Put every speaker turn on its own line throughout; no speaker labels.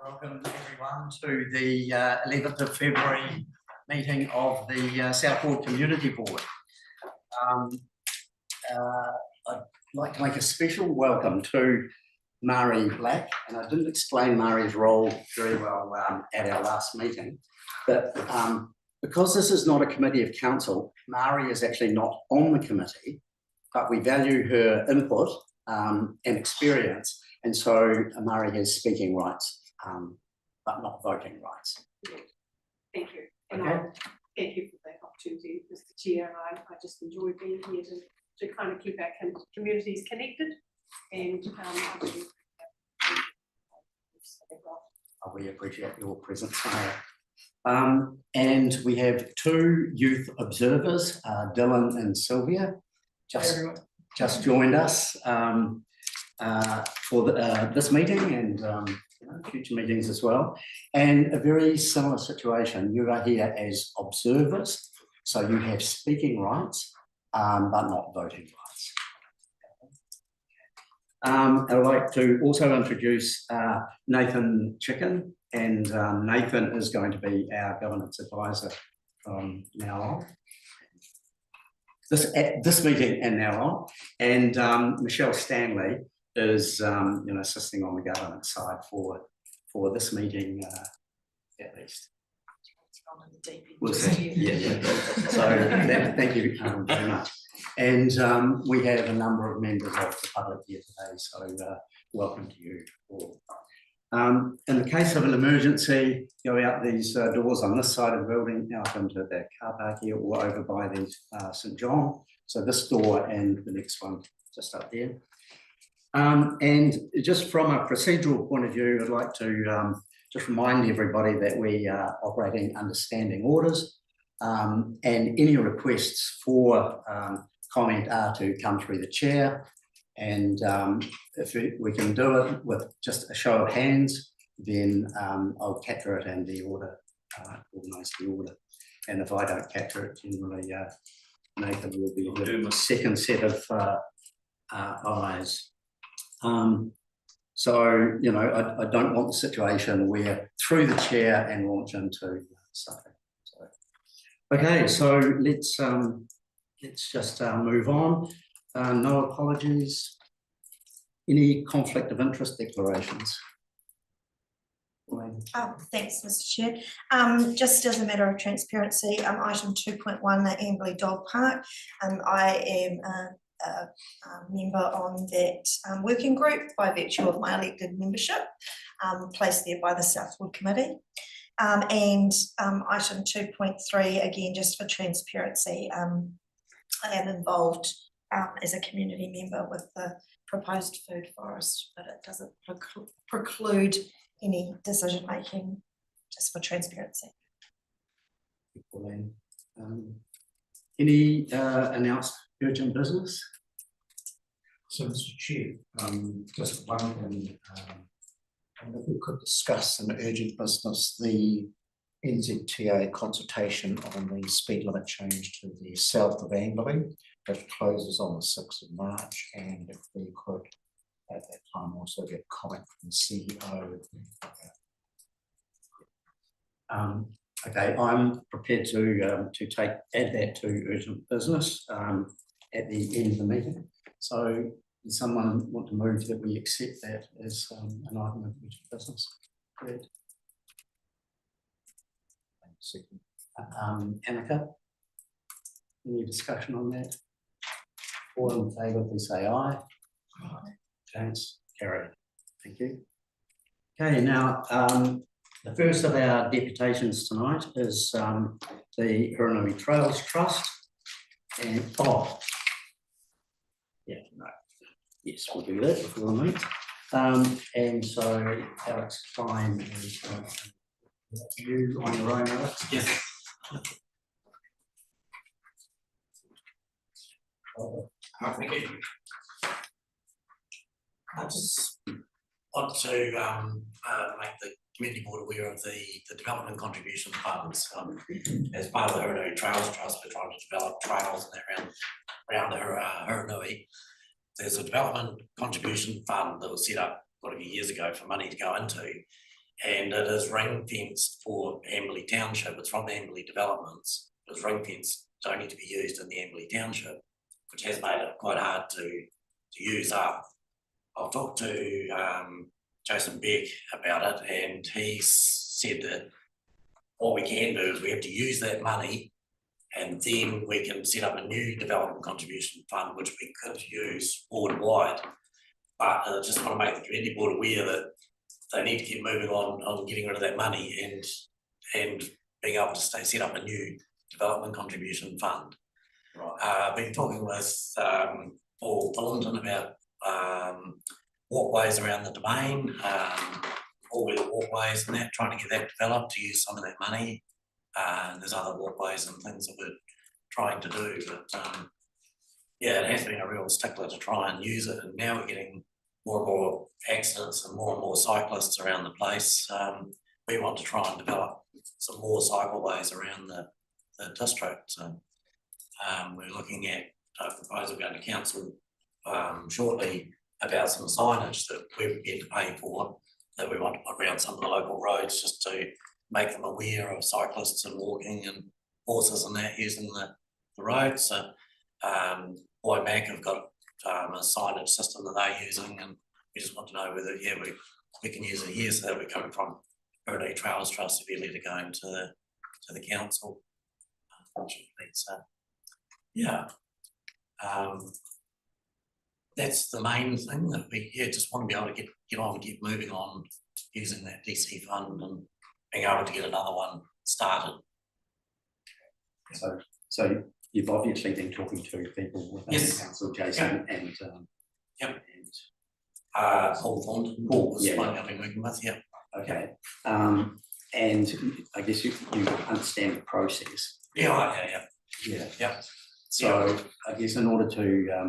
Welcome everyone to the 11th of February meeting of the Southport Community Board. I'd like to make a special welcome to Mari Black, and I didn't explain Mari's role very well at our last meeting, but because this is not a committee of council, Mari is actually not on the committee, but we value her input and experience, and so Mari has speaking rights. But not voting rights.
Thank you. And
okay.
Thank you for that opportunity, Mr. Chair. I just enjoy being here to kind of keep our communities connected. And
we appreciate your presence, Mara. And we have two youth observers, Dylan and Sylvia, just joined us for this meeting and future meetings as well, and a very similar situation. You are here as observers, so you have speaking rights, but not voting rights. I'd like to also introduce Nathan Chicken, and Nathan is going to be our governance advisor from now on. This meeting and now on, and Michelle Stanley is assisting on the governance side for this meeting at least. We'll see. Yeah. So thank you very much. And we have a number of members of the public here today, so welcome to you all. In the case of an emergency, go out these doors on this side of the building, out into the car park here, or over by the St. John. So this door and the next one just up there. And just from a procedural point of view, I'd like to just remind everybody that we are operating under standing orders, and any requests for comment are to come through the chair. And if we can do it with just a show of hands, then I'll capture it and the order, organise the order. And if I don't capture it, generally Nathan will be the second set of eyes. So, I don't want the situation where through the chair and launch into something. So, okay, so let's just move on. No apologies. Any conflict of interest declarations?
Thanks, Mr. Chair. Just as a matter of transparency, item 2.1, the Amberley Dog Park. I am a member on that working group by virtue of my elected membership, placed there by the Southwood Committee. And item 2.3, again, just for transparency, I am involved as a community member with the proposed food forest, but it doesn't preclude any decision making, just for transparency.
Any announced urgent business?
So, Mr. Chair, just one thing, if we could discuss in urgent business the NZTA consultation on the speed limit change to the south of Amberley that closes on the 6th of March, and if we could at that time also get comment from the CEO.
Okay, I'm prepared to add that to urgent business at the end of the meeting. So, does someone want to move that we accept that as an item of urgent business? Great. Annika, any discussion on that? All in favour, please say aye. Aye. James, carried. Thank you. Okay, now the first of our deputations tonight is the Huronui Trails Trust. And yes, we'll do that before we meet. And so Alex Klein is you on your own, Alex?
Yes. Thank you. I just want to make the community board aware of the development contribution funds. As part of the Huronui Trails Trust, we're trying to develop trails around Huronui. There's a development contribution fund that was set up quite a few years ago for money to go into, And it is ring fenced for Amberley Township. It's from Amberley Developments. It's ring fenced, it's only to be used in the Amberley Township, which has made it quite hard to use up. I've talked to Jason Beck about it, and he said that what we can do is we have to use that money, and then we can set up a new development contribution fund, which we could use board wide. But I just want to make the community board aware that they need to keep moving on getting rid of that money and being able to set up a new development contribution fund.
Right.
I've been talking with Paul Thornton about walkways around the domain, all-weather walkways and that, trying to get that developed to use some of that money. And there's other walkways and things that we're trying to do, but yeah, it has been a real stickler to try and use it, and now we're getting more and more accidents and more cyclists around the place. We want to try and develop some more cycleways around the district. So, we're looking at a proposal going to council shortly about some signage that we're prepared to pay for, that we want to put around some of the local roads, just to make them aware of cyclists and walking and horses and that using the road. So Mac have got a signage system that they're using, and we just want to know whether we can use it here, so that we're coming from Heritage Trails Trust to be later going to the council, unfortunately. So yeah, that's the main thing that we just want to be able to get on and keep moving on using that DC fund and being able to get another one started.
So you've obviously been talking to people within
Yes.
the council, Jason,
Yep.
and
Yep.
and
Paul Thornton was
yeah.
one I've been working with, yeah.
okay, and I guess you understand the process.
Yeah.
Yeah. So I guess in order to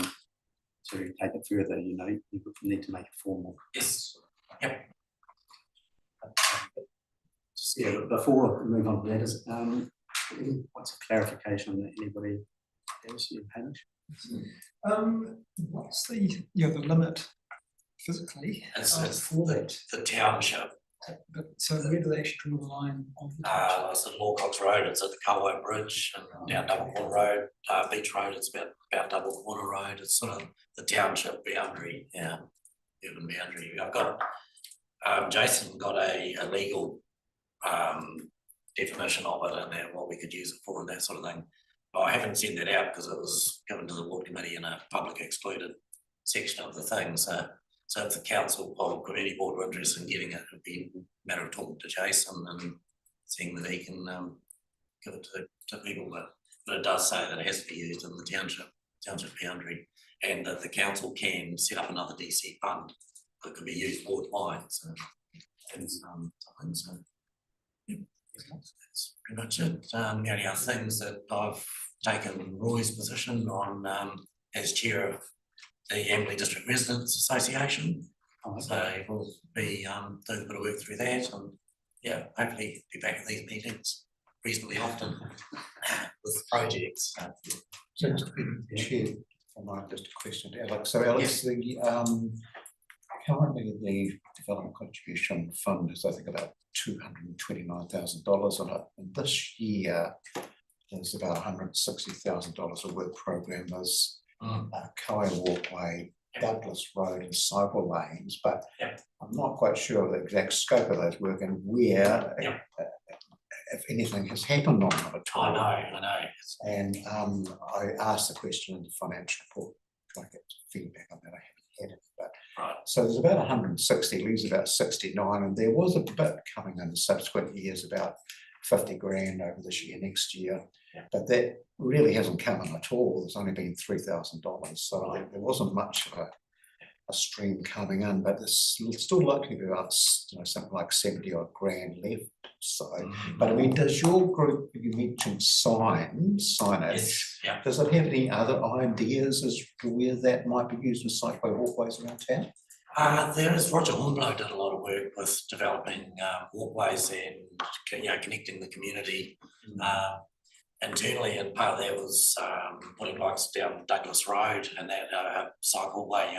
take it further, you need to make a formal.
Yes. Yep.
Yeah, but before we move on to that, what's a clarification that anybody else, Hamish?
What's the limit physically
It's
for that?
the township.
But so where do they actually draw the line on the township?
It's at Lawcox Road, it's at the Culway Bridge and down Double Corner Road, Beach Road, it's about Double Corner Road. It's sort of the township boundary, yeah, urban boundary. I've got, Jason got a legal definition of it and then what we could use it for and that sort of thing. But I haven't sent that out because it was given to the ward committee in a public excluded section of the thing. So if the council or community board were interested in getting it, it would be a matter of talking to Jason and seeing that he can give it to people. But it does say that it has to be used in the township boundary, and that the council can set up another DC fund that could be used board wide. So and something. So yeah, that's pretty much it. The only other things that I've taken Roy's position on as chair of the Amberley District Residents Association. So we'll be doing a bit of work through that, and yeah, hopefully be back at these meetings reasonably often with projects.
So Chair, I might just a question to Alex. So Alex, currently the development contribution fund is I think about $229,000 on it, and this year there's about $160,000 of work program. There's Kauai Walkway, Douglas Road and cycle lanes, but I'm not quite sure of the exact scope of those work and where, if anything has happened on them at all.
I know.
And I asked the question in the financial report, trying to get feedback on that. I haven't had it, but
Right.
so there's about 160, leaves about 69, and there was a bit coming in the subsequent years, about 50 grand over this year, next year, but that really hasn't come in at all. There's only been $3,000, so there wasn't much of a stream coming in, but there's still likely to be about something like 70 odd grand left. So, but I mean, does your group, you mentioned signage,
Yes,
does it have any other ideas as to where that might be used in cycleway walkways around town?
there is Roger Hornblow did a lot of work with developing walkways and connecting the community. internally, and part of that was putting lights down Douglas Road and that cycleway,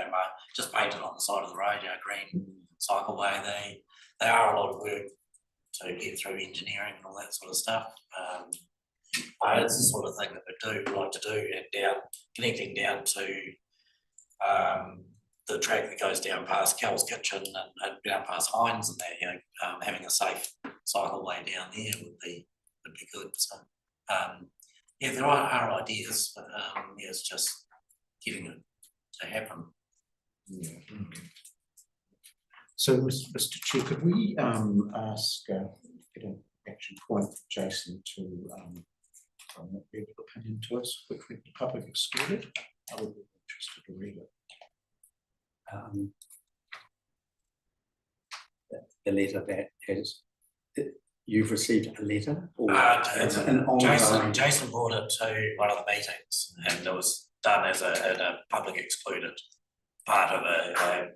just painted on the side of the road, green cycleway. They are a lot of work to get through engineering and all that sort of stuff. But it's the sort of thing that we like to do, and connecting down to the track that goes down past Cal's Kitchen and down past Hines and that, having a safe cycleway down there would be good. So there are ideas, but it's just getting it to happen.
Yeah, okay. So, Mr. Chair, could we ask, get an action point for Jason to read the opinion to us, which the public excluded? I would be interested to read it.
The letter that has, you've received a letter? Or
It's
an ongoing?
Jason brought it to one of the meetings, and it was done as a public excluded part of a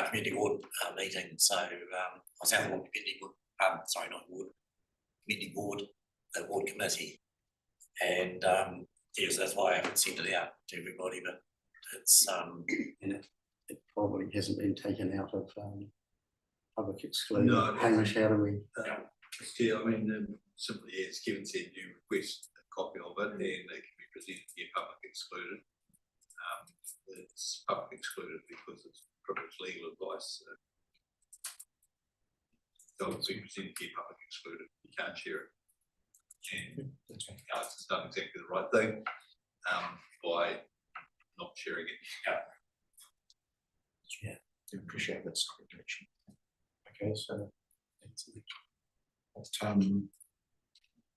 community ward meeting. So I was at the community ward, community board, the ward committee, and yes, that's why I haven't sent it out to everybody, but it's
And it probably hasn't been taken out of public exclusion.
No, it
Hamish, how do we?
Chair, I mean, simply as Kevin said, you request a copy of it and it can be presented to you public excluded. It's public excluded because it's privileged legal advice. So it's been presented to you public excluded, you can't share it. And Alex has done exactly the right thing by not sharing it.
Yeah, I appreciate that direction. Okay, so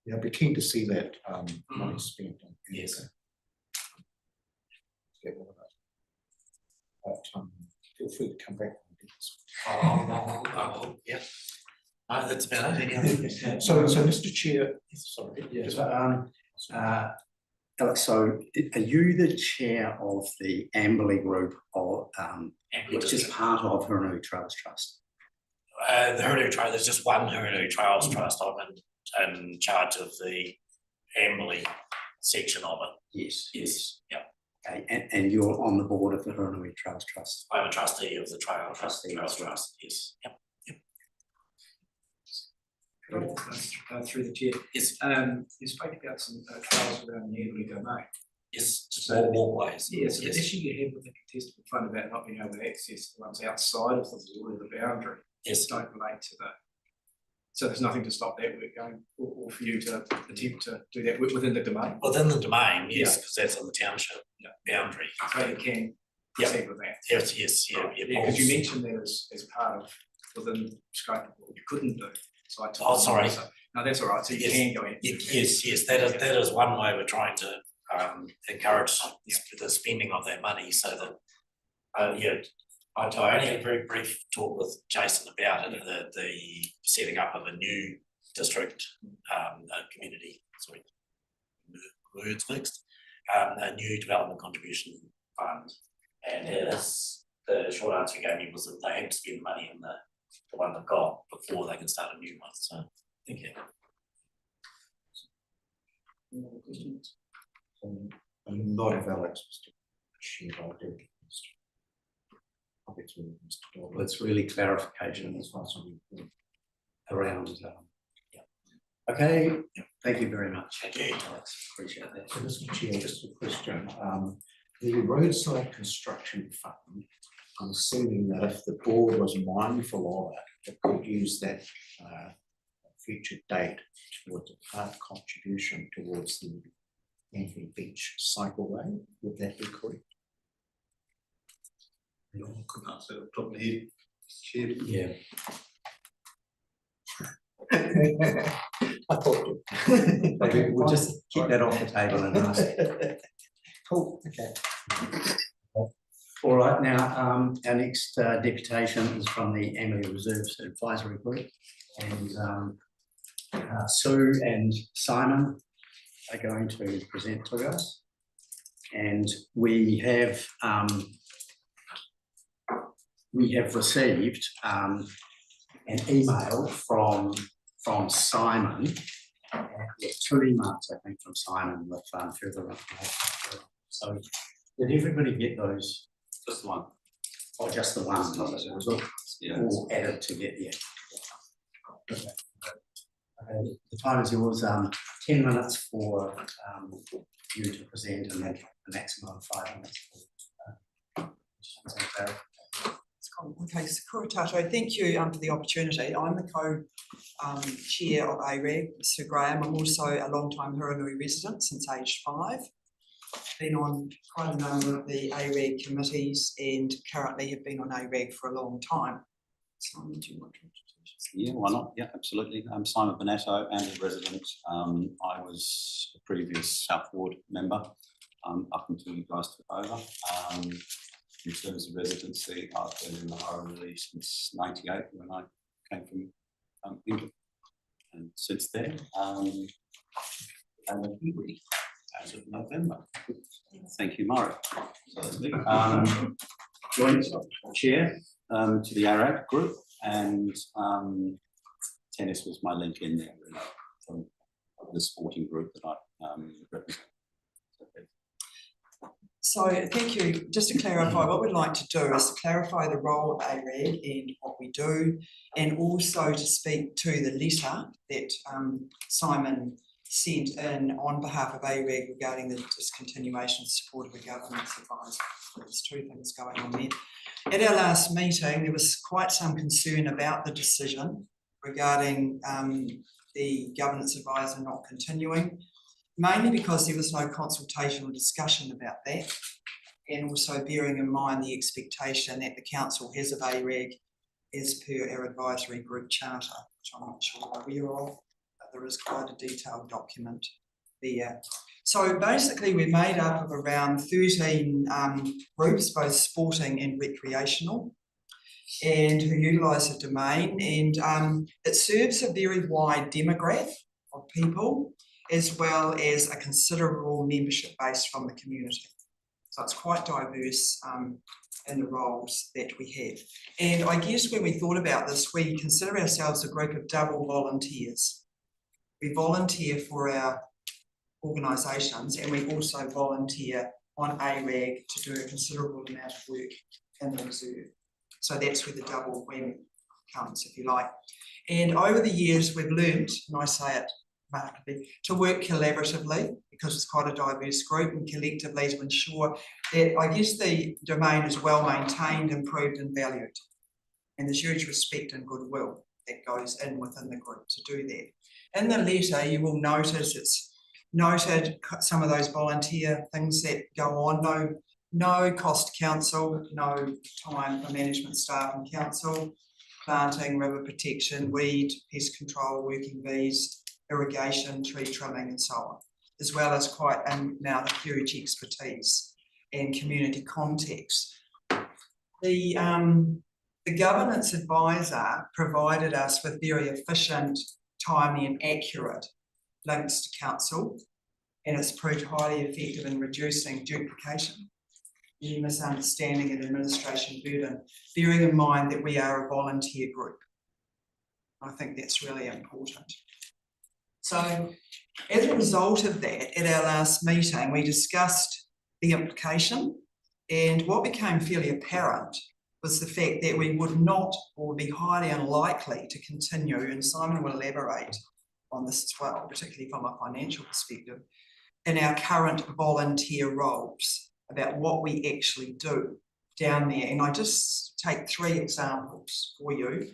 yeah, I'd be keen to see that money spent.
Yes.
But feel free to come back.
Yeah. No, that's about it.
So, Mr. Chair, sorry.
Yes. Alex, so are you the chair of the Amberley Group, or which is part of Hurunui Trails Trust?
The Hurunui Trail, there's just one Hurunui Trails Trust. I'm in charge of the Amberley section of it.
Yes.
Yes. Yeah.
Okay, and you're on the board of the Hurunui Trails Trust?
I'm a trustee of the Trails
Trustee
Trails
as well.
Trust. Yes. Yep.
Through the chair.
Yes.
You spoke about some trails around the Amberley domain.
Yes. Just
So-
walkways.
Yeah, so the
Yes.
issue you have with the contestable fund about not being able to access the ones outside of the wall of the boundary
Yes.
don't relate to the. So there's nothing to stop that work going, or for you to attempt to do that work within the domain.
Within the domain, yes,
Yeah.
because that's on the township boundary.
So you can
Yeah.
proceed with that.
Yes, yes, yeah.
Yeah, because you mentioned that as part of within the scope of what you couldn't do. So I took
Oh, sorry.
So, no, that's all right. So you
Yes.
can go in.
Yes, that is one way we're trying to encourage the spending of that money, so that I only had a very brief talk with Jason about it, the setting up of a new district community, sorry, words mixed, a new development contribution fund, and the short answer he gave me was that they had to spend money in the one they've got before they can start a new one. So thank you.
Any other questions?
A lot of Alex, Mr. Chair, I do.
Well, it's really clarification
As far as I'm concerned.
around. Okay, thank you very much.
Thank you.
Alex, appreciate that.
So, Mr. Chair, just a question. The roadside construction fund, I'm assuming that if the board was mindful of it, it could use that future date towards a part contribution towards the Anthony Beach cycleway. Would that be correct?
I couldn't answer it off the top of my head, Chair.
Yeah.
I thought.
Maybe we'll just keep that off the table and ask.
Cool, okay.
All right, now, our next deputation is from the Amberley Reserves Advisory Group, and Sue and Simon are going to present to us. And we have received an email from Simon, and 2 emails, I think, from Simon with further information. So did everybody get those?
Just one.
Or just the one? It was all added together. Yeah. Okay. The time is yours. 10 minutes for you to present, and then the maximum of 5 minutes for questions.
Okay, Sakura Tato, thank you for the opportunity. I'm the co-chair of AREG, Mr Graham. I'm also a long-time Hurunui resident since age 5. Been on quite a number of the AREG committees and currently have been on AREG for a long time. Simon, do you want to introduce?
Yeah, why not? Yeah, absolutely. I'm Simon Bonetto and a resident. I was a previous South Ward member up until you guys took over. In terms of residency, I've been in the Hurunui since '98 when I came from England, and since then, I'm a Kiwi as of November. Thank you, Murray. Joined chair to the ARAG group, and tennis was my link in there, really, from the sporting group that I represent.
So thank you. Just to clarify, what we'd like to do is to clarify the role of AREG and what we do, and also to speak to the letter that Simon sent in on behalf of AREG regarding the discontinuation of support of a governance advisor. There's 2 things going on there. At our last meeting, there was quite some concern about the decision regarding the governance advisor not continuing, mainly because there was no consultation or discussion about that, and also bearing in mind the expectation that the council has of AREG as per our advisory group charter, which I'm not sure why we are of, but there is quite a detailed document there. So basically we're made up of around 13 groups, both sporting and recreational, and who utilise the domain, and it serves a very wide demographic of people, as well as a considerable membership base from the community. So it's quite diverse in the roles that we have. And I guess when we thought about this, we consider ourselves a group of double volunteers. We volunteer for our organisations, and we also volunteer on AREG to do a considerable amount of work in the reserve. So that's where the double whammy comes, if you like. And over the years, we've learned, and I say it markedly, to work collaboratively, because it's quite a diverse group, and collectively to ensure that, I guess, the domain is well maintained, improved and valued. And there's huge respect and goodwill that goes in within the group to do that. In the letter, you will notice it's noted some of those volunteer things that go on. No cost to council, no time for management staff and council, planting, river protection, weed, pest control, working bees, irrigation, tree trimming and so on, as well as quite an amount of huge expertise and community context. The governance advisor provided us with very efficient, timely and accurate links to council, and it's proved highly effective in reducing duplication, any misunderstanding and administration burden, bearing in mind that we are a volunteer group. I think that's really important. So as a result of that, at our last meeting, we discussed the implication, and what became fairly apparent was the fact that we would not, or would be highly unlikely to continue, and Simon will elaborate on this as well, particularly from a financial perspective, in our current volunteer roles, about what we actually do down there. And I just take 3 examples for you.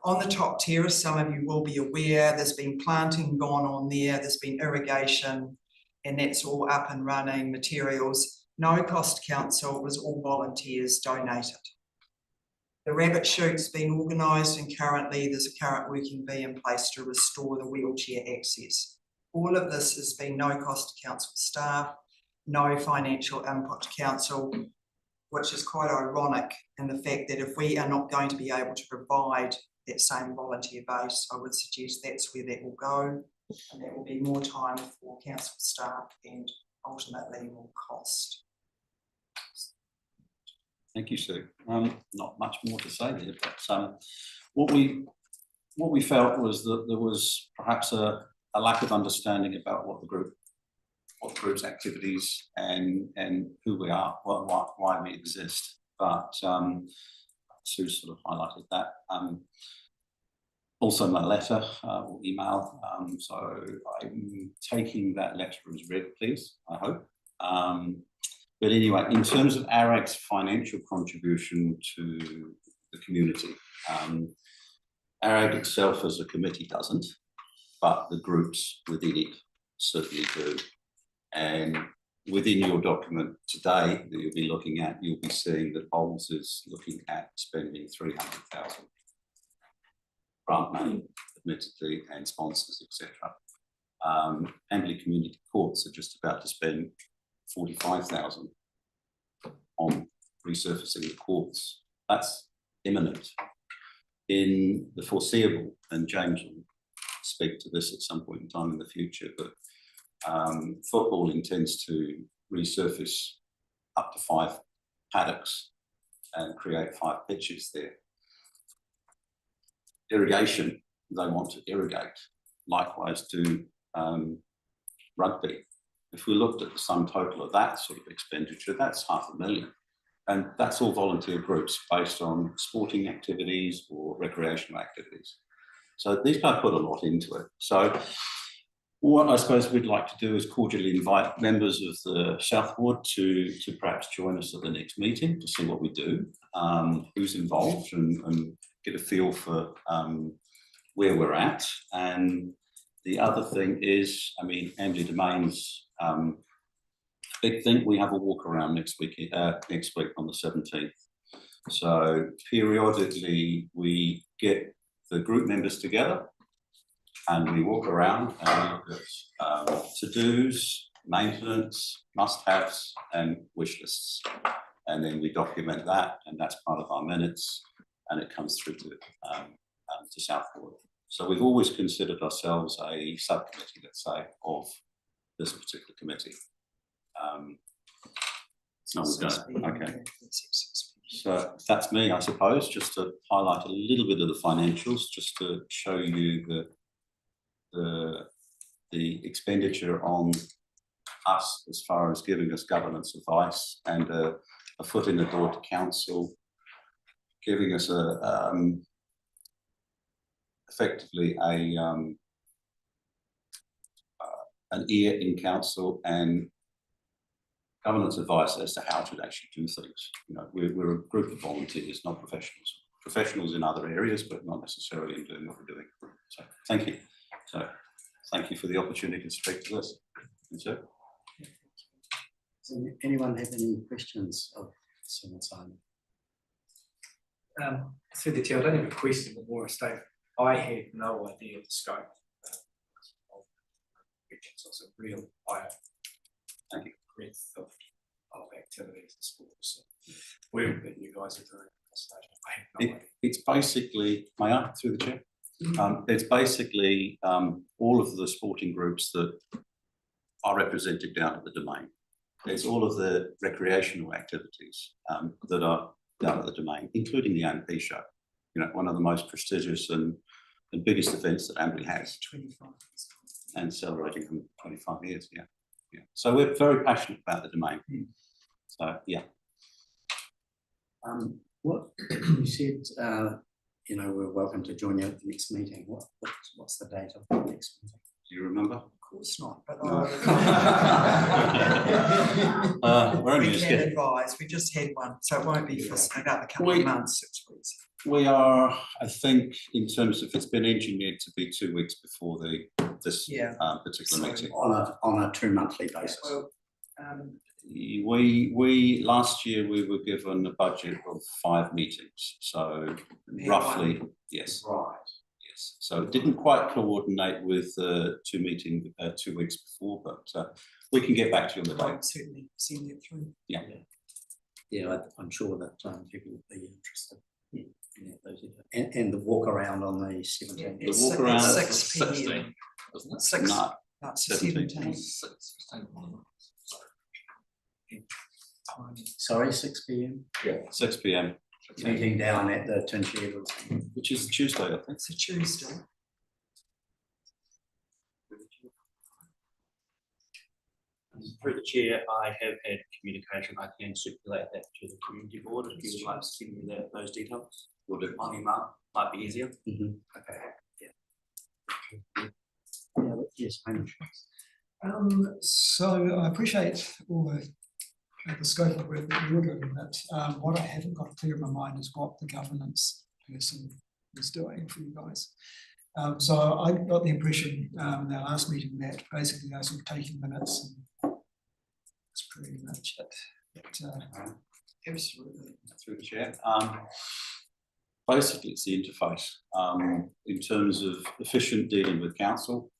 On the top terrace, some of you will be aware, there's been planting gone on there, there's been irrigation, and that's all up and running, materials, no cost to council, it was all volunteers donated. The rabbit shoot's been organised, and currently there's a current working bee in place to restore the wheelchair access. All of this has been no cost to council staff, no financial input to council, which is quite ironic in the fact that if we are not going to be able to provide that same volunteer base, I would suggest that's where that will go, and that will be more time for council staff and ultimately more cost.
Thank you, Sue. Not much more to say there, but what we felt was that there was perhaps a a lack of understanding about what the group's activities and who we are, why we exist. But Sue sort of highlighted that. Also my letter or email. So I'm taking that letter as read, please, I hope. But anyway, in terms of ARAG's financial contribution to the community, ARAG itself as a committee doesn't, but the groups within it certainly do. And within your document today that you'll be looking at, you'll be seeing that Bowls is looking at spending 300,000 grant money, admittedly, and sponsors, etc. Amberley Community Courts are just about to spend 45,000 on resurfacing the courts. That's imminent. In the foreseeable, and James will speak to this at some point in time in the future, but football intends to resurface up to 5 paddocks and create 5 pitches there. Irrigation, they want to irrigate. Likewise do rugby. If we looked at the sum total of that sort of expenditure, that's $500,000. And that's all volunteer groups based on sporting activities or recreational activities. So these guys put a lot into it. So what I suppose we'd like to do is cordially invite members of the South Ward to perhaps join us at the next meeting to see what we do, who's involved, and get a feel for where we're at. And the other thing is, I mean, Amberley Domains, big thing, we have a walk around next week on the 17th. So periodically we get the group members together and we walk around and look at to-dos, maintenance, must-haves and wish lists. And then we document that, and that's part of our minutes, and it comes through to South Ward. So we've always considered ourselves a subcommittee, let's say, of this particular committee. Okay. So that's me, I suppose, just to highlight a little bit of the financials, just to show you the expenditure on us as far as giving us governance advice and a foot in the door to council, giving us effectively an ear in council and governance advice as to how to actually do things. You know, we're a group of volunteers, not professionals. Professionals in other areas, but not necessarily in doing what we're doing. So thank you. So thank you for the opportunity to speak to us. Does
anyone have any questions of Sue and Simon?
Through the chair, I don't have a question, but more a statement. I had no idea of the scope of regions. It's a real breadth of activities and sports. Work that you guys are doing. I have no idea.
It's basically, may I, through the chair? It's basically all of the sporting groups that are represented down at the Domain. It's all of the recreational activities that are down at the Domain, including the AMP show. You know, one of the most prestigious and biggest events that Amberley has. 25 and celebrating from 25 years, yeah. So we're very passionate about the Domain. So yeah.
What you said, you know, we're welcome to join you at the next meeting. What's the date of the next meeting?
Do you remember?
Of course not, but
No. We're only
we
just
can
getting.
advise. We just had one, so it won't be for another couple of months, 6 weeks.
We are, I think, in terms of, it's been engineered to be 2 weeks before this particular meeting.
On a 2 monthly basis.
Well,
we last year we were given a budget of 5 meetings, so roughly, yes.
Right.
Yes. So it didn't quite coordinate with 2 weeks before, but we can get back to you on the
I'll
date.
certainly send it through.
Yeah.
Yeah, I'm sure that people would be interested. And the walk around on the 17th.
The walk around
It's
at
6 p.m.
Wasn't it?
6.
No,
That's
17.
17.
Sorry, 6 p.m.
Yeah, 6 p.m.
Meeting down at the Tin Shed,
which is Tuesday, I think.
It's a Tuesday.
Through the chair, I have had communication. I can circulate that to the community board if you would like to send me those details.
Will do.
On email, might be easier.
Okay.
Yes, Hamish.
So I appreciate all the scope of work that you're doing, but what I haven't got clear in my mind is what the governance person is doing for you guys. So I got the impression in our last meeting that basically they're sort of taking minutes and that's pretty much it. But,
Absolutely.
Through the chair. Basically, it's the interface in terms of efficient dealing with council.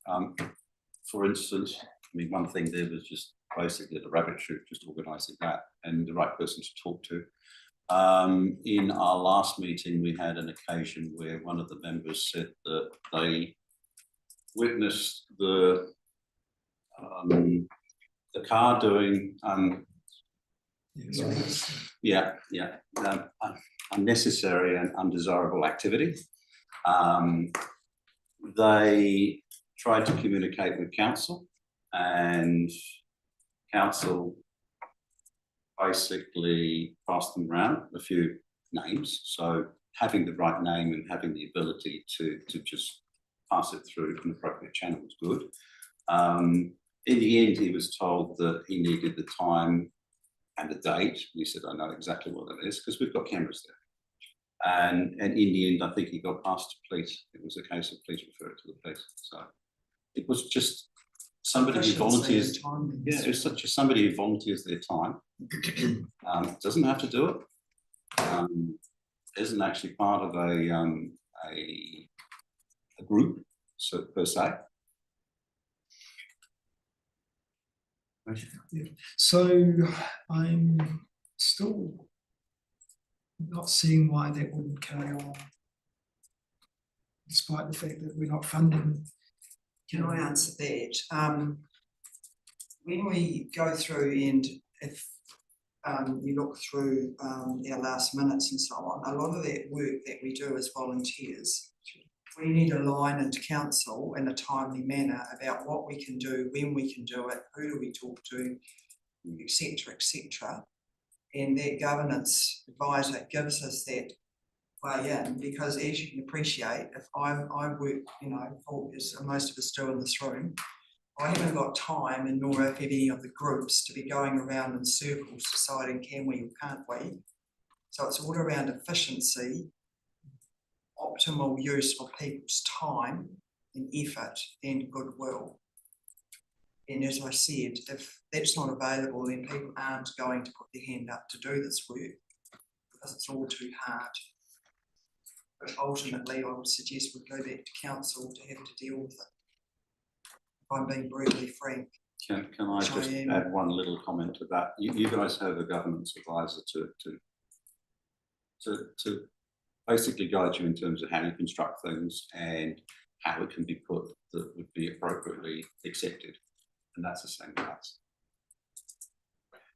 For instance, I mean, one thing there was just basically the rabbit shoot, just organising that and the right person to talk to. In our last meeting, we had an occasion where one of the members said that they witnessed the car doing unnecessary and undesirable activity. They tried to communicate with council, and council basically passed them around a few names. So having the right name and having the ability to just pass it through an appropriate channel was good. In the end, he was told that he needed the time and the date. We said, I know exactly what that is because we've got cameras there. And in the end, I think he got passed to police. It was a case of please refer it to the police. So it was just somebody who volunteers. Yeah, it was such somebody who volunteers their time. Doesn't have to do it. Isn't actually part of a group, so per se.
yeah. So I'm still not seeing why that wouldn't carry on, despite the fact that we're not funding.
Can I answer that? When we go through and if you look through our last minutes and so on, a lot of that work that we do as volunteers, we need a line into council in a timely manner about what we can do, when we can do it, who do we talk to, etc., etc. And that governance advisor gives us that way in, because as you can appreciate, if I work, you know, as most of us do in this room, I haven't got time, and nor have any of the groups, to be going around in circles deciding can we or can't we. So it's all around efficiency, optimal use of people's time and effort and goodwill. And as I said, if that's not available, then people aren't going to put their hand up to do this work because it's all too hard. But ultimately, I would suggest we go back to council to have to deal with it. If I'm being brutally frank.
Can I just add one little comment to that? You guys have a governance advisor to basically guide you in terms of how you construct things and how it can be put that would be appropriately accepted. And that's the same with us.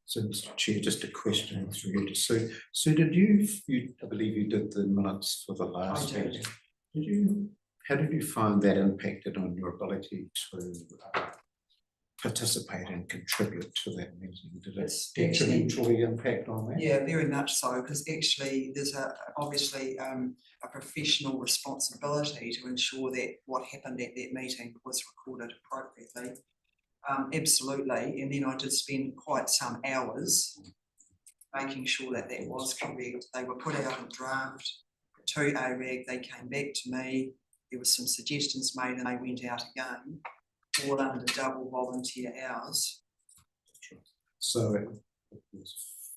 So, Mr. Chair, just a question through you to Sue. Sue, did you, I believe you did the minutes for the last meeting. How did you find that impacted on your ability to participate and contribute to that meeting? Did it detrimentally impact on that?
Yeah, very much so, because actually there's obviously a professional responsibility to ensure that what happened at that meeting was recorded appropriately. Absolutely, and then I did spend quite some hours making sure that that was correct. They were put out in draft to ARAG, they came back to me, there were some suggestions made and they went out again, all under double volunteer hours.
So it was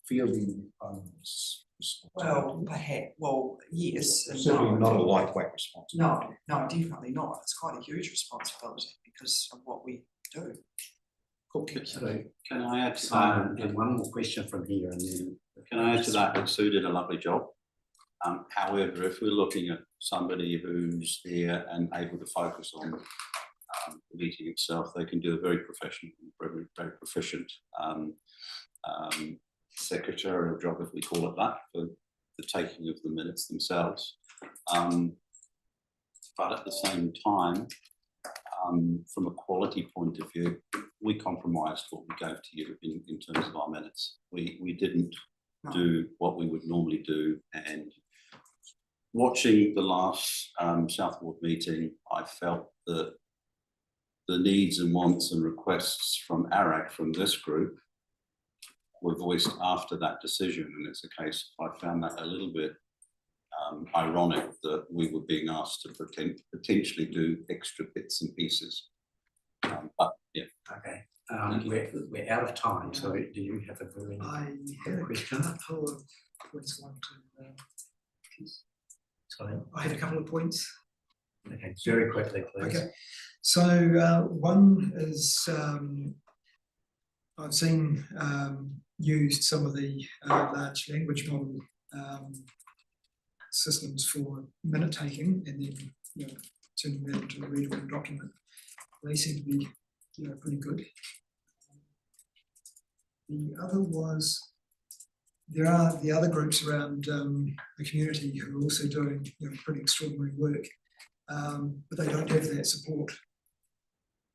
fairly
well, perhaps, well, yes.
Certainly not a lightweight responsibility.
No, definitely not. It's quite a huge responsibility because of what we do.
Can I add to
Simon,
that?
and one more question from here, and then
Can I add to that? Sue did a lovely job. However, if we're looking at somebody who's there and able to focus on the meeting itself, they can do a very professional, very proficient secretarial job, if we call it that, for the taking of the minutes themselves. But at the same time, from a quality point of view, we compromised what we gave to you in terms of our minutes. We didn't do what we would normally do, and watching the last South Ward meeting, I felt that the needs and wants and requests from ARAC, from this group, were voiced after that decision, and it's a case, I found that a little bit ironic that we were being asked to potentially do extra bits and pieces. But yeah.
Okay, we're out of time, so do you have a very
I had a
question?
couple of points I want to,
Sorry.
I had a couple of points.
Okay, very quickly, please.
Okay, so one is I've seen used some of the large language model systems for minute taking, and then turning that into a readable document. They seem to be pretty good. The other was there are the other groups around the community who are also doing pretty extraordinary work, but they don't have that support,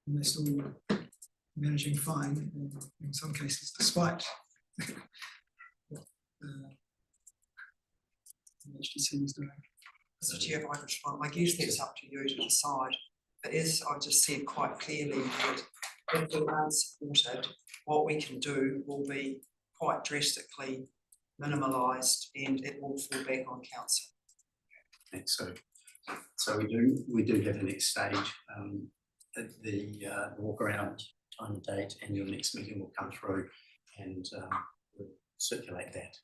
and they're still managing fine, and in some cases despite what the HDC is doing.
Mr. Chair, if I could respond, I guess that's up to you to decide. But as I've just said quite clearly, that if we aren't supported, what we can do will be quite drastically minimalised, and it will fall back on council.
Okay, so we do have the next stage. The walk around time and date, and your next meeting will come through, and we'll circulate that.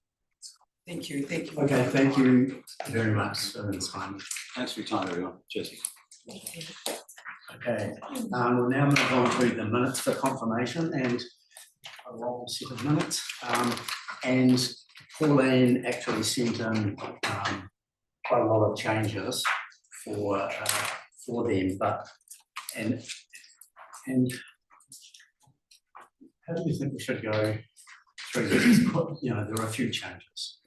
Thank you, thank you.
Okay, thank you very much, Simon.
Thanks for your time, everyone. Cheers.
Okay, we'll now move on to the minutes for confirmation, and a long set of minutes. And Pauline actually sent in quite a lot of changes for them, but and how do you think we should go through this? There are a few changes.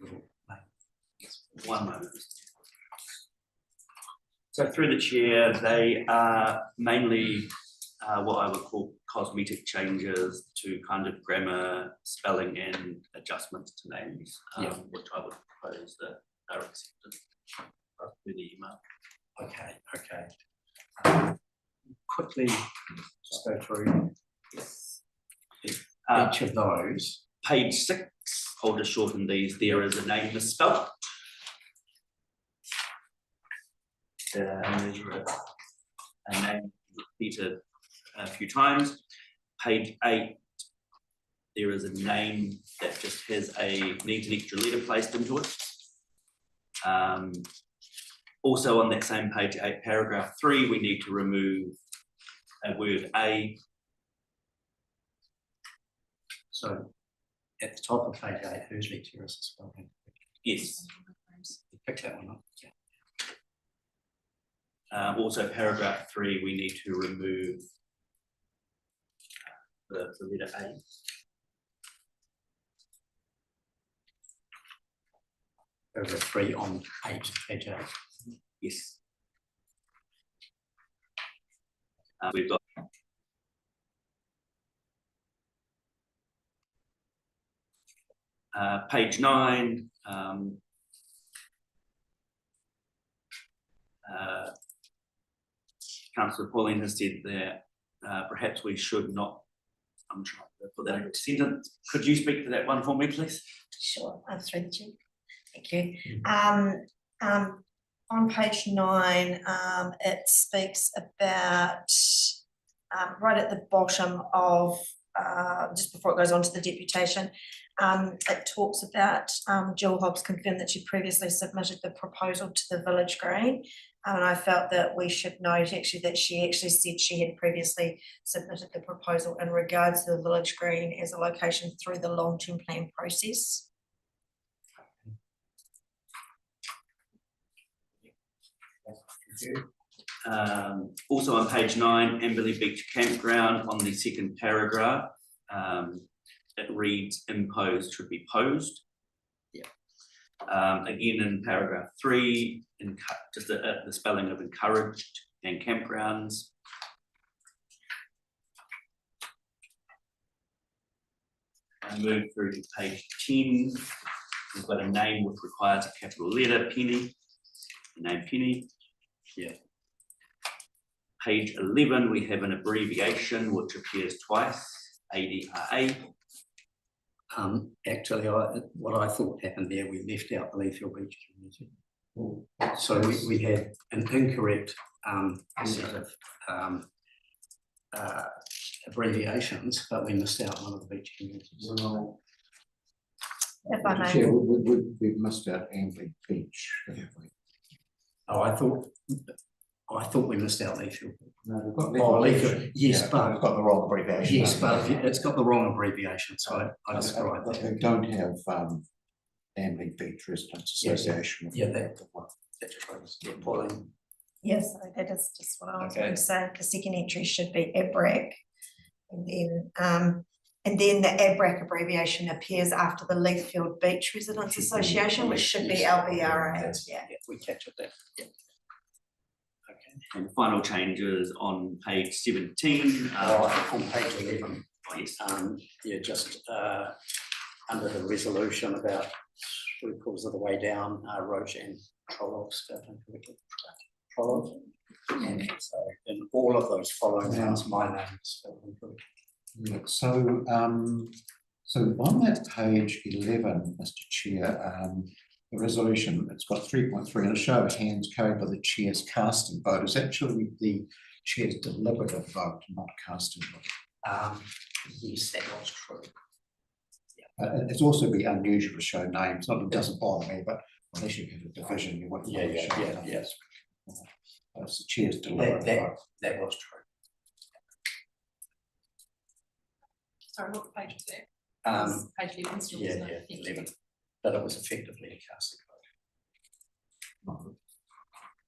One moment. So through the chair, they are mainly what I would call cosmetic changes to kind of grammar, spelling, and adjustments to names, which I would propose that are accepted through the email.
Okay. Quickly just go through each of those.
Page 6, I'll just shorten these. There is a name misspelled. There's a name repeated a few times. Page 8, there is a name that just needs an extra letter placed into it. Also on that same page 8, paragraph 3, we need to remove a word a.
So at the top of page 8, Hersley Terrace is spelled in.
Yes.
You pick that one up. Yeah.
Also paragraph 3, we need to remove the letter A.
Paragraph 3 on page 8.
Yes. We've got page 9. Councillor Pauline has said that perhaps we should not. I'm trying to put that into a sentence. Could you speak to that one for me, please?
Sure, I'm through the chair. Thank you. On page 9, it speaks about right at the bottom of just before it goes on to the deputation. It talks about Jill Hobbs confirmed that she previously submitted the proposal to the Village Green. And I felt that we should note actually that she actually said she had previously submitted the proposal in regards to the Village Green as a location through the long-term plan process.
Also on page 9, Amberley Beach Campground, on the second paragraph, it reads imposed should be posed. Again in paragraph 3, just the spelling of encouraged and campgrounds. and move through to page 10. We've got a name which requires a capital letter, Penny. The name Penny. Yeah. Page 11, we have an abbreviation which appears twice, ADRA.
Actually, what I thought happened there, we left out the Leafield Beach Community. So we had an incorrect set of abbreviations, but we missed out one of the beach communities.
If I may.
Chair, we've missed out Amberley Beach, haven't we?
Oh, I thought we missed out Leafield.
No, we've got
Oh,
Leafield.
Leafield, yes,
Yeah,
but
we've got the wrong abbreviation.
yes, but it's got the wrong abbreviation, so I described
But
that.
we don't have Amberley Beach Residents
Yeah,
Association.
yeah, that's true. Yeah, Pauline.
Yes, so that is just what I was going
Okay.
to say. The second entry should be ABRAC. And then the ABRAC abbreviation appears after the Leafield Beach Residents Association, which should be LBRA.
That's-
Yeah.
we captured that. Yeah. Okay.
And final changes on page 17.
On page 11.
Oh, yes.
Yeah, just under the resolution about 3/4 of the way down, Roshan Trollope spelled incorrectly. Trollope. And so in all of those following ones, my name is spelled incorrectly.
Yeah, so on that page 11, Mr. Chair, the resolution, it's got 3.3 and a show of hands carried by the chair's casting vote. Is actually the chair's deliberative vote, not casting vote.
Yes, that was true.
It's also be unusual to show names. Not, it doesn't bother me, but unless you have a division, you want to show names.
Yes.
It's the chair's deliberative vote.
That was true.
Sorry, what page was that? Page 11 still,
Yeah,
isn't it?
11, but it was effectively a casting vote.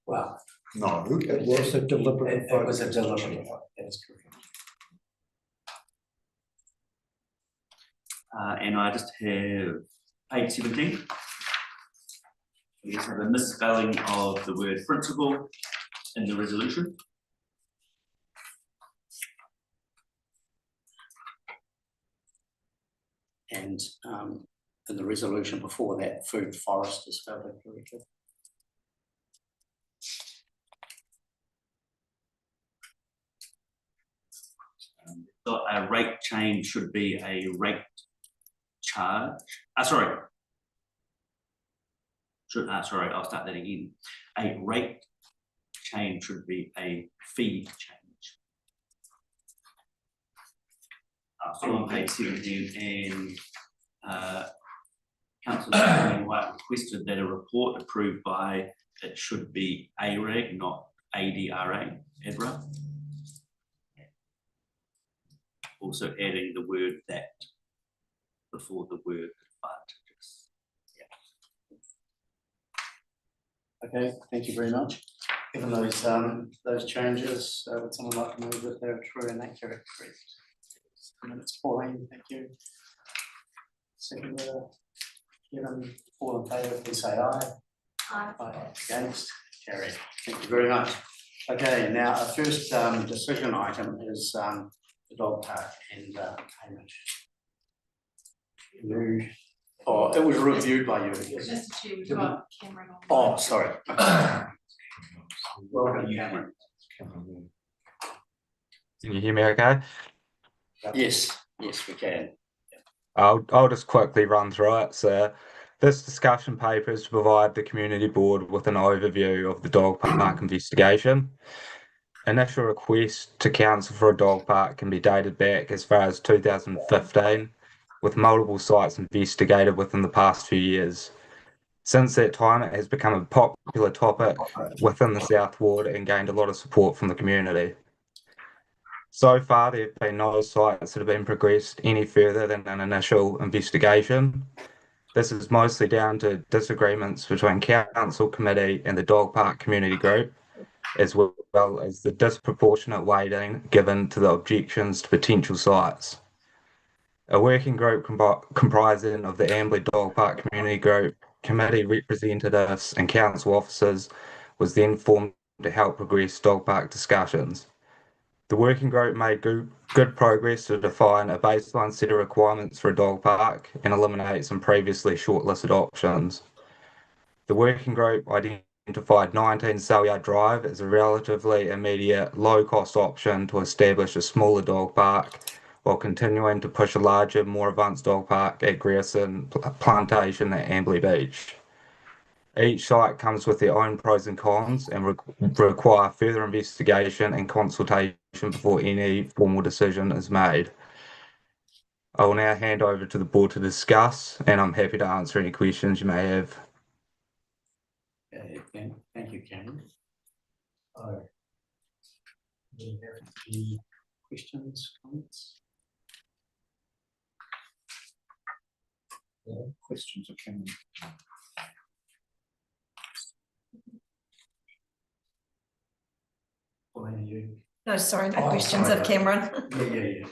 Well,
No, it was a deliberative vote.
it was a deliberative vote, that is correct.
And I just have page 17. We just have a misspelling of the word principal in the resolution.
And in the resolution before that, food forest is spelled incorrectly.
So a rate change should be a rate charge. Sorry, I'll start that again. A rate change should be a fee change. So on page 17, and Councillor White requested that a report approved by, it should be ARAG, not ADRA, ADRA. Also adding the word that before the word but.
Okay, thank you very much. Given those changes, would someone like to move that they're true and accurate? Minutes, Pauline, thank you. Second, given all in favour, please say aye. Aye. Against, carried. Thank you very much. Okay, now our first decision item is the dog park and Hamish. Oh, it was reviewed by you.
Mr. Chair, we've got Cameron on.
Oh, sorry. Welcome, Cameron.
Can you hear me okay?
Yes, yes, we can.
I'll just quickly run through it. So this discussion paper is to provide the community board with an overview of the dog park investigation. Initial request to council for a dog park can be dated back as far as 2015, with multiple sites investigated within the past few years. Since that time, it has become a popular topic within the South Ward and gained a lot of support from the community. So far, there have been no sites that have been progressed any further than an initial investigation. This is mostly down to disagreements between council committee and the dog park community group, as well as the disproportionate weighting given to the objections to potential sites. A working group comprising of the Amberley Dog Park Community Group, committee representatives and council officers was then formed to help progress dog park discussions. The working group made good progress to define a baseline set of requirements for a dog park and eliminate some previously shortlisted options. The working group identified 19 Saleyard Drive as a relatively immediate, low-cost option to establish a smaller dog park while continuing to push a larger, more advanced dog park at Grierson Plantation at Amberley Beach. Each site comes with their own pros and cons and require further investigation and consultation before any formal decision is made. I will now hand over to the board to discuss, and I'm happy to answer any questions you may have.
Okay, thank you, Cameron. Do you have any questions, comments?
Questions of Cameron?
Or any of you?
No, sorry, no
Oh,
questions
sorry.
of Cameron.
Yeah.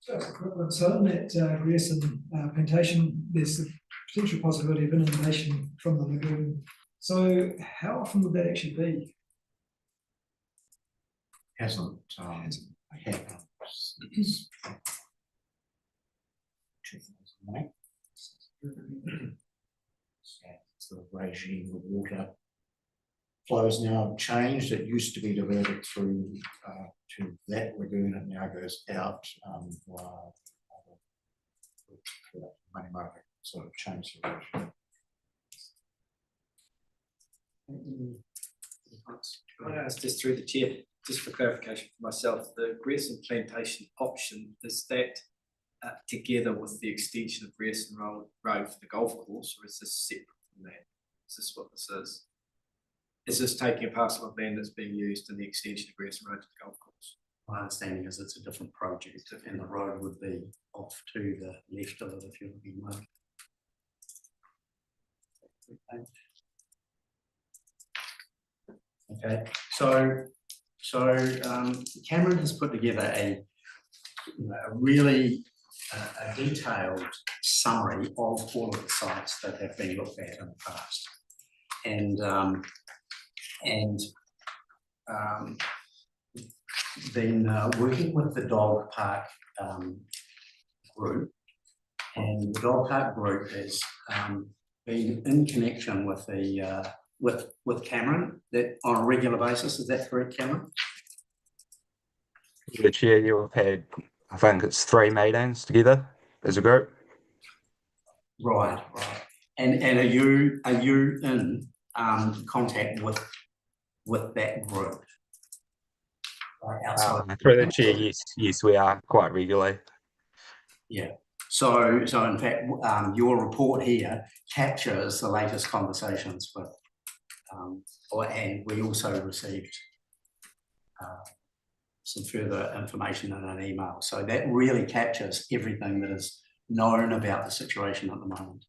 Just a quick one. So on that Grierson plantation, there's the potential possibility of inundation from the lagoon. So how often would that actually be?
Hasn't happened since 2008. So the regime of water flows now have changed. It used to be diverted through to that lagoon. It now goes out via Money Market, sort of changed the regime.
Can I ask just through the chair, just for clarification for myself, the Grierson Plantation option, is that together with the extension of Grierson Road for the golf course, or is this separate from that? Is this what this is? Is this taking a parcel of land that's being used in the extension of Grierson Road to the golf course?
My understanding is it's a different project and the road would be off to the left of it if you're looking right. Okay, so Cameron has put together a really detailed summary of all of the sites that have been looked at in the past. And been working with the dog park group, and the dog park group has been in connection with the with Cameron that on a regular basis. Is that correct, Cameron?
The chair, you have had, I think it's 3 meetings together as a group.
Right. And are you in contact with that group? Outside.
Through the chair, yes, we are quite regularly.
Yeah. So in fact, your report here captures the latest conversations with, and we also received some further information in an email. So that really captures everything that is known about the situation at the moment.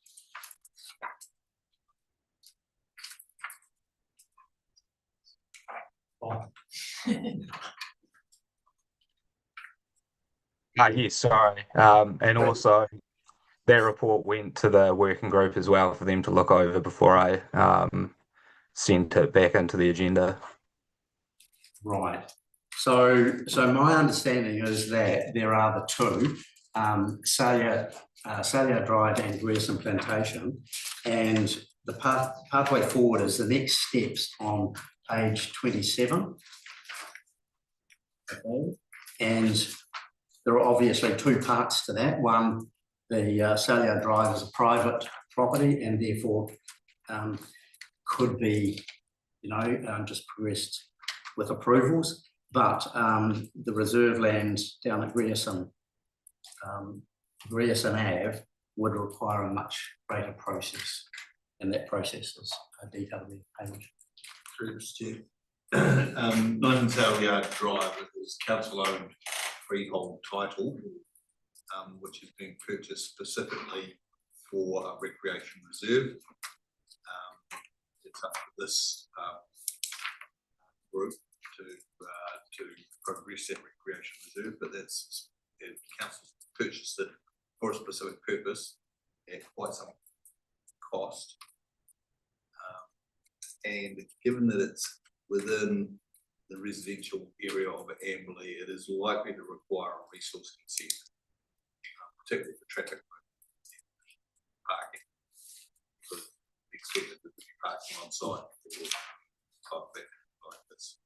Yes, sorry. And also that report went to the working group as well for them to look over before I sent it back into the agenda.
Right. So my understanding is that there are the two, Saleyard Drive and Grierson Plantation, and the pathway forward is the next steps on page 27. Okay. And there are obviously 2 parts to that. One, the Saleyard Drive is a private property and therefore could be, just progressed with approvals. But the reserve land down at Grierson Ave would require a much greater process, and that process is detailed in the page.
Through this chair. 9 Saleyard Drive is council-owned freehold title, which is being purchased specifically for a recreation reserve. It's up to this group to progress that recreation reserve, but that's council purchased it for a specific purpose at quite some cost. And given that it's within the residential area of Amberley, it is likely to require a resource consent, particularly for traffic parking. Because expected to be parking on site for type of thing like this.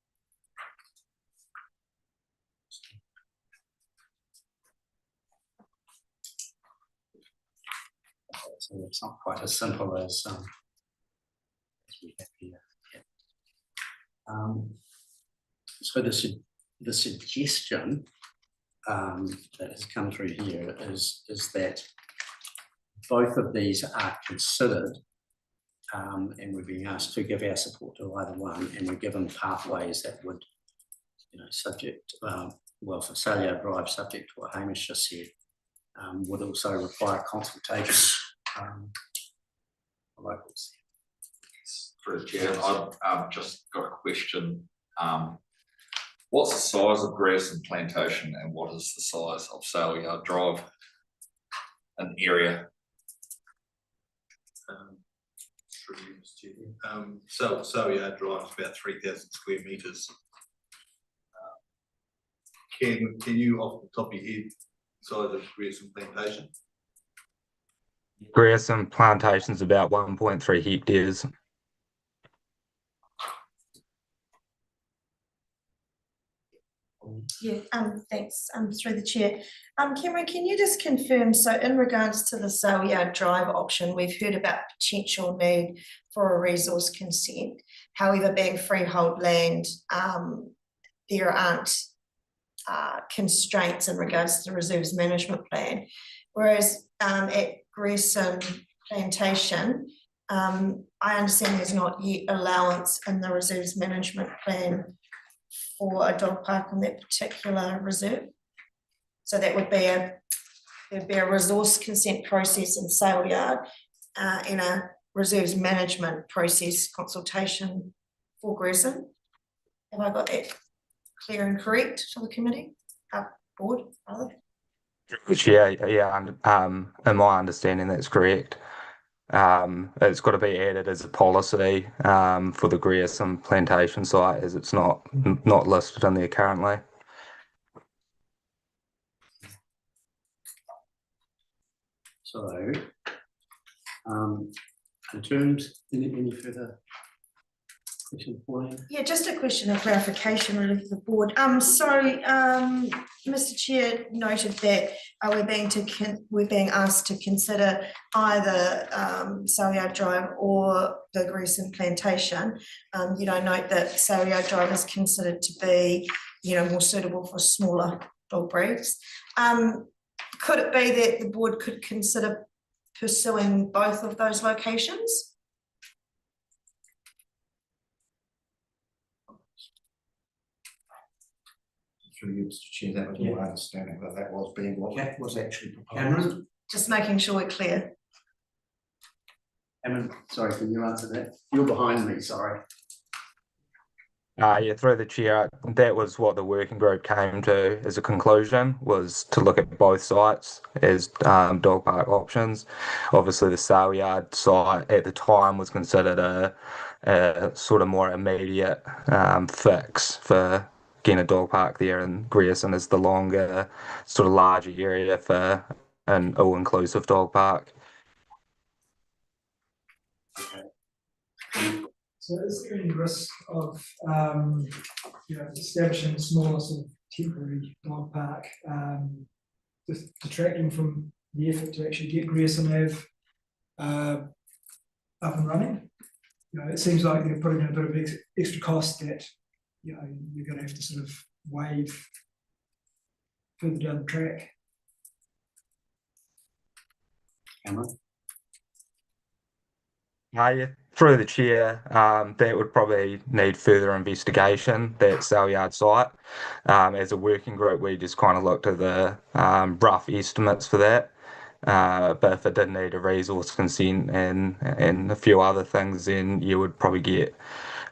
So it's not quite as simple as we have here. So the suggestion that has come through here is that both of these are considered, and we're being asked to give our support to either one, and we're given pathways that would, subject, well, for Salio Drive, subject to what Hamish just said, would also require consultation locals.
Through the chair, I've just got a question. What's the size of Grierson Plantation and what is the size of Saleyard Drive? An area.
Saleyard Drive is about 3,000 square metres. Can you, off the top of your head, size of Grierson Plantation?
Grierson Plantation's about 1.3 hectares.
Yeah, thanks, through the chair. Cameron, can you just confirm, so in regards to the Saleyard Drive option, we've heard about potential need for a resource consent. However, being freehold land, there aren't constraints in regards to the reserves management plan. Whereas at Grierson Plantation, I understand there's not yet allowance in the reserves management plan for a dog park on that particular reserve. So that would be there'd be a resource consent process in Saleyard and a reserves management process consultation for Grierson. Have I got that clear and correct for the committee? Board, rather?
Yeah, in my understanding, that's correct. It's got to be added as a policy for the Grierson Plantation site, as it's not listed in there currently.
So, in terms, any further question for you?
Yeah, just a question of clarification really for the board. Mr. Chair noted that we're being asked to consider either Saleyard Drive or the Grierson Plantation. Note that Saleyard Drive is considered to be, more suitable for smaller dog breeds. Could it be that the board could consider pursuing both of those locations?
Through you, Mr. Chair, that was my understanding that was being what was actually proposed.
Cameron?
Just making sure we're clear.
Cameron, sorry, can you answer that? You're behind me, sorry.
Yeah, through the chair, that was what the working group came to as a conclusion, was to look at both sites as dog park options. Obviously, the Saleyard site at the time was considered a sort of more immediate fix for getting a dog park there, and Grierson is the longer, sort of larger area for an all-inclusive dog park.
Okay.
So is there any risk of, establishing a smaller sort of temporary dog park, just detracting from the effort to actually get Grierson Ave up and running? It seems like they're putting in a bit of extra cost that, you're going to have to sort of waive further down the track.
Cameron?
Yeah, through the chair, that would probably need further investigation, that Saleyard site. As a working group, we just kind of looked at the rough estimates for that. But if it did need a resource consent and a few other things, then you would probably get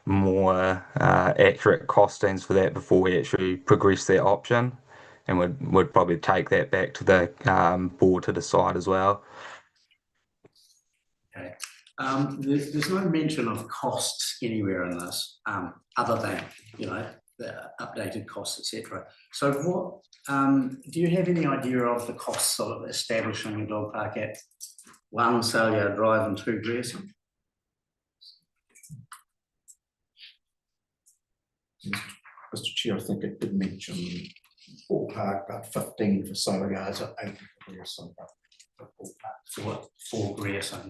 more accurate costings for that before we actually progress that option, and would probably take that back to the board to decide as well.
Okay. There's no mention of costs anywhere in this, other than, the updated costs, etc. So what, do you have any idea of the costs of establishing a dog park at 1 Saleyard Drive and 2 Grierson?
Mr Chair, I think it did mention ballpark about 15 for Saleyards at 8 for Grierson.
For Grierson.
I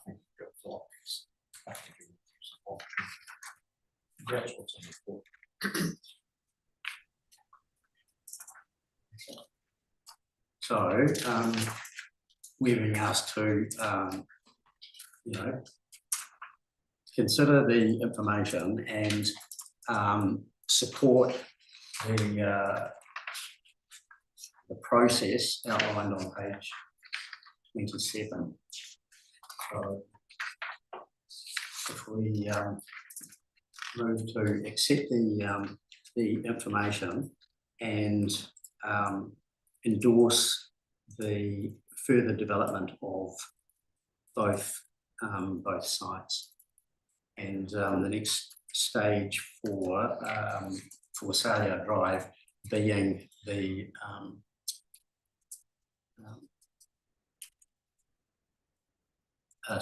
think you've got blocks. I think you will use some options. That's what's in the report.
So, we're being asked to, you know, consider the information and support the process outlined on page 27. So if we move to accept the information and endorse the further development of both sites. And the next stage for Saleyard Drive being the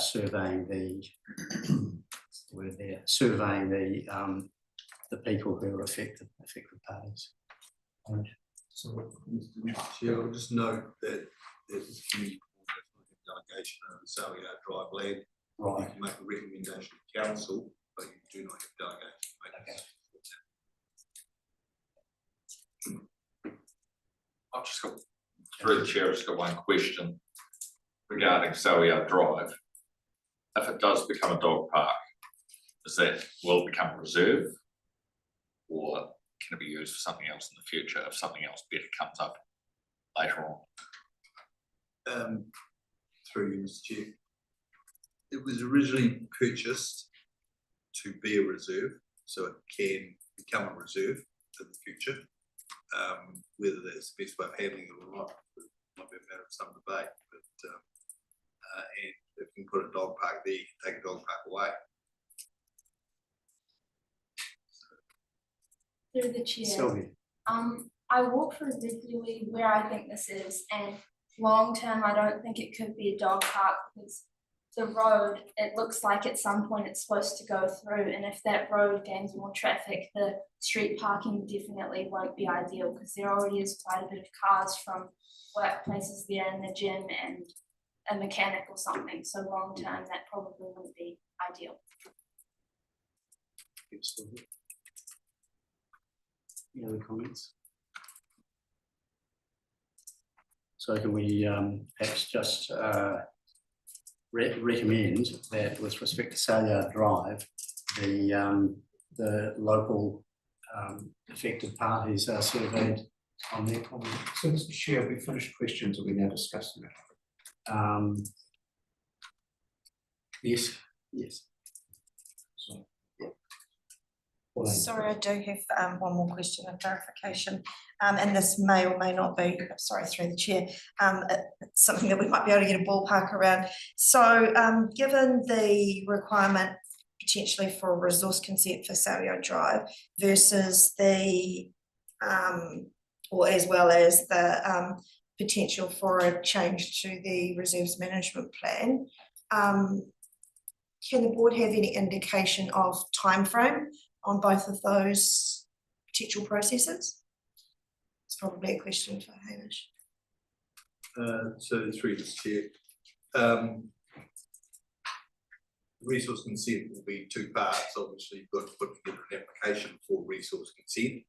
surveying the people who are affected parties.
So, Mr. Chair, I'll just note that there's a community delegation of Saleyard Drive land.
Right.
You can make a recommendation to council, but you do not have delegation.
Okay.
I've just got, through the chair, I've just got one question regarding Saleyard Drive. If it does become a dog park, will it become a reserve? Or can it be used for something else in the future if something else better comes up later on?
Through you, Mr. Chair. It was originally purchased to be a reserve, so it can become a reserve in the future. Whether that's the best way of handling it or not might be a matter of some debate, but and if you can put a dog park there, you can take a dog park away.
Through the chair.
Sylvia.
I walk through regularly where I think this is, and long term I don't think it could be a dog park because the road, it looks like at some point it's supposed to go through, and if that road gains more traffic, the street parking definitely won't be ideal because there already is quite a bit of cars from workplaces there and the gym and a mechanic or something, so long term that probably wouldn't be ideal.
Any other comments? So can we perhaps just recommend that with respect to Saleyard Drive, the local affected parties are surveyed on their comment?
So, Mr. Chair, we finished questions. Are we now discussing that?
Yes, yes.
So,
Sorry, I do have one more question of clarification, and this may or may not be, sorry, through the chair, it's something that we might be able to get a ballpark around. So given the requirement potentially for a resource consent for Saleyard Drive versus the, or as well as the potential for a change to the reserves management plan, can the board have any indication of timeframe on both of those potential processes? It's probably a question for Hamish.
So through this chair, resource consent will be two parts. Obviously, you've got to put together an application for resource consent.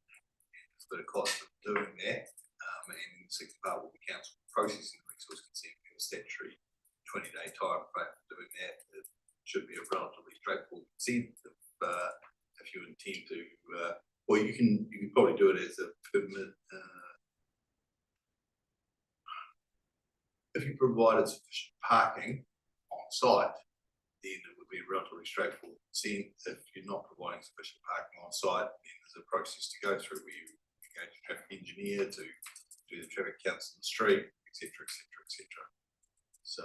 It's got a cost of doing that, and the second part will be council processing the resource consent in a statutory 20-day time frame for doing that. It should be a relatively straightforward consent. If you intend to, or you can probably do it as a permanent. If you provided sufficient parking on site, then it would be a relatively straightforward consent. If you're not providing sufficient parking on site, then there's a process to go through where you engage a traffic engineer to do the traffic counts in the street, etc., etc., etc. So,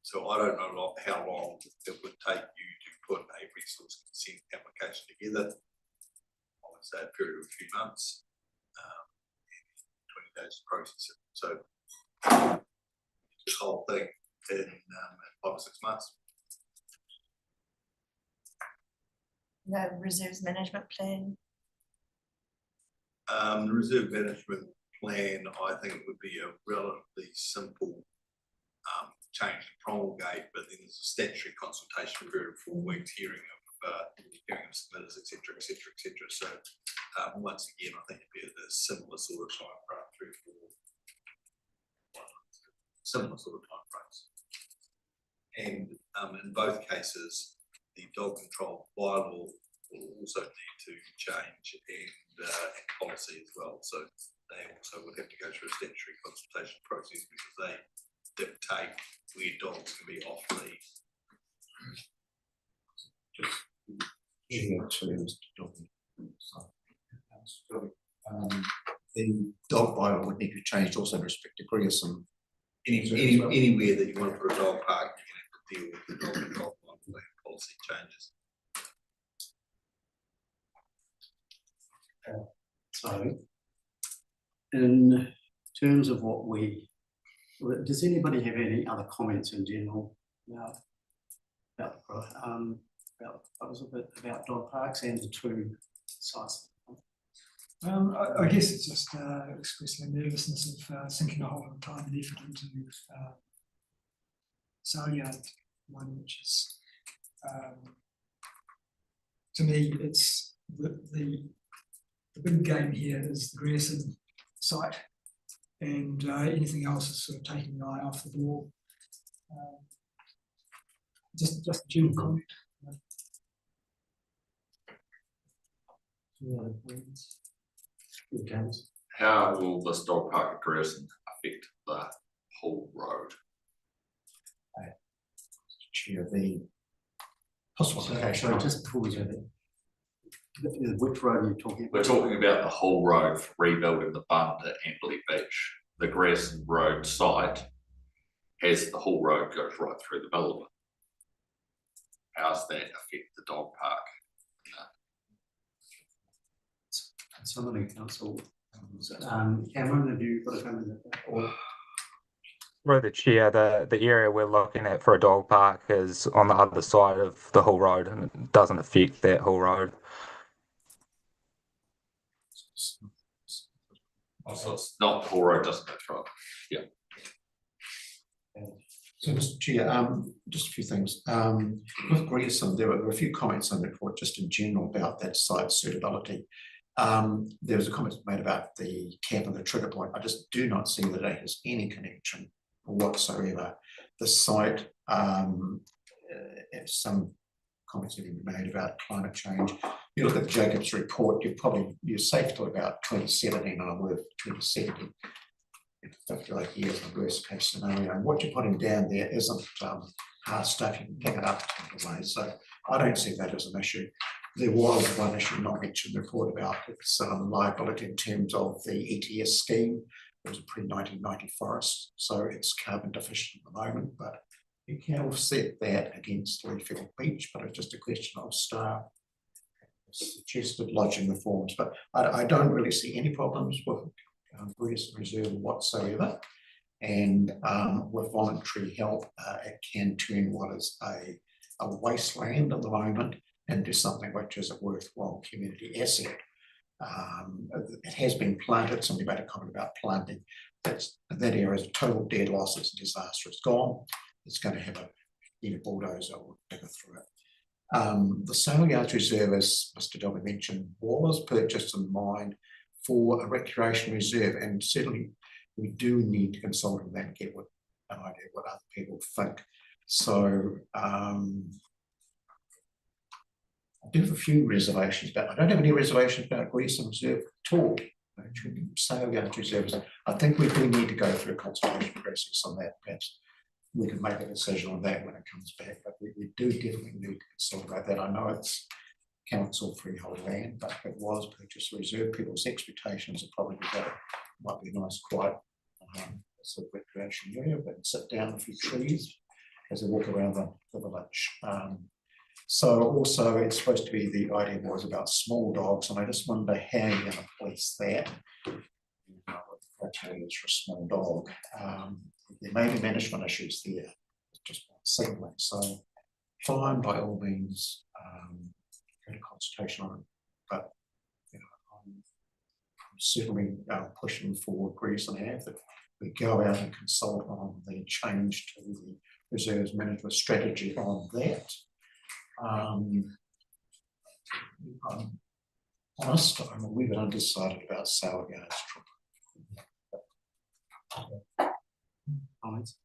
so I don't know how long it would take you to put a resource consent application together. I would say a period of a few months, and 20 days to process it. So this whole thing in 5 or 6 months.
The reserves management plan.
The reserve management plan, I think, would be a relatively simple change to promulgate, but then there's a statutory consultation period of 4 weeks, hearing of submitters, etc., etc., etc. So once again, I think it'd be a similar sort of time frame, 3 or 4, similar sort of time frames. And in both cases, the dog control bylaw will also need to change and policy as well. So they also would have to go through a statutory consultation process because they dictate where dogs can be off lead.
The dog bylaw would need to be changed also in respect to Grierson.
Anywhere that you want to put a dog park, you're going to have to deal with the dog control bylaw policy changes.
So, in terms of what does anybody have any other comments in general about the proposal about dog parks and the 2 sites?
I guess it's just expressing nervousness of sinking a whole lot of time and effort into Saleyard one, which is to me, it's the big game here is the Grierson site, and anything else is sort of taking the eye off the ball. Just a general comment.
How will this dog park at Grierson affect the whole road?
Chair, the possible application.
Sorry, just before we go there, which road are you talking about?
We're talking about the whole road for rebuilding the bund at Amberley Beach. The Grierson Road site has the whole road goes right through the middle of it. How does that affect the dog park?
Someone in council, Cameron, have you got a comment on that?
Through the chair, the area we're looking at for a dog park is on the other side of the whole road, and it doesn't affect that whole road.
So it's not the whole road, doesn't go through it. Yeah.
So, Mr. Chair, just a few things. With Grierson, there were a few comments on the report just in general about that site suitability. There was a comment made about the cap and the trigger point. I just do not see that it has any connection whatsoever. The site, some comments have been made about climate change. You look at the Jacobs report, you're safe till about 2070, and I'm with 2070. 58 years in the worst case scenario. And what you're putting down there isn't hard stuff, you can pick it up away. So I don't see that as an issue. There was one issue not mentioned in the report about its liability in terms of the ETS scheme. It was a pre-1990 forest, so it's carbon deficient at the moment, but you can offset that against Leafield Beach, but it's just a question of staff suggested lodging reforms. But I don't really see any problems with Grierson Reserve whatsoever, and with voluntary help, it can turn what is a wasteland at the moment into something which is a worthwhile community asset. It has been planted. Somebody made a comment about planting. That area is a total dead loss. It's a disaster. It's gone. It's going to have a bulldozer or digger through it. The Saleyards Reserve, as Mr. Dobby mentioned, was purchased in mind for a recreation reserve, and certainly we do need to consult on that and get an idea what other people think. So I do have a few reservations, but I don't have any reservations about Grierson Reserve at all. Saleyards Reserve, I think we do need to go through a consultation process on that. Perhaps we can make a decision on that when it comes back, but we do definitely need to consult about that. I know it's council freehold land, but it was purchased reserve. People's expectations are probably that it might be a nice, quiet sort of recreation area, but sit down a few trees as they walk around the village. So also it's supposed to be, the idea was about small dogs, and I just wonder how you're gonna police that. Criteria for a small dog. There may be management issues there, just signaling, so fine by all means, go to consultation on it, but you know, I'm certainly pushing for Greece and Ave that we go out and consult on the change to the reserves management strategy on that. I'm honest, I'm a wee bit undecided about Salgard's trip.
Comments?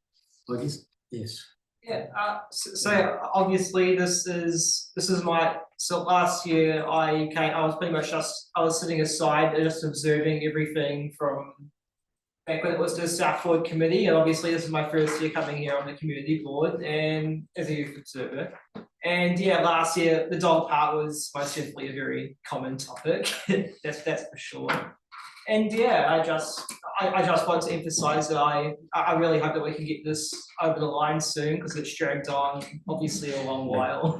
Lucas? Yes.
Yeah, so obviously this is so last year I was pretty much I was sitting aside just observing everything from back when it was the Southwood Committee, and obviously this is my first year coming here on the community board and as a youth observer. And yeah, last year the dog park was most definitely a very common topic, that's for sure. And yeah, I just want to emphasise that I really hope that we can get this over the line soon, because it's dragged on obviously a long while.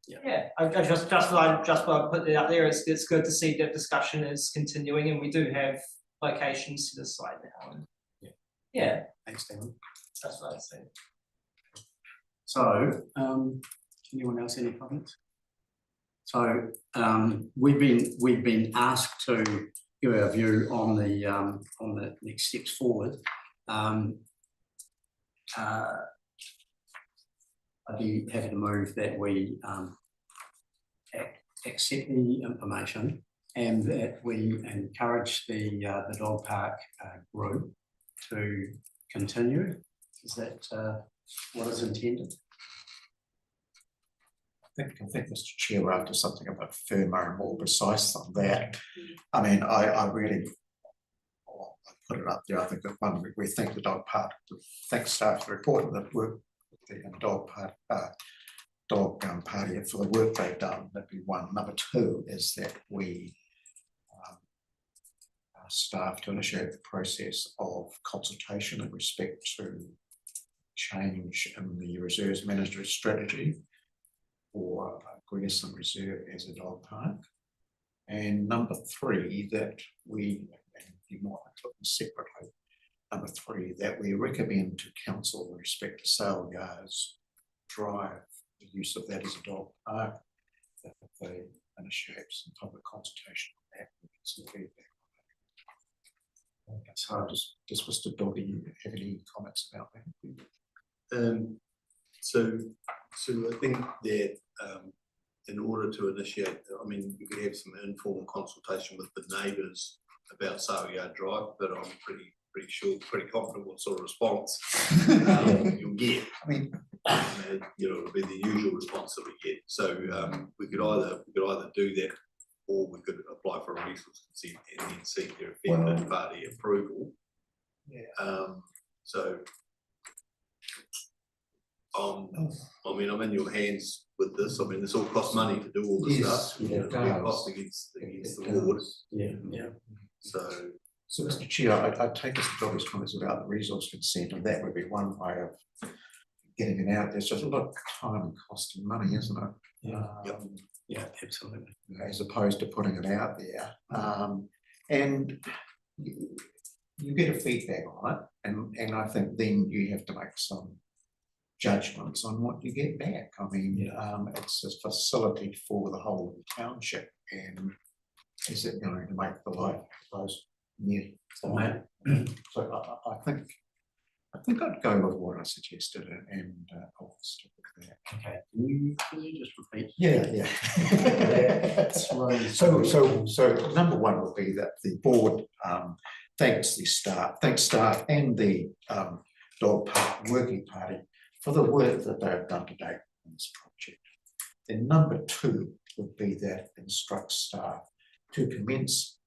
Yeah, I just want to put it out there. It's good to see that discussion is continuing, and we do have locations to decide now. And yeah.
Thanks, Dan.
That's what I say.
So, anyone else any comments? So, we've been asked to give our view on the next steps forward. I'd be happy to move that we accept the information and that we encourage the dog park group to continue. Is that what is intended?
I think, Mr. Chair, we're after something a bit firmer and more precise than that. I mean, I really, I put it up there. I think that one, we thank the dog park, thank staff for reporting that work, the dog park, party for the work they've done. That'd be one. Number two is that we staff to initiate the process of consultation in respect to change in the reserves management strategy for Grierson Reserve as a dog park. And number three, that we, and you might put them separately, number three, that we recommend to council with respect to Salgard's Drive, the use of that as a dog park, that they initiate some public consultation on that and get some feedback on that. So just Mr. Doggy, you have any comments about that?
So I think that in order to initiate, I mean, you could have some informal consultation with the neighbours about Salgard Drive, but I'm pretty confident what sort of response you'll get.
I mean,
you know, it'll be the usual response that we get. So we could either do that, or we could apply for a resource consent and then seek their affected party approval.
Yeah.
So I mean, I'm in your hands with this. I mean, this all costs money to do all this stuff.
Yeah,
It'll be a cost against the ward.
Yeah.
So
Mr. Chair, I take Mr. Doggy's comments about the resource consent, and that would be one way of getting it out. There's just a lot of time and cost and money, isn't it?
Yeah, absolutely.
As opposed to putting it out there. And you get a feedback on it, and I think then you have to make some judgments on what you get back. I mean, it's a facility for the whole of the township, and is it going to make the life of those near? So I think I'd go with what I suggested, and I'll stick with that.
Okay. Can you just repeat?
Yeah. That's right. So number one would be that the board thanks staff and the dog park working party for the work that they've done to date on this project. Then number two would be that instructs staff to commence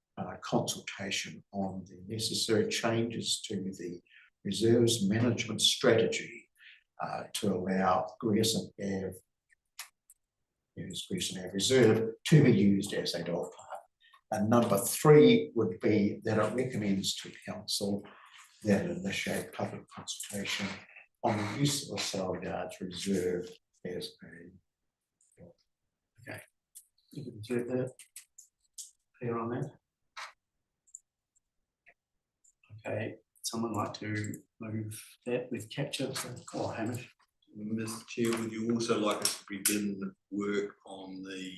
consultation on the necessary changes to the reserves management strategy to allow Grierson Ave Reserve to be used as a dog park. And number three would be that it recommends to council that it initiate public consultation on the use of the Salgard's Reserve as a
Okay. You can do that. Clear on that? Okay, someone like to move that with capture or Hamish?
Mr. Chair, would you also like us to begin work on the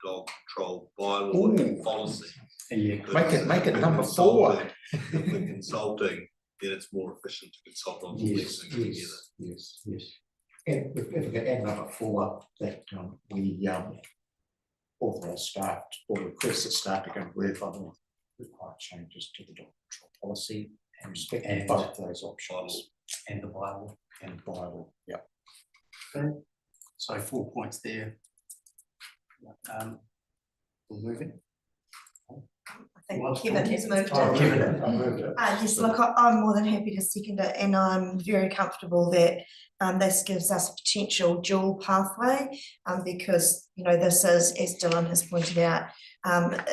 dog control bylaw and policy?
Yeah.
Make it number 4.
If we're consulting, then it's more efficient to consult on all these things together.
Yes. And if we could add number 4, that we authorize staff or request that staff to go and work on the required changes to the dog control policy and respect both those options.
And the Bible.
And Bible, yeah.
Okay, so 4 points there. We'll move it.
I think Kevin has moved
Oh,
it.
Kevin, I moved it.
Yes, look, I'm more than happy to second it, and I'm very comfortable that this gives us a potential dual pathway, because, you know, this is, as Dylan has pointed out,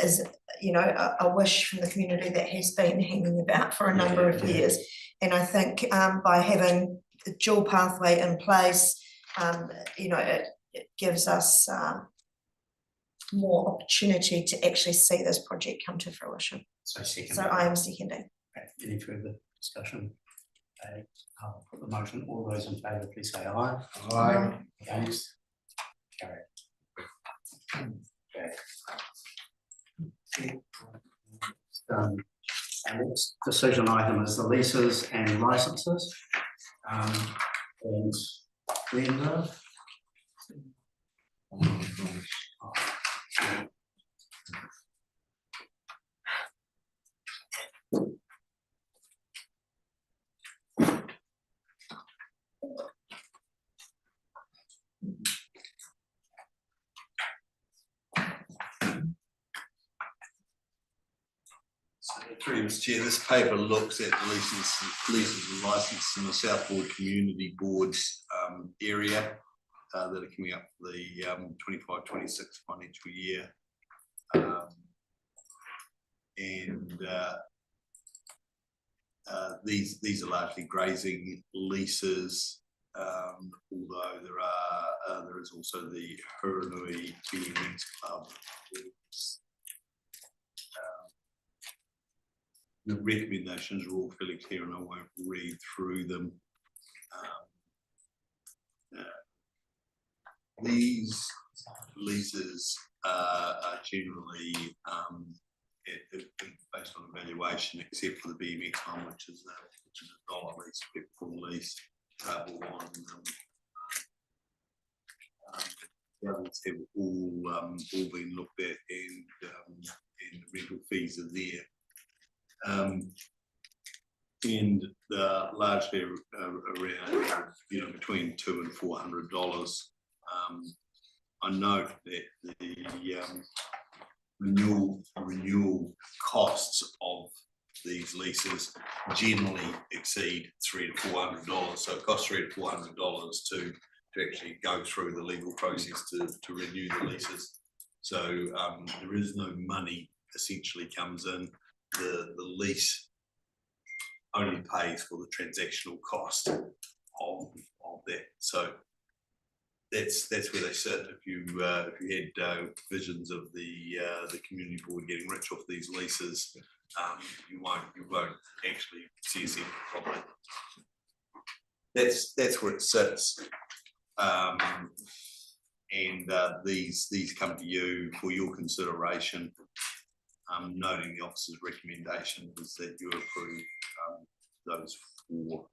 is, you know, a wish from the community that has been hanging about for a number of years. And I think by having the dual pathway in place, you know, it gives us more opportunity to actually see this project come to fruition.
So second.
So I am seconding.
Okay, any further discussion? Okay, I'll put the motion. All those in favour, please say aye.
Aye.
Against? Carried. Okay. Our next decision item is the leases and licenses. And Linda.
Through Mr. Chair, this paper looks at leases and licenses in the South Ward Community Board's area that are coming up for the 25-26 financial year. These are largely grazing leases, although there is also the Hurunui BMX Club. The recommendations are all fairly clear and I won't read through them. These leases are generally based on evaluation, except for the BMX one, which is a dollar lease, full lease, or one. The others have all been looked at, and the rental fees are there. And largely around, you know, between $200 and $400. I note that the renewal costs of these leases generally exceed $300 to $400. So it costs $300 to $400 to actually go through the legal process to renew the leases. So there is no money essentially comes in. The lease only pays for the transactional cost of that. So that's where they sit. If you had visions of the community board getting rich off these leases, you won't actually see us properly. That's where it sits. These come to you for your consideration. Noting the officer's recommendation is that you approve those 4.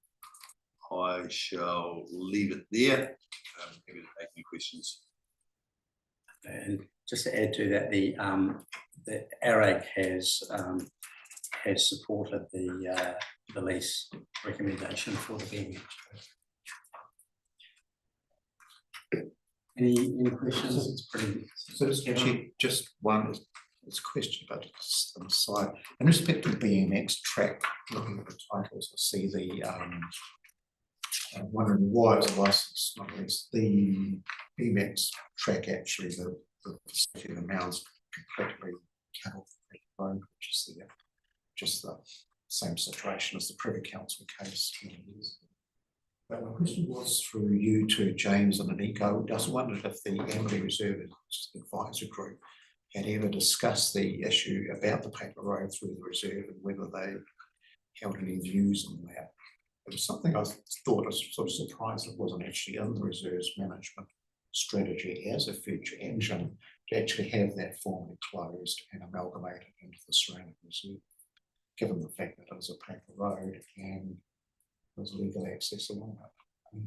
I shall leave it there. Happy to take any questions.
And just to add to that, the ARAG has supported the lease recommendation for the BMX. Any questions? It's pretty.
So just one. It's a question about it on the side. In respect to BMX track, looking at the titles, I see the wondering why it's a license, not least. The BMX track actually, the facility of the mounds completely cattle road, which is just the same situation as the Privy Council case 20 years ago. But my question was through you to James and Aniko. Just wondered if the Amberley Reserve Advisory Group had ever discussed the issue about the paper road through the reserve and whether they held any views on that. It was something I thought I was sort of surprised it wasn't actually in the reserve's management strategy as a future action to actually have that formally closed and amalgamated into the surrounding reserve, given the fact that it was a paper road and there's legal access along it.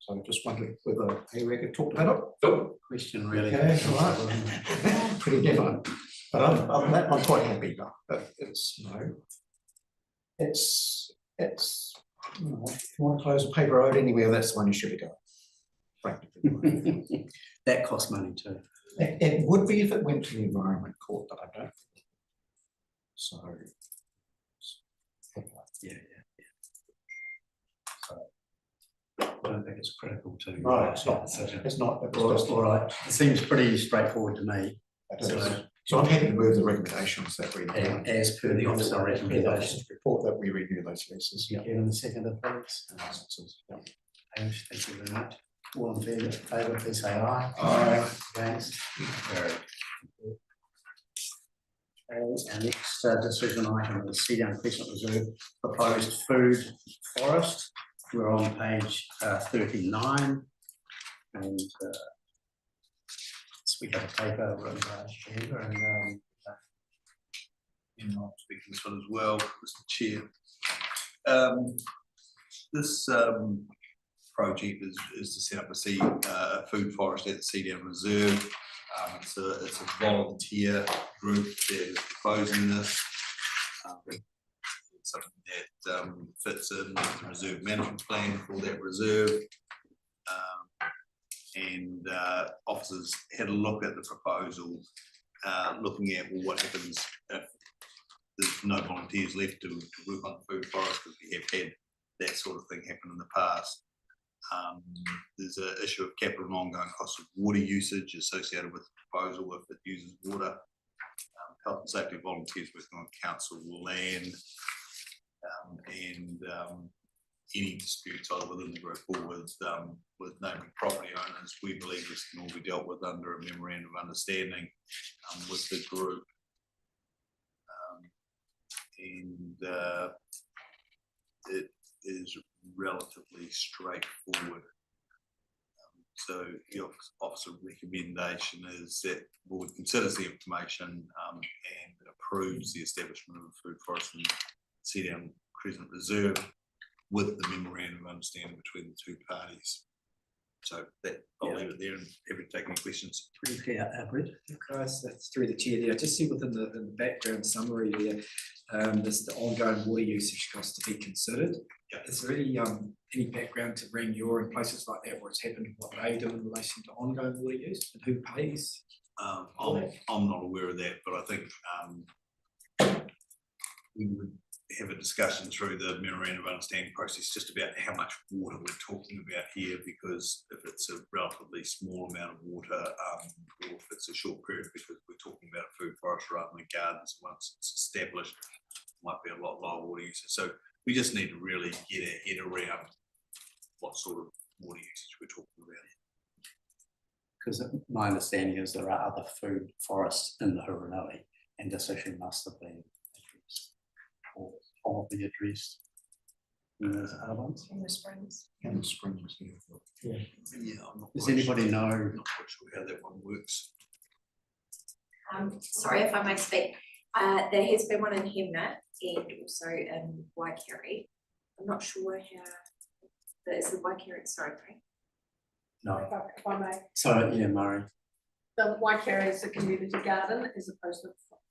So I just wondered whether AREG had talked about it.
Question really.
Okay, all right. Pretty definite. But I'm quite happy though. But it's, you know, it's you know, if you want to close a paper road anywhere, that's the one you should be going. Practically.
That costs money too.
It would be if it went to the Environment Court, but I don't think. So.
Yeah. So I don't think it's critical to.
Right, it's not.
Decision.
It's not.
All right. It seems pretty straightforward to me.
So I'm happy to move the recommendations that we.
As per the officer recommendation.
Report that we review those leases.
Yeah, and the second of please. Thank you very much. All in favour, please say aye.
Aye.
Against? Carried. Okay, our next decision item is Seadown Crescent Reserve proposed food forest. We're on page 39 and so we have a paper written by Amber and
I'll speak to this one as well, Mr. Chair. This project is to set up a food forest at the Seadown Reserve. It's a volunteer group that is proposing this. It's something that fits in with the reserve management plan for that reserve. And officers had a look at the proposal, looking at what happens if there's no volunteers left to work on the food forest, because we have had that sort of thing happen in the past. There's an issue of capital and ongoing cost of water usage associated with the proposal if it uses water. Health and safety volunteers working on council land, and any disputes either within the group or with neighbouring property owners. We believe this can all be dealt with under a memorandum of understanding with the group. It is relatively straightforward. So the officer recommendation is that the board considers the information and approves the establishment of a food forest in Seadown Crescent Reserve with the memorandum of understanding between the two parties. So that I'll leave it there and happy to take any questions.
pretty clear, Brett.
Guys, that's through the chair there. I just see within the background summary there, there's the ongoing water usage costs to be considered.
Yeah.
Is there any background to Rangiora and places like that where it's happened, what they do in relation to ongoing water use and who pays?
I'm not aware of that, but I think we would have a discussion through the memorandum of understanding process just about how much water we're talking about here, because if it's a relatively small amount of water, or if it's a short period, because we're talking about a food forest rather than gardens, once it's established, might be a lot lower water usage. So we just need to really get our head around what sort of water usage we're talking about.
Because my understanding is there are other food forests in the Huronui, and this issue must have been addressed or probably addressed. And there's other ones.
In the springs.
And the springs.
Yeah, I'm not
Does
quite
anybody
sure.
know?
I'm not quite sure how that one works.
Sorry if I may speak. There has been one in Hemner and also in Waikiri. I'm not sure how, but is the Waikiri, sorry, Frank?
No.
If I may,
So, yeah, Murray.
the Waikiri is a community garden as opposed to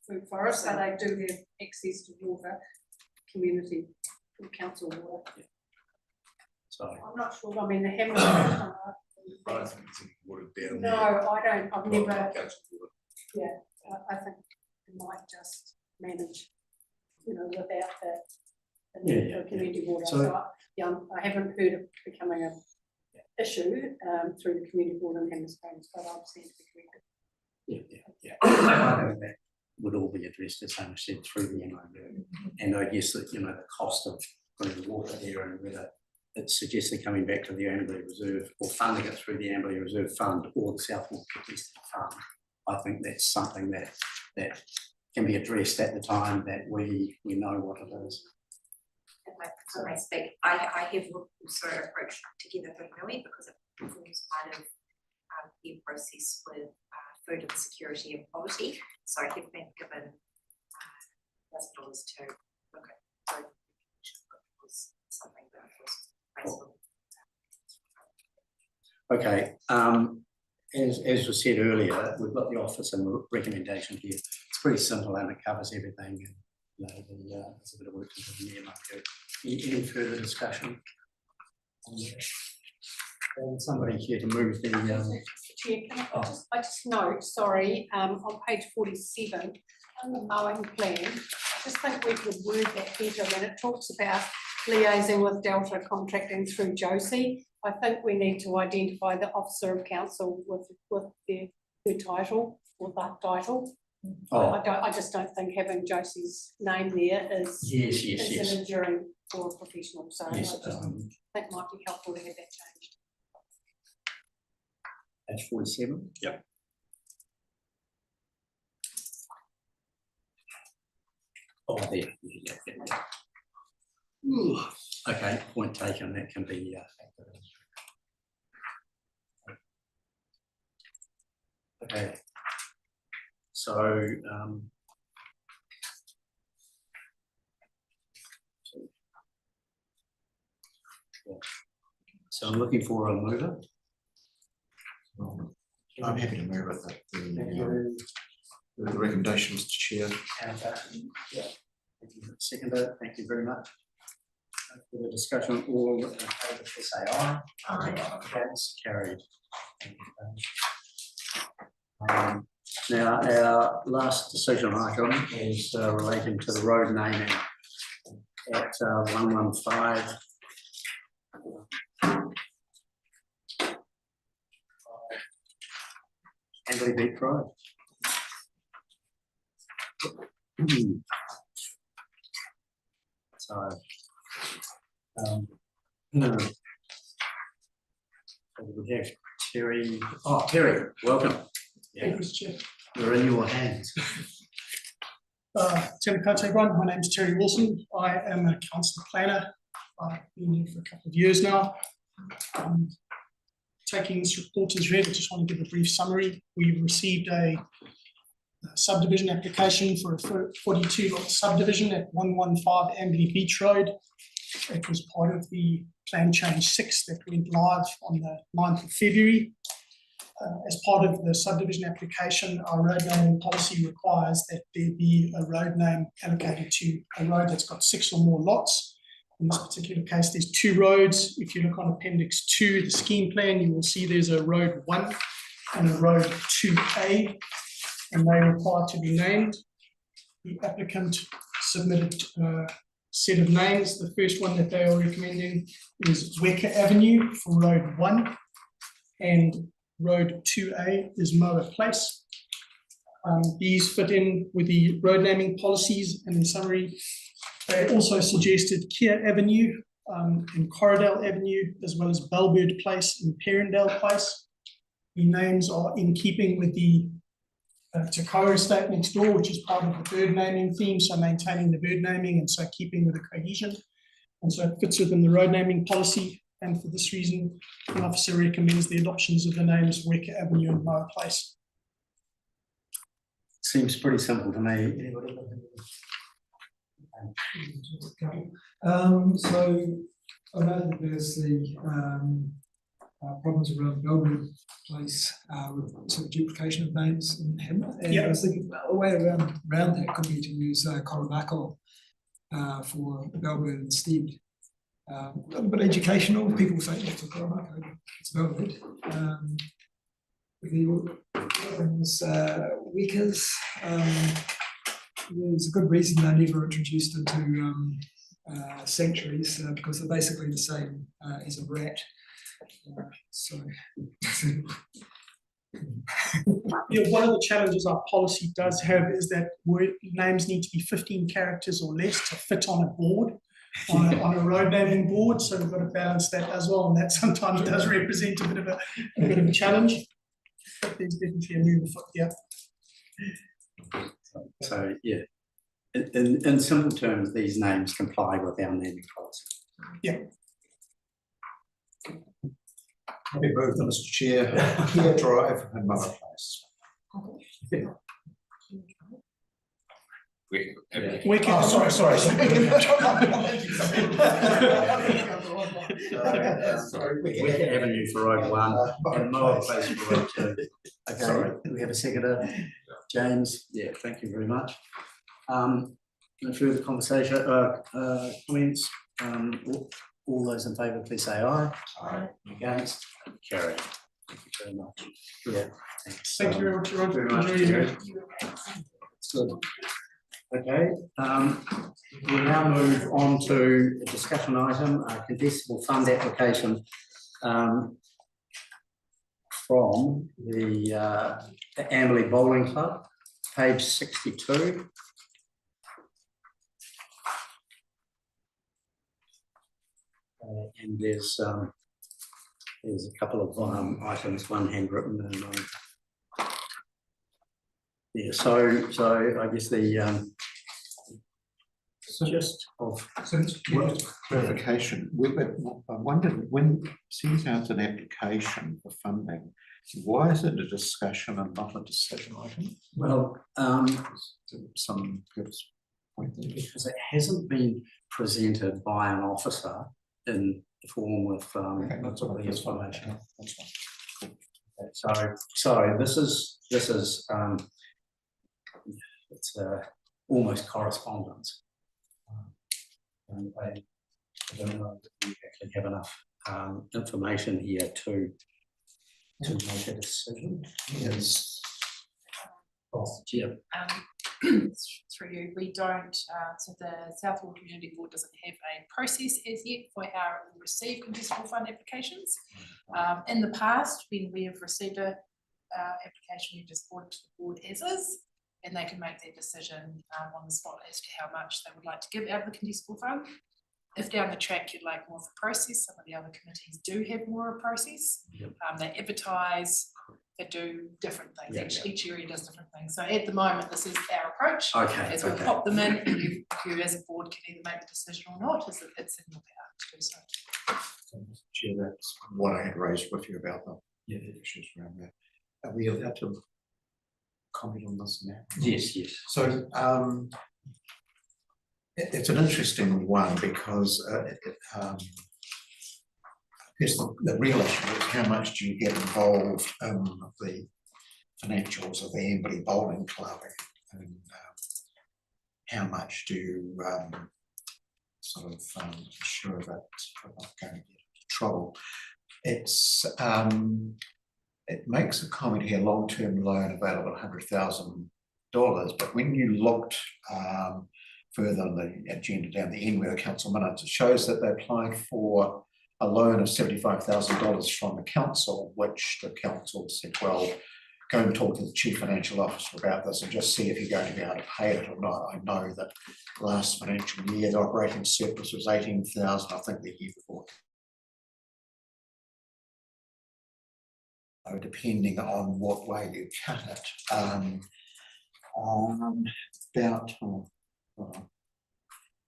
food forest, so they do have access to water, community, council water.
So,
I'm not sure, I mean, the Hammer.
I don't think it's any water down
No,
there.
I don't, I've never,
Council water.
yeah, I think it might just manage, without that. The need
Yeah,
for community water,
So-
so I haven't heard of becoming a issue through the community water in Hammers Springs, but I've seen it be corrected.
yeah. I think that would all be addressed, as Hamish said, through the MOU. And I guess that, the cost of putting the water there and whether it suggested coming back to the Amberley Reserve or funding it through the Amberley Reserve Fund or the Southwood Contested Fund. I think that's something that can be addressed at the time that we know what it is.
If I may speak, I have also approached Together with Maui because it forms part of the process with food insecurity and poverty. So I have been given $1,000 to look at food. Was something that was
Okay, as was said earlier, we've got the office and recommendation here. It's pretty simple and it covers everything. And, you know, there's a bit of work to do in there. Any further discussion? And somebody here to move the.
Chair, can I just note, sorry, on page 47, on the mowing plan, I just think we could word that better when it talks about liaising with Delta Contracting through Josie. I think we need to identify the officer of council with her title or that title.
Oh.
I just don't think having Josie's name there is
Yes.
an enduring for a professional. So
Yes,
I just think it might be helpful to have that changed.
Page 47.
Yep.
Oh, there. Yeah. Ooh. Okay, point taken. That can be. Okay. So. So I'm looking for a mover.
I'm happy to move with it. The recommendation, Mr. Chair.
Yeah. Seconder, thank you very much. For the discussion, all in favour, please say aye. Aye. That's carried. Now, our last decision item is relating to the road naming at 115. Amberley Beach Road. So, no. So we have Terry. Oh, Terry, welcome.
Thank you, Mr. Chair.
We're in your hands.
Telekate everyone, my name is Terry Wilson. I am a council planner. I've been here for a couple of years now. Taking this report as read, I just want to give a brief summary. We've received a subdivision application for a 42 lot subdivision at 115 Amberley Beach Road. It was part of the Plan Change 6 that went live on the 9th of February. As part of the subdivision application, our road naming policy requires that there be a road name allocated to a road that's got 6 or more lots. In this particular case, there's 2 roads. If you look on Appendix 2, the scheme plan, you will see there's a road 1 and a road 2A, and they require to be named. The applicant submitted a set of names. The first one that they are recommending is Wecker Avenue for road 1, and road 2A is Moa Place. These fit in with the road naming policies, and in summary, they also suggested Keir Avenue and Corridale Avenue, as well as Bellbird Place and Perrindale Place. The names are in keeping with the Takara estate next door, which is part of the bird naming theme, so maintaining the bird naming and so keeping with the cohesion. And so it fits within the road naming policy, and for this reason, the officer recommends the adoptions of the names Wecker Avenue and Moa Place.
Seems pretty simple to me.
So I know that there's the problems around Bellwood Place with sort of duplication of names in Hammer. And I was thinking, well, a way around that could be to use Koromako for Bellwood instead. A little bit educational. People say it's a Koromako, it's Bellwood. The things, Weckers, there's a good reason they're never introduced into sanctuaries because they're basically the same as a rat. One of the challenges our policy does have is that word names need to be 15 characters or less to fit on a board. on a road naming board, so we've got to balance that as well, and that sometimes does represent a bit of a challenge. But there's definitely a move afoot, yeah.
So, yeah, in simple terms, these names comply with our naming policy.
Yeah.
Happy move, Mr. Chair, Kia Drive and Mother Place. Sorry.
Wicket Avenue for Road 1 and Moa Place for Road 2. Okay, do we have a seconder? James, yeah, thank you very much. No further conversation, comments, all those in favour, please say aye. Aye. Against, carry. Thank you very much. Yeah, thanks.
Thank you very much, Roger.
Very much.
Enjoy your day.
Good. Okay, we'll now move on to a discussion item, a contestable fund application from the Amberley Bowling Club, page 62. And there's a couple of items, one handwritten and one. Yeah, so I guess the just of
clarification. I wondered when sent out an application for funding, why is it a discussion and not a decision item?
Well,
some purpose point there.
because it hasn't been presented by an officer in the form of
That's all right,
the
that's fine.
information.
That's fine.
So this is it's almost correspondence. And I don't know that we actually have enough information here to make a decision. Yes. Oh, yeah.
Through you, we don't, so the Southwood Community Board doesn't have a process as yet for how it will receive contestable fund applications. In the past, when we have received a application, we just forward to the board as is, and they can make their decision on the spot as to how much they would like to give out of the contestable fund. If down the track you'd like more of a process, some of the other committees do have more of a process.
Yep.
They advertise, they do different things.
Yeah,
Each area does different things. So at the moment, this is our approach.
Okay,
As we
okay.
pop them in, and you as a board can either make the decision or not, it's in your power to do so.
Chair, that's what I had raised with you about the issues around that. Are we allowed to comment on this now?
Yes, yes.
So it's an interesting one because I guess the real issue is how much do you get involved in the financials of the Amberley Bowling Club, and how much do you sort of ensure that we're not going to get into trouble. It's it makes a comment here, long-term loan available $100,000, but when you looked further on the agenda down the end where the council minutes, it shows that they applied for a loan of $75,000 from the council, which the council said, well, go and talk to the chief financial officer about this and just see if you're going to be able to pay it or not. I know that last financial year, the operating surplus was 18,000, I think the year before. Depending on what way you cut it, about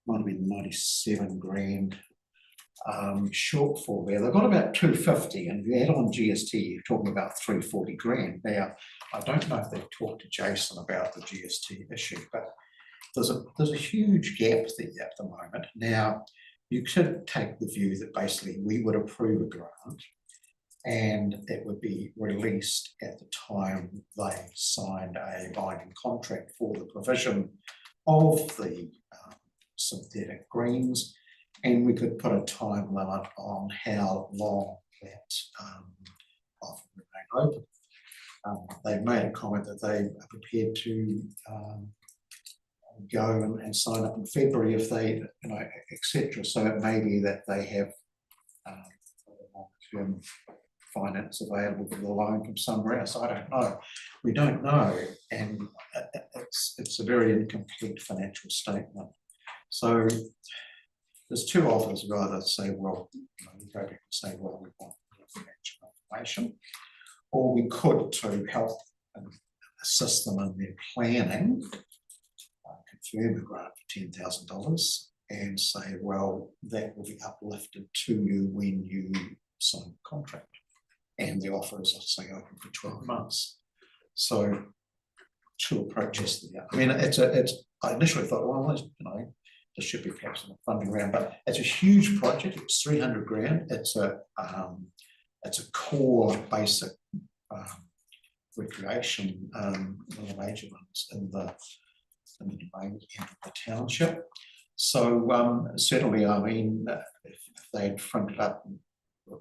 might have been 97 grand shortfall there. They've got about 250, and if you add on GST, you're talking about 340 grand. Now, I don't know if they've talked to Jason about the GST issue, but there's a huge gap there at the moment. Now, you could take the view that basically we would approve a grant and it would be released at the time they signed a binding contract for the provision of the synthetic greens, and we could put a time limit on how long that offer remain open. They've made a comment that they are prepared to go and sign up in February if they, etc. So it may be that they have long-term finance available for the loan from somewhere else. I don't know. We don't know, and it's a very incomplete financial statement. So there's two offers, rather say, well, you know, we go back and say, well, we want financial information. Or we could, to help assist them in their planning, confirm a grant for $10,000 and say, well, that will be uplifted to you when you sign the contract. And the offer is, let's say, open for 12 months. So two approaches there. I mean, I initially thought, well, you know, there should be perhaps some funding around, but it's a huge project. It's 300 grand. It's a core basic recreation, one of the major ones in the domain of the township. So certainly, I mean, if they had fronted up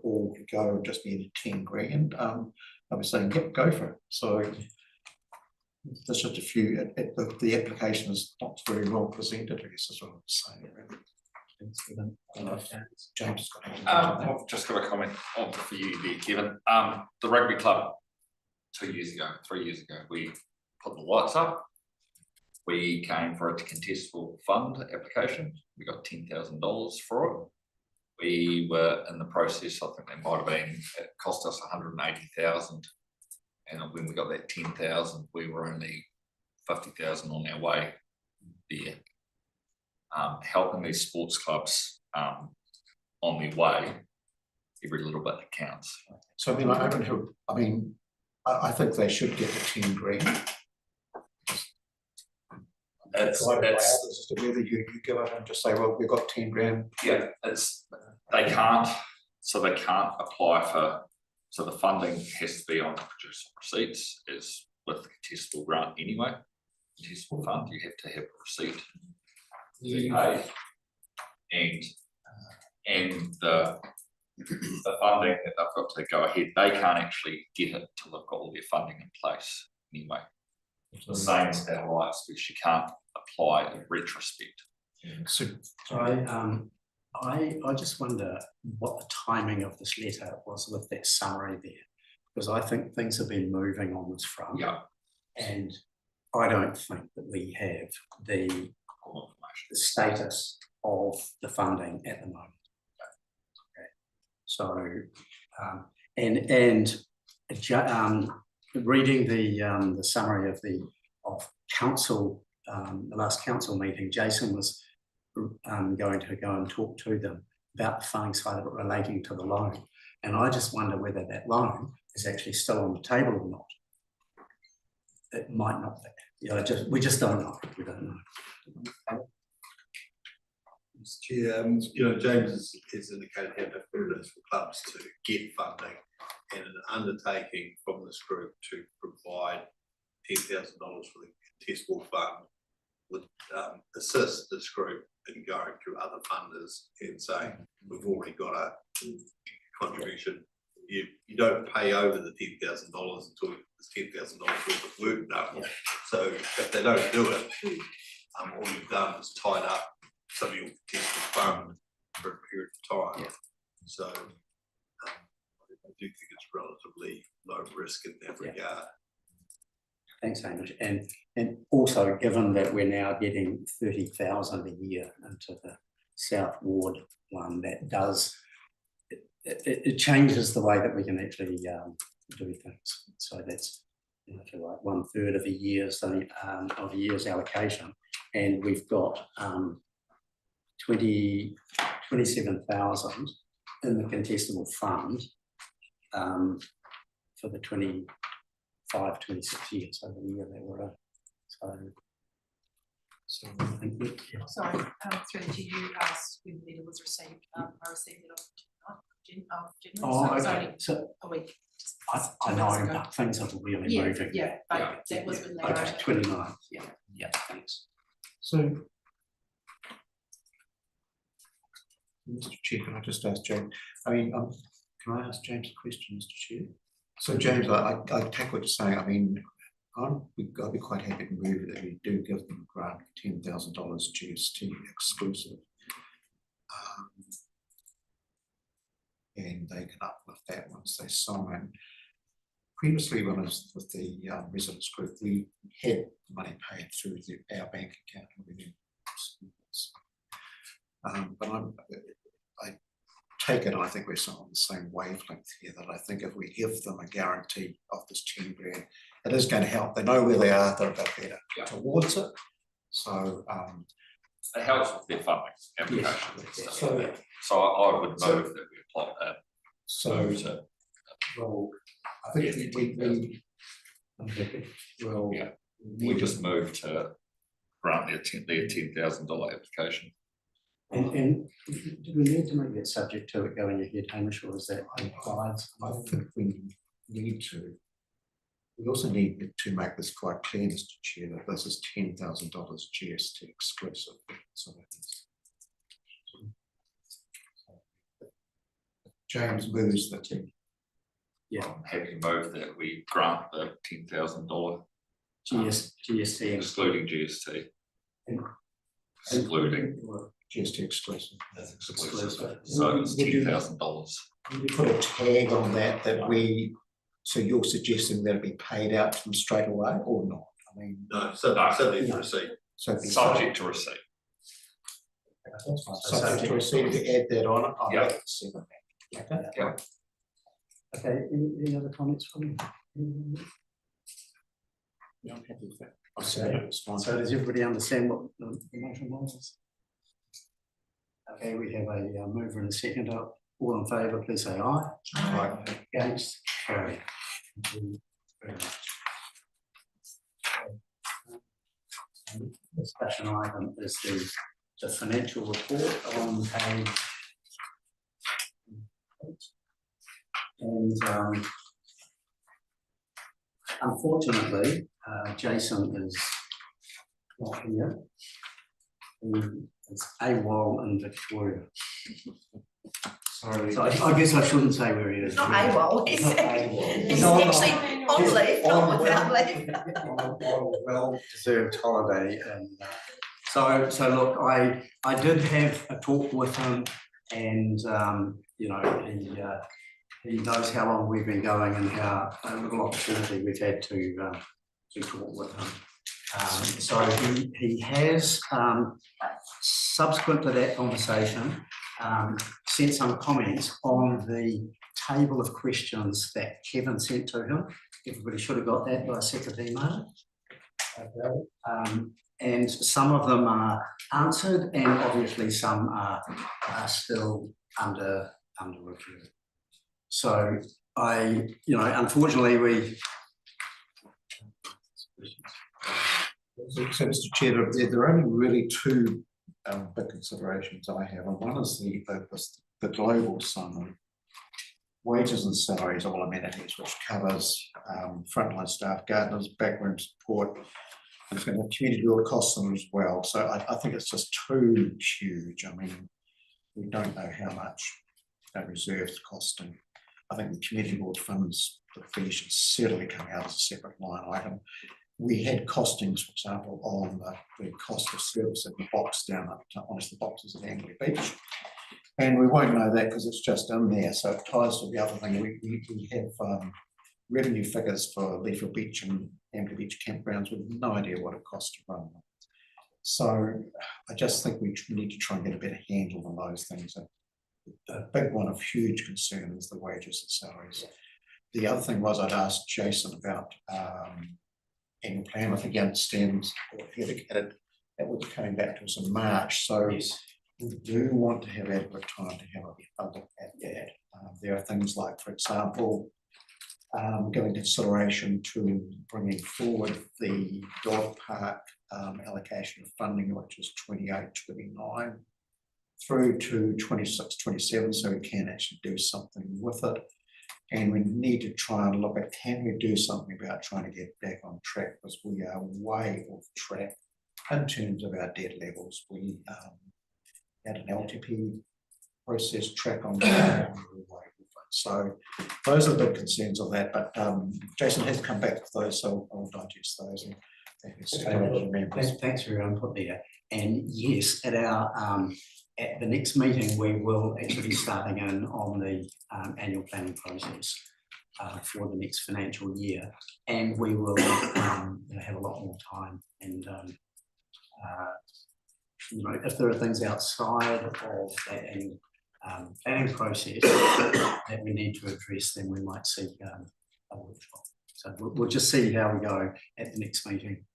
all to go just needed 10 grand, I was saying, yep, go for it. So there's just a few, the application is not very well presented, I guess is what I'm saying. James has got
I've just got a comment for you there, Kevin. The rugby club 3 years ago, we put the lights up. We came for a contestable fund application. We got $10,000 for it. We were in the process, I think they might have been, it cost us 180,000. And when we got that 10,000, we were only 50,000 on our way there. Helping these sports clubs on their way, every little bit counts.
So I mean, I think they should get the 10 grand.
That's
as to whether you go out and just say, well, we've got 10 grand.
Yeah, they can't apply for, so the funding has to be on the producer receipts, as with the contestable grant anyway. Contestable fund, you have to have a receipt to pay, and the funding that they've got to go ahead, they can't actually get it till they've got all their funding in place anyway. The same as our rights, which you can't apply in retrospect.
So I just wonder what the timing of this letter was with that summary there, because I think things have been moving on this front.
Yeah.
And I don't think that we have the status of the funding at the moment. Okay. So, reading the summary of council, the last council meeting, Jason was going to go and talk to them about the funding side of it relating to the loan. And I just wonder whether that loan is actually still on the table or not. It might not be. You know, we just don't know. We don't know.
Mr. Chair, you know, James has indicated how difficult it is for clubs to get funding, and an undertaking from this group to provide $10,000 for the contestable fund would assist this group in going through other funders and saying, we've already got a contribution. You don't pay over the $10,000 until there's $10,000 worth of work done. Yeah. So if they don't do it, all you've done is tied up some of your contestable fund for a period of time. Yeah. So I do think it's relatively low risk in that regard.
Thanks, Hamish. And also, given that we're now getting 30,000 a year into the South Ward one, that does it changes the way that we can actually do things. So that's, you know, if you like, 1/3 of a year's allocation, and we've got 27,000 in the contestable fund for the 25-26 years over the year that we're in. So I think
Sorry, through to you asked when the letter was received. I received it on January, so it's only a week.
I know, but things are really moving.
Yeah, but that was when they wrote it.
29th. Yeah, thanks.
So, Mr. Chair, can I just ask James? I mean, can I ask James a question, Mr. Chair? So, James, I take what you're saying. I mean, I'd be quite happy to move that we do give them a grant of $10,000 GST exclusive. And they can uplift that once they sign. Previously, when I was with the residents group, we had money paid through our bank account. But I take it, I think we're still on the same wavelength here, that I think if we give them a guarantee of this 10 grand, it is going to help. They know where they are, they're a bit better towards it. So
it helps with their funding application.
Yes.
So I would move that we apply that.
So, well, I think we well,
yeah, we just moved to grant their $10,000 application.
And do we need to make that subject to it going ahead, Hamish, or is that implied?
I think we need to. We also need to make this quite clear, Mr. Chair, that this is $10,000 GST exclusive. So James moves the team.
Yeah,
I'm happy to move that we grant the $10,000
GST
excluding GST. Excluding
GST exclusive.
That's exclusive. So it's $10,000.
Would you put a tag on that, that we, so you're suggesting that it be paid out to them straight away or not? I mean.
No, subject to receipt.
So
Subject to receipt.
Subject to receipt, to add that on.
Yeah.
Okay.
Okay, any other comments from you?
Yeah, I'm happy with that. I say it's fine.
So does everybody understand what the motion was? Okay, we have a mover and a second. All in favour, please say aye.
Aye.
Against, carried. Thank you very much. Discussion item is the financial report on page. And unfortunately, Jason is not here. He is AWOL in Victoria. Sorry. So I guess I shouldn't say where he is.
Not AWOL, he's
Not
he's
AWOL.
actually on leave, not without leave.
On a well-deserved holiday, and so look, I did have a talk with him, and you know, he knows how long we've been going and how little opportunity we've had to talk with him. So he has, subsequent to that conversation, sent some comments on the table of questions that Kevin sent to him. Everybody should have got that by a separate email. Okay. And some of them are answered, and obviously some are still under review. So unfortunately, we.
So, Mr. Chair, there are only really two big considerations I have, and one is the global sum of wages and salaries, all amenities, which covers frontline staff, gardeners, backroom support, and it's going to community build costs them as well. So I think it's just too huge. I mean, we don't know how much that reserve's costing. I think the community board funds, the fee should certainly come out as a separate line item. We had costings, for example, on the cost of service in the box down at honest the boxes at Angley Beach. And we won't know that because it's just in there. So it ties to the other thing. We have revenue figures for Leafield Beach and Angley Beach campgrounds with no idea what it costs to run them. So I just think we need to try and get a better handle on those things. A big one of huge concern is the wages and salaries. The other thing was I'd asked Jason about annual plan. I think he understands what he indicated that was coming back to us in March. So yes, we do want to have adequate time to have a look at that. There are things like, for example, giving consideration to bringing forward the dog park allocation of funding, which is 28-29 through to 26-27, so we can actually do something with it. And we need to try and look at, can we do something about trying to get back on track, because we are way off track in terms of our debt levels. We had an LTP process track on that. So those are the big concerns of that, but Jason has come back with those, so I'll digest those. And
thanks for your input there. And yes, at our at the next meeting, we will actually be starting in on the annual planning process for the next financial year, and we will have a lot more time and you know, if there are things outside of that planning process that we need to address, then we might seek a workshop. So we'll just see how we go at the next meeting.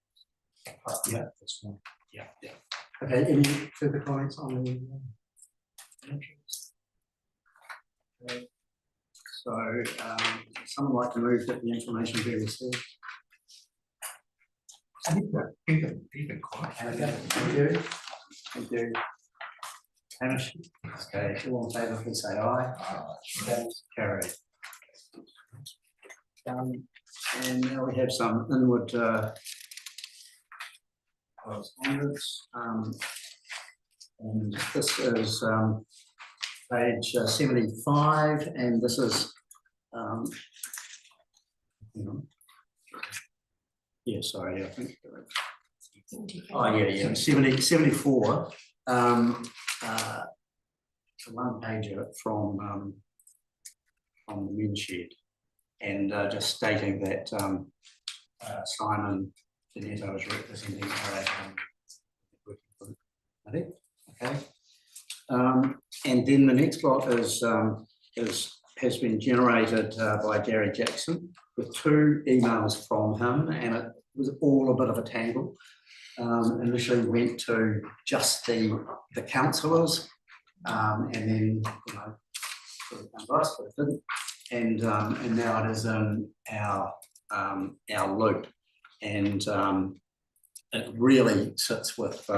Yeah, that's fine. Yeah, yeah. Okay, any further comments on the financials? Okay. So, someone like to move that the information be received?
I think that even quite.
Okay, thank you. Thank you. Hamish, okay, all in favour, please say aye. Okay, carried. And now we have some inward correspondence. And this is page 75, and this is hang on. Yeah, sorry, I think. Oh, yeah, 74. It's a one pager from the men's shed, and just stating that Simon Benetto is representing I think. Okay. And then the next lot has been generated by Gary Jackson with 2 emails from him, and it was all a bit of a tangle. Initially went to just the councillors, and then you know sort of done vice, but it didn't. And now it is in our loop, and it really sits with.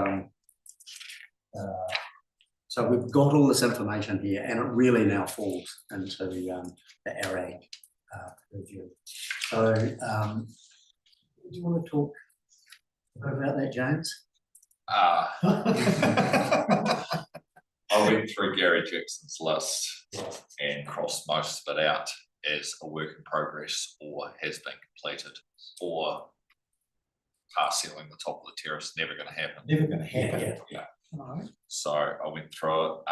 So we've got all this information here, and it really now falls into the ARAG review. So, do you want to talk about that, James?
I went through Gary Jackson's list and crossed most of it out as a work in progress or has been completed or car sealing the top of the terrace, never going to happen.
Never going to happen.
Yeah.
Right.
So I went through it.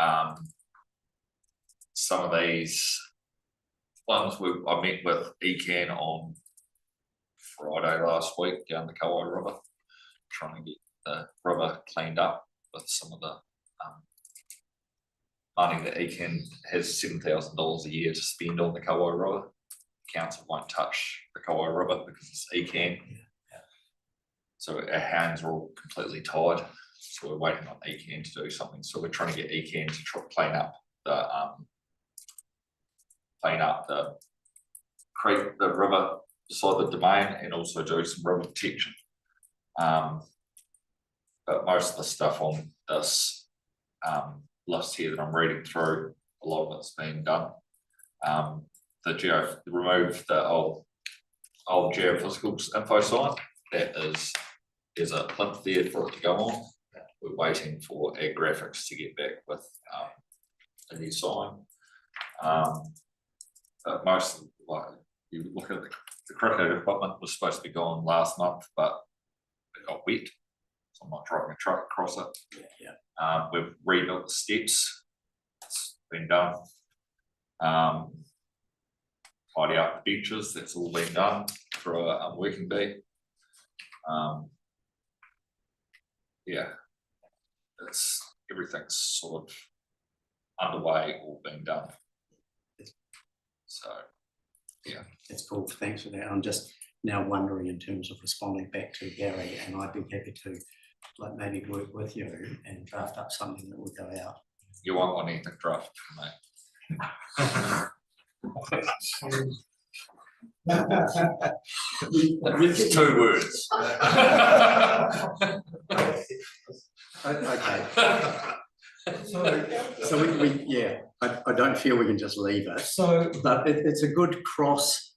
Some of these ones I met with ECAN on Friday last week down the Kauai River, trying to get the river cleaned up with some of the money that ECAN has $7,000 a year to spend on the Kauai River. Council won't touch the Kauai River because it's ECAN. So our hands are all completely tied. So we're waiting on ECAN to do something. So we're trying to get ECAN to try clean up the creek, the river beside the domain, and also do some river protection. But most of the stuff on this list here that I'm reading through, a lot of it's been done. Remove the old geophysical info sign. There's a plinth there for it to go on. We're waiting for Ag Graphics to get back with a new sign. But most of you look at the cricket equipment was supposed to be gone last month, but it got wet. So I'm not driving a truck across it. Yeah. We've rebuilt the steps. It's been done. Tidy up the benches. That's all been done through a working bee. Yeah. Everything's sort of underway or being done. So, yeah.
That's cool. Thanks for that. I'm just now wondering in terms of responding back to Gary, and I'd be happy to maybe work with you and draft up something that will go out.
You won't want anything drafted from me. It's 2 words.
Okay. So we yeah, I don't feel we can just leave it. So, but it's a good cross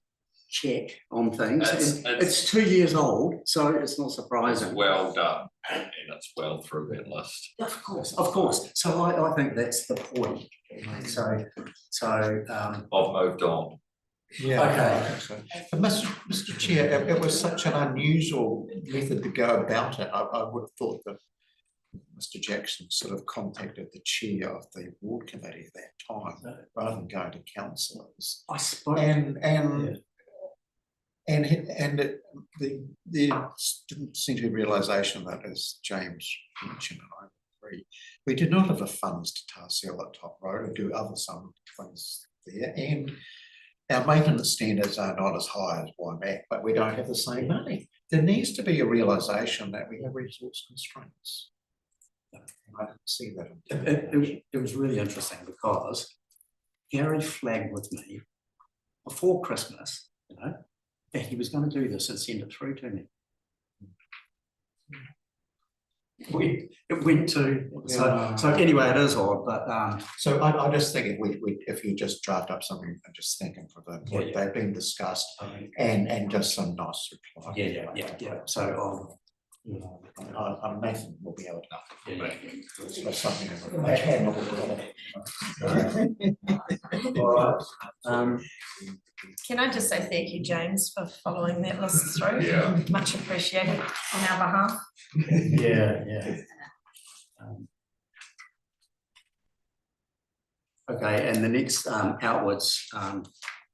check on things. It's 2 years old, so it's not surprising.
It's well done, and it's well through that list.
Of course. So I think that's the point. So
I've moved on.
Yeah. Okay. But Mr. Chair, it was such an unusual method to go about it. I would have thought that Mr. Jackson sort of contacted the chair of the ward committee at that time, rather than going to councillors.
I suppose.
There didn't seem to be realisation of that, as James mentioned, and I agree. We do not have the funds to tar seal that top road or do other some things there, and our maintenance standards are not as high as Waimak, but we don't have the same money. There needs to be a realisation that we have resource constraints. And I didn't see that.
It was really interesting because Gary flagged with me before Christmas, you know, that he was going to do this and send it through to me. It went to, so anyway, it is odd, but
so I just think if you just draft up something and just thank them for the they've been discussed and just some nice reply.
Yeah. So
I'm Nathan will be able to so something.
all right.
Can I just say thank you, James, for following that list through?
Yeah.
Much appreciated on our behalf.
Yeah. Okay, and the next outwards,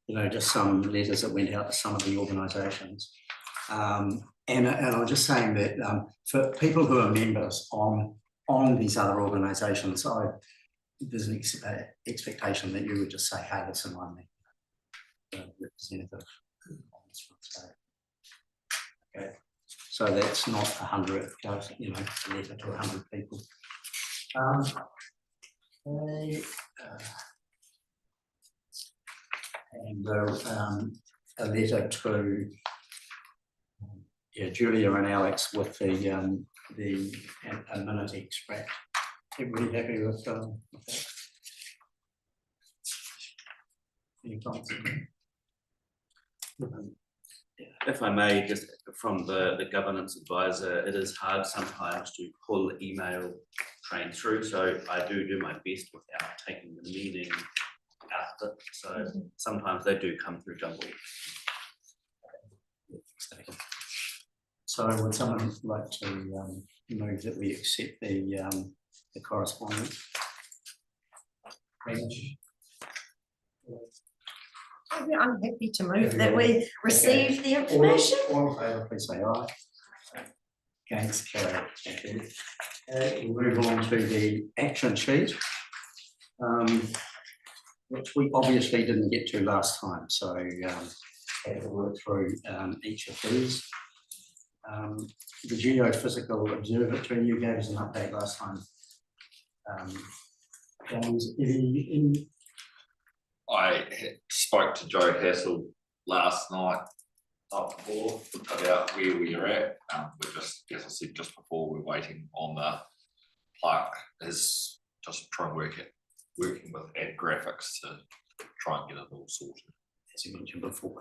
you know, just some letters that went out to some of the organisations. And I'm just saying that for people who are members on these other organisations, there's an expectation that you would just say, hey, listen, I'm the representative on this one. So, okay, so that's not 100, you know, a letter to 100 people. And a letter to Julia and Alex with the minute extract. Everybody happy with that? Any comments?
If I may, just from the governance advisor, it is hard sometimes to pull email train through, so I do my best without taking the meaning out of it. So sometimes they do come through jumbled.
So would someone like to move that we accept the correspondence?
I'm happy to move that we receive the information.
All in favour, please say aye. Against, carried. Thank you. We'll move on to the action sheet, which we obviously didn't get to last time, so had to work through each of these. The Geophysical Observatory, you gave us an update last time. James,
I spoke to Joe Hassel last night up before about where we are at. We're just, as I said just before, we're waiting on the Clark is just trying to working with Ad Graphics to try and get it all sorted.
As you mentioned before.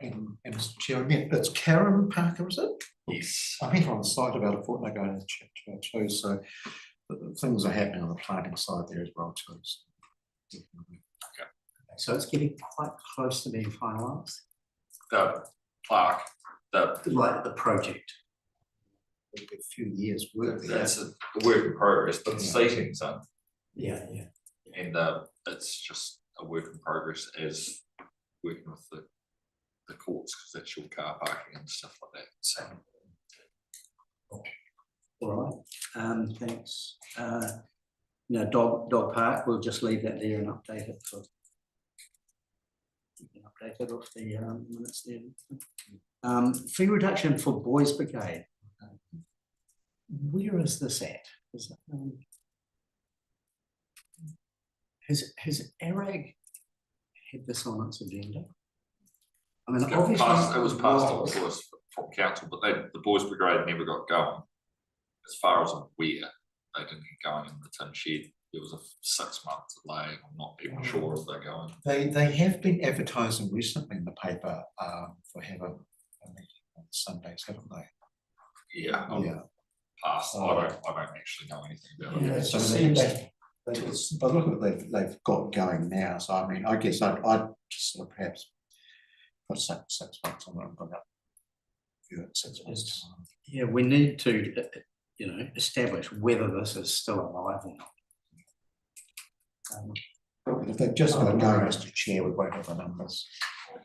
And Mr. Chair, I met, it's Karen Parker, is it?
Yes.
I met her on the site about a fortnight ago and chat to her too, so things are happening on the planting side there as well too. So.
Okay.
So it's getting quite close to being finalised.
The Clark,
the project.
A few years work.
That's a work in progress, but the seating's done.
Yeah.
And it's just a work in progress as working with the courts, because that's your car parking and stuff like that. So.
All right. Thanks. Now, dog park. We'll just leave that there and update it for. You can update it off the minutes there. Fee reduction for Boys Brigade. Where is this at? Is it, has ARAG had this on its agenda? I mean, obviously
it was passed on to us from council, but the Boys Brigade never got going. As far as I'm aware, they didn't get going in the tin shed. There was a 6-month delay. I'm not even sure if they're going.
They have been advertising recently in the paper for having a meeting on Sundays, haven't they?
Yeah. Past. I don't actually know anything about it.
Yeah, so but look at what they've got going now. So I mean, I guess I'd just sort of perhaps put 6 months on it and bring up view at 6 months.
Yeah, we need to, establish whether this is still alive or not.
If they've just got to go, Mr. Chair, we won't have the numbers.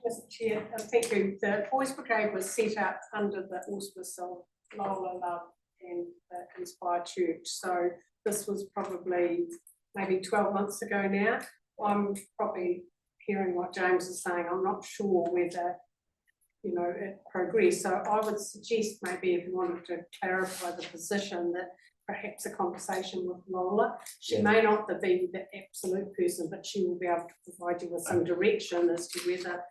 Mr. Chair, thank you. The Boys Brigade was set up under the auspice of Lola Love and Inspired Church. So this was probably maybe 12 months ago now. I'm probably hearing what James is saying. I'm not sure whether, you know, it progressed. So I would suggest maybe if you wanted to clarify the position, that perhaps a conversation with Lola. She may not be the absolute person, but she will be able to provide you with some direction as to whether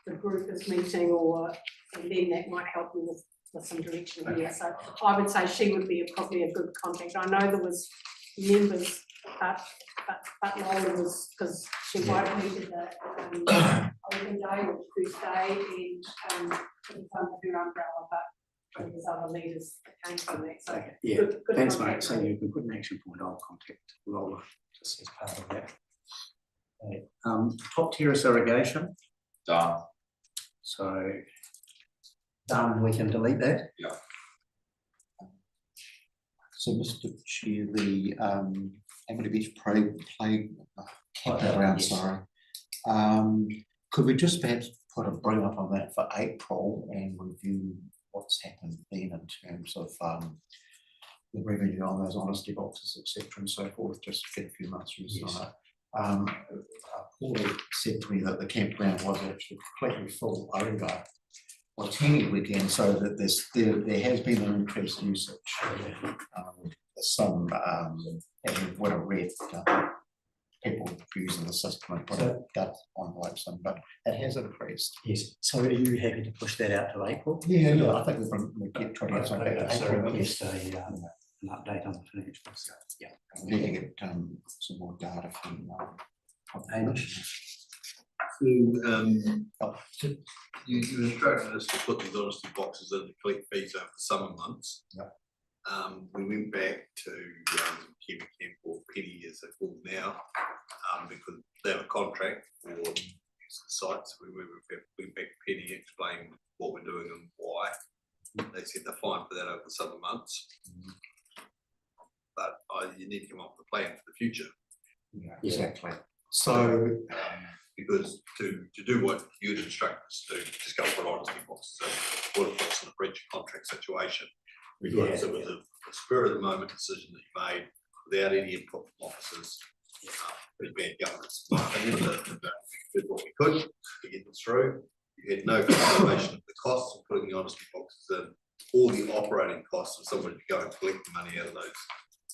the group is meeting, or, and then that might help you with some direction here. So I would say she would be probably a good contact. I know there was members, but Lola was, because she might have needed a open day or first day, and it was under her umbrella, but there's other leaders that came from that. So
yeah,
good
thanks, mate.
contact.
So you can put an action point. I'll contact Lola just as part of that. Okay. Top terrace irrigation.
Done.
So done. We can delete that.
Yeah.
So, Mr. Chair, the Amity Beach campground,
yes.
sorry. Could we just perhaps bring up on that for April and review what's happened then in terms of the revenue on those honesty boxes, etc., and so forth, just to get a few months from on it. Paul said to me that the campground was actually completely full over Watini weekend, so that there has been an increased usage. Some would have read people using the system and put that on some, but it has increased.
Yes. So are you happy to push that out to April?
Yeah, I think we get 20
So
April.
request an update on the financials. Yeah.
We need to get some more data from
Hamish.
So, you instructed us to put these honesty boxes in to collect fees over the summer months.
Yeah.
We went back to Kiwi Camp, or Penny as they're called now, because they have a contract for use of the sites. We went back to Penny, explained what we're doing and why. They said they're fine for that over the summer months. But you need to come up with a plan for the future.
Yeah, exactly. So,
because to do what you'd instruct us to, just go for honesty boxes, would have put us in a breach of contract situation. Because it was a spur of the moment decision that you made without any input from officers. Pretty bad governance. In my opinion, we did what we could to get this through. You had no consideration of the costs of putting the honesty boxes in, or the operating costs of someone to go and collect the money out of those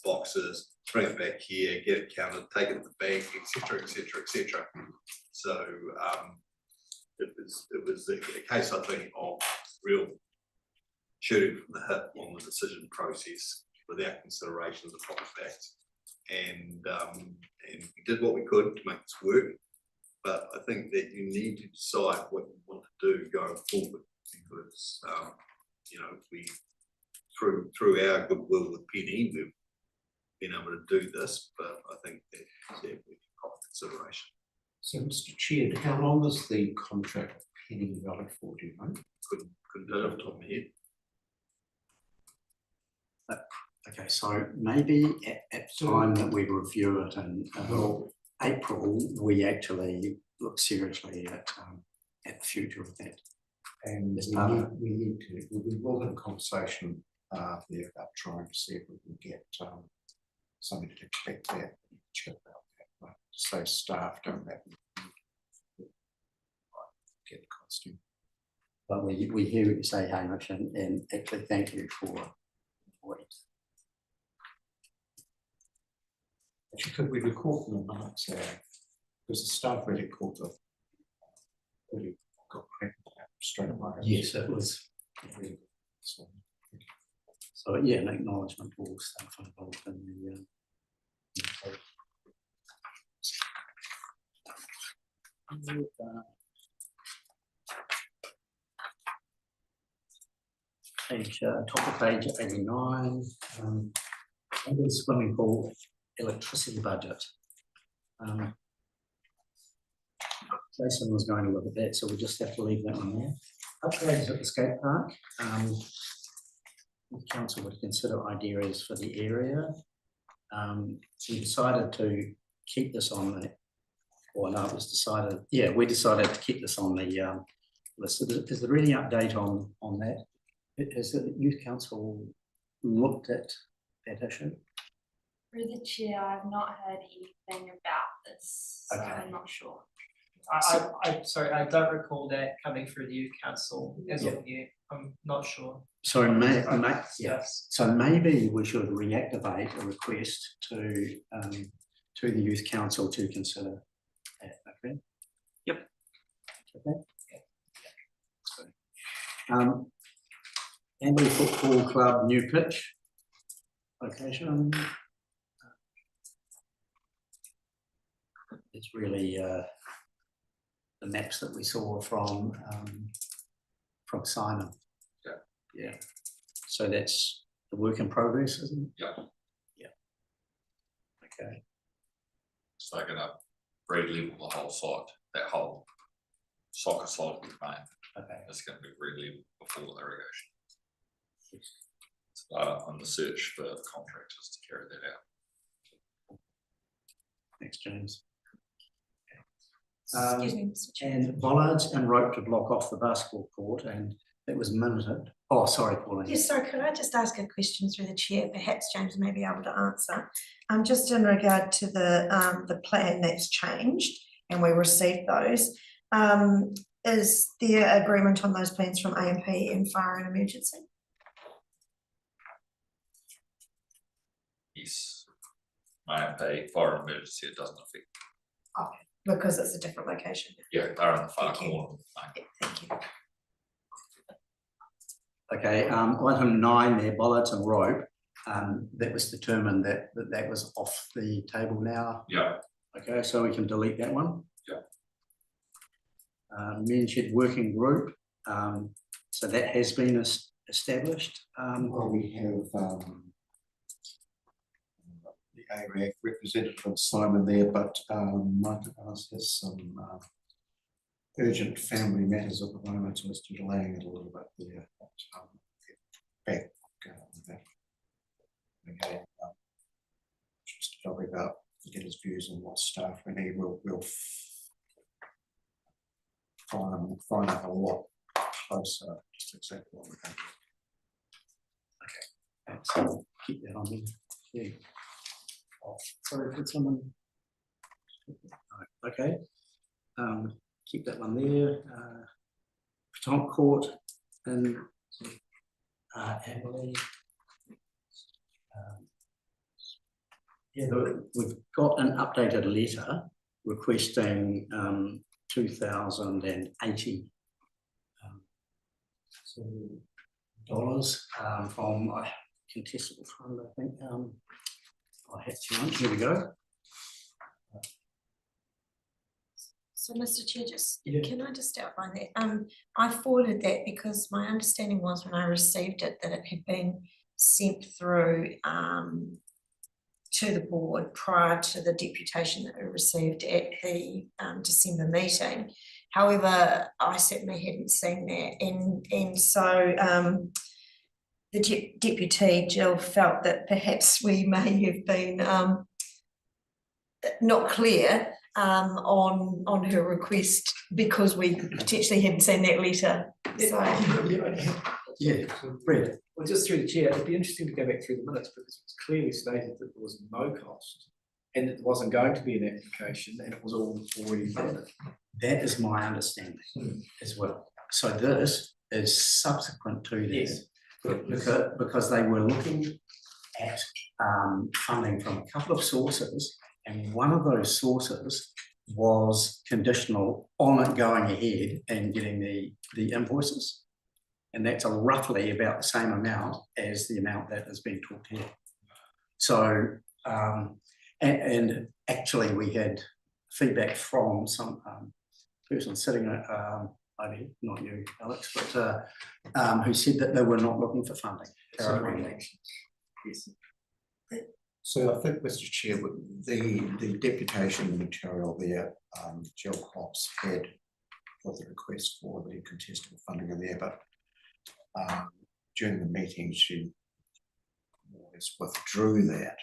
boxes, bring it back here, get it counted, take it to the bank, etc., etc., etc. So it was a case, I think, of real shooting from the hip on the decision process without consideration of the proper facts. And we did what we could to make this work, but I think that you need to decide what you want to do going forward, because you know, we through our goodwill with Penny, we've been able to do this, but I think that we need proper consideration.
So, Mr. Chair, how long is the contract with Penny valid for? Do you know?
Couldn't do it off the top of my head.
Okay, so maybe at the time that we review it in April, we actually look seriously at the future of that.
And we need to, we will have a conversation there about trying to see if we can get somebody to collect that, check about that, right? So staff don't have to get the costume.
But we hear what you say, Hamish, and actually thank you for it.
Actually, could we record them or not? Because the staff really caught up, really got cracked straight away.
Yes, it was.
Really,
so yeah, an acknowledgement to all staff involved in the page, top of page 89, under the swimming pool electricity budget. Jason was going to look at that, so we just have to leave that one there. Upgrades at the skate park. The council would consider ideas for the area. We decided to keep this on the, or no, it was decided, yeah, we decided to keep this on the list. Is there any update on that? Has the youth council looked at that issue?
Through the chair, I've not heard anything about this, so
Okay.
I'm not sure.
Sorry, I don't recall that coming through the youth council as of yet. I'm not sure.
So yeah,
Yes.
so maybe we should reactivate a request to the youth council to consider that, okay?
Yep.
Okay. Amberley Football Club new pitch location. It's really the maps that we saw from Simon.
Yeah.
Yeah. So that's the work in progress, isn't it?
Yeah.
Yeah. Okay.
It's they're gonna re-level the whole site, that whole soccer side with mine.
Okay.
It's gonna be re-level before irrigation. On the search for contractors to carry that out.
Thanks, James.
Excuse me, Mr. Chair.
And bollards and rope to block off the basketball court, and that was minuted. Oh, sorry, Pauline.
Yes, sorry, could I just ask a question through the chair? Perhaps James may be able to answer. Just in regard to the plan that's changed and we received those. Is there agreement on those plans from AMP and fire and emergency?
Yes. My pay fire and emergency, it doesn't affect.
Okay, because it's a different location.
Yeah, they're in the far
Thank you.
corner.
Yeah, thank you.
Okay, item 9 there, bollards and rope. That was determined that was off the table now.
Yeah.
Okay, so we can delete that one.
Yeah.
Men shed working group. So that has been established.
Well, we have the ARAF representative Simon there, but Martha has some urgent family matters at the moment, so it's delaying it a little bit there. But, back with that. Okay, just probably about to get his views on what staff we need. We'll find out a lot closer just exactly what we're going to do.
Okay, so keep that on there. Yeah. Oh, sorry, could someone? Okay. Keep that one there. Paton Court and Amberley. Yeah, we've got an updated letter requesting $2,080 from a contestable fund, I think. I have to lunch. Here we go.
So, Mr. Chair, just
Yeah.
can I just outline that? I forwarded that because my understanding was when I received it that it had been sent through to the board prior to the deputation that we received at the December meeting. However, I certainly hadn't seen that, and so the deputy Jill felt that perhaps we may have been not clear on her request because we potentially hadn't seen that letter. So.
Yeah, Brett.
Well, just through the chair, it'd be interesting to go back through the minutes because it's clearly stated that there was no cost and it wasn't going to be an application and it was all already funded.
That is my understanding as well. So this is subsequent to that.
Yes.
Because they were looking at funding from a couple of sources, and one of those sources was conditional on it going ahead and getting the invoices. And that's roughly about the same amount as the amount that has been talked here. So, and actually we had feedback from some person sitting maybe not you, Alex, but who said that they were not looking for funding.
So I think, Mr. Chair, the deputation material there, Jill Klops had put the request for the contestable funding in there, but during the meeting she more or less withdrew that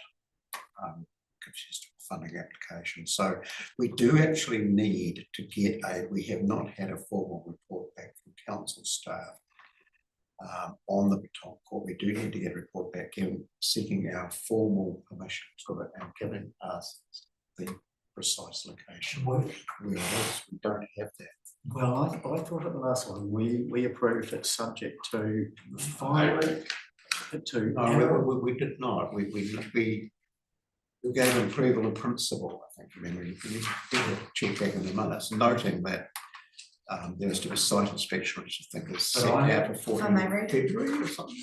contestable funding application. So we do actually need to get we have not had a formal report back from council staff on the Patong Court. We do need to get a report back in seeking our formal permission to it and giving us the precise location where it is. We don't have that.
Well, I thought at the last one, we approved it subject to finally to.
No, we did not. We gave approval in principle, I think. I mean, we did check back in the minutes, noting that there was to be a site inspection, which I think is set out before
If I may read.
February or something.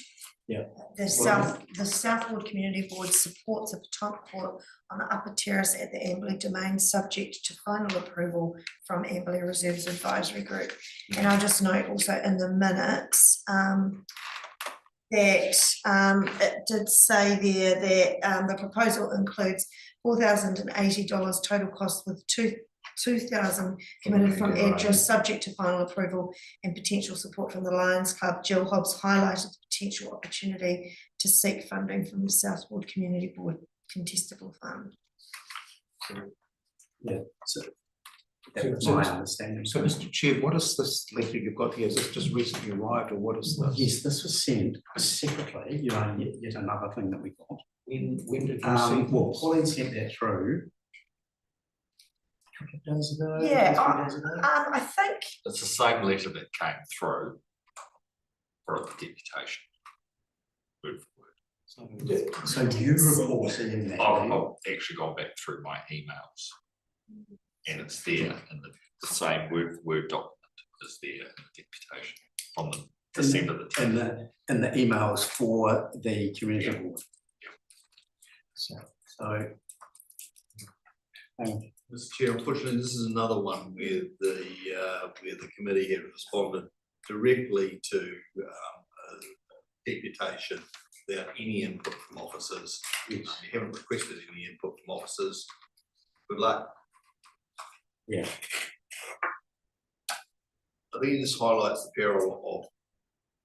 Yeah.
The Southwood Community Board supports a Patong Court on the upper terrace at the Amberley Domain, subject to final approval from Amberley Reserves Advisory Group. And I'll just note also in the minutes that it did say there that the proposal includes $4,080 total cost, with $2,000 committed from EDRA, subject to final approval and potential support from the Lions Club. Jill Hobbs highlighted the potential opportunity to seek funding from the Southwood Community Board contestable fund.
Yeah, so that was my understanding.
So, Mr. Chair, what is this letter you've got here? Is this just recently arrived, or what is this?
Yes, this was sent separately, yet another thing that we got.
When did you see
Well,
this?
Pauline sent that through a couple of days ago.
Yeah,
3 days ago.
I think
It's the same letter that came through for the deputation. Word for word.
So you recall seeing that?
I've actually gone back through my emails. And it's there, and the same word for word document is there in the deputation from the December the 10th.
In the emails for the community board. So.
Mr. Chair, unfortunately, this is another one where the committee had responded directly to a deputation without any input from officers. You haven't requested any input from officers. Good luck.
Yeah.
I think this highlights the peril of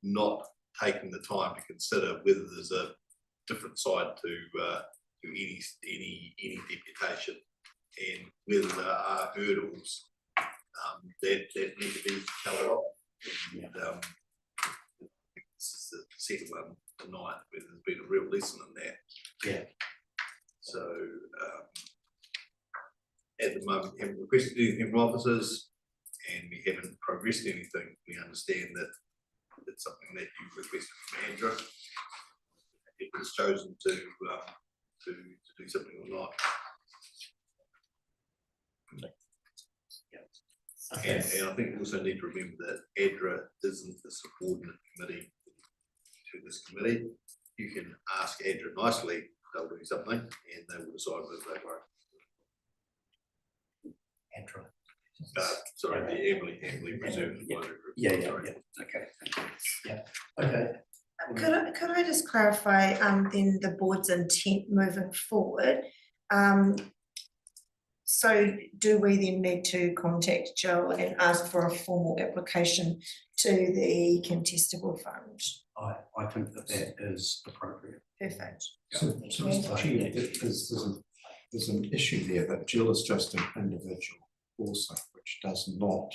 not taking the time to consider whether there's a different side to any deputation, and whether there are hurdles that need to be covered off. And, this is the second one tonight where there's been a real lesson in that.
Yeah.
So at the moment, we haven't requested anything from officers, and we haven't progressed anything. We understand that it's something that you requested from Andrew. It was chosen to do something or not. And I think we also need to remember that ADRA isn't the subordinate committee to this committee. You can ask ADRA nicely, they'll do something, and they will decide whether they work.
ADRA.
Sorry, the Amberley Reserve Advisory Group.
Yeah,
Sorry.
okay. Yeah, okay.
could I just clarify then the board's intent moving forward? So do we then need to contact Jill and ask for a formal application to the contestable fund?
I think that is appropriate.
Perfect.
So, Mr. Chair, there's an issue there that Jill is just an individual also, which does not